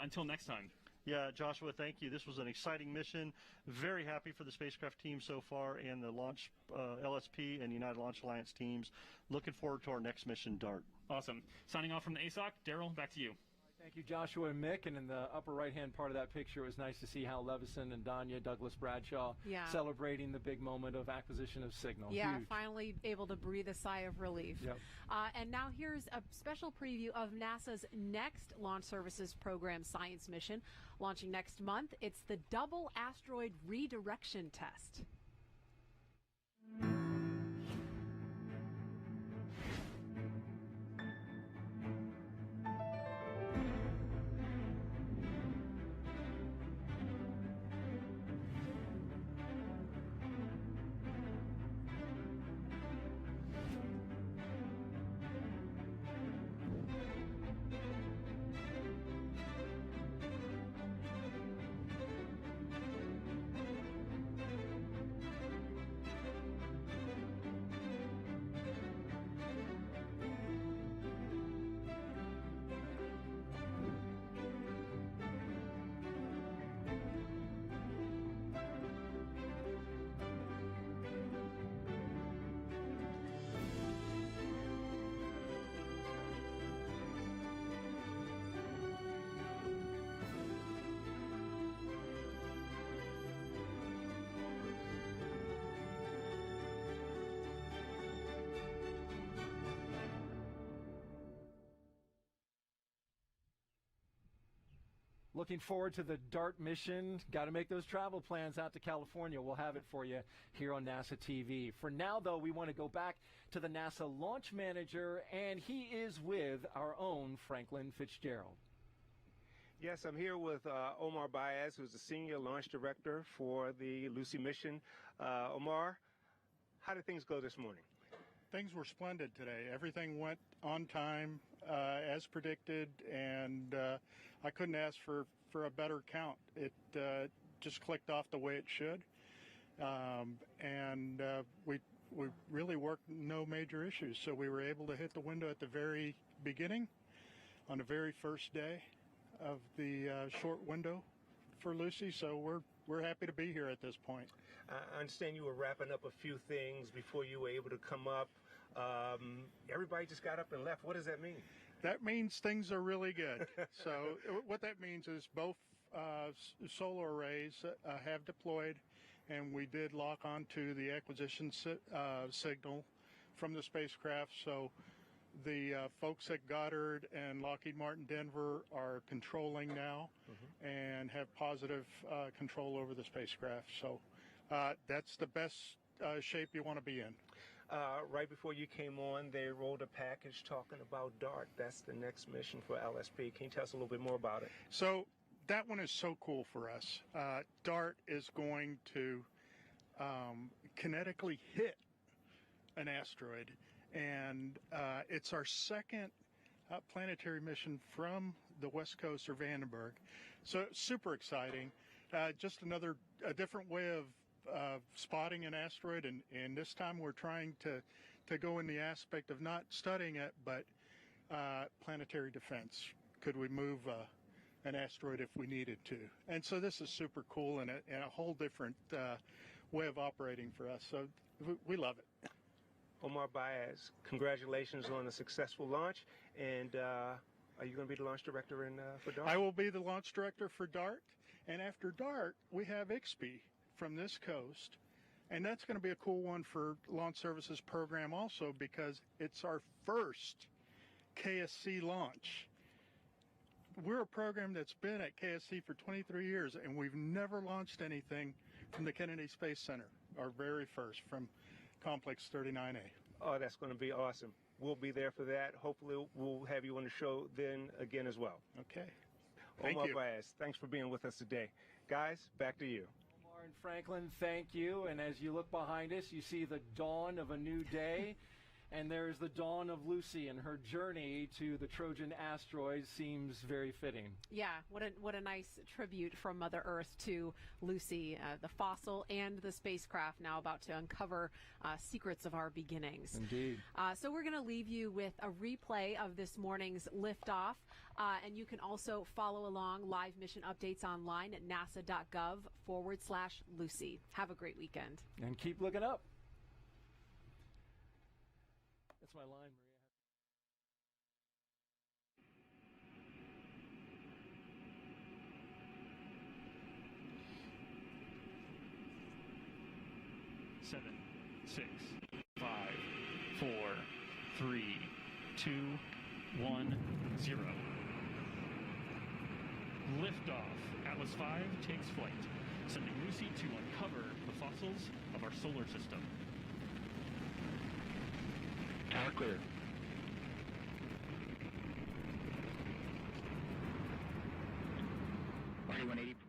Until next time. Yeah, Joshua, thank you. This was an exciting mission. Very happy for the spacecraft team so far and the launch LSP and United Launch Alliance teams. Looking forward to our next mission, DART. Awesome. Signing off from the ASOC, Daryl, back to you. Thank you, Joshua and Mick. And in the upper right-hand part of that picture, it was nice to see Hal Levison and Danya Douglas Bradshaw celebrating the big moment of acquisition of Signal. Yeah, Huge. finally able to breathe a sigh of relief. Yep. And now here's a special preview of NASA's next Launch Services Program science mission, launching next month. It's the Double Asteroid Redirection Test. Looking forward to the DART mission. Got to make those travel plans out to California. We'll have it for you here on NASA TV. For now, though, we want to go back to the NASA launch manager, and he is with our own Franklin Fitzgerald. Yes, I'm here with Omar Baez, who's the Senior Launch Director for the Lucy mission. Omar, how did things go this morning? Things were splendid today. Everything went on time as predicted, and I couldn't ask for a better count. It just clicked off the way it should, and we really worked no major issues. So we were able to hit the window at the very beginning on the very first day of the short window for Lucy. So we're happy to be here at this point. I understand you were wrapping up a few things before you were able to come up. Everybody just got up and left. What does that mean? That means things are really good. So what that means is both solar arrays have deployed, and we did lock onto the acquisition signal from the spacecraft. So the folks at Goddard and Lockheed Martin Denver are controlling now and have positive control over the spacecraft. So that's the best shape you want to be in. Right before you came on, they rolled a package talking about DART. That's the next mission for LSP. Can you tell us a little bit more about it? So that one is so cool for us. DART is going to kinetically hit an asteroid, and it's our second planetary mission from the West Coast or Vandenberg. So super exciting. Just a different way of spotting an asteroid, and this time we're trying to go in the aspect of not studying it, but planetary defense. Could we move an asteroid if we needed to? And so this is super cool and a whole different way of operating for us. So we love it. Omar Baez, congratulations on a successful launch. And are you going to be the launch director for DART? I will be the launch director for DART. And after DART, we have IXPE from this coast, and that's going to be a cool one for Launch Services Program also, because it's our first KSC launch. We're a program that's been at KSC for 23 years, and we've never launched anything from the Kennedy Space Center, our very first, from Complex 39A. Oh, that's going to be awesome. We'll be there for that. Hopefully we'll have you on the show then again as well. Okay. Thank Omar you. Baez, thanks for being with us today. Guys, back to you. Omar and Franklin, thank you. And as you look behind us, you see the dawn of a new day. And there's the dawn of Lucy, and her journey to the Trojan asteroid seems very fitting. Yeah, what a nice tribute from Mother Earth to Lucy, the fossil and the spacecraft now about to uncover secrets of our beginnings. Indeed. So we're going to leave you with a replay of this morning's liftoff, and you can also follow along live mission updates online at nasa.gov/Lucy. Have a great weekend. And keep looking up. That's my line, Maria. 7, 6, 5, 4, 3, 2, 1, 0. Liftoff. Atlas V takes flight, sending Lucy to uncover the fossils of our solar system. Tower clear. RD-180.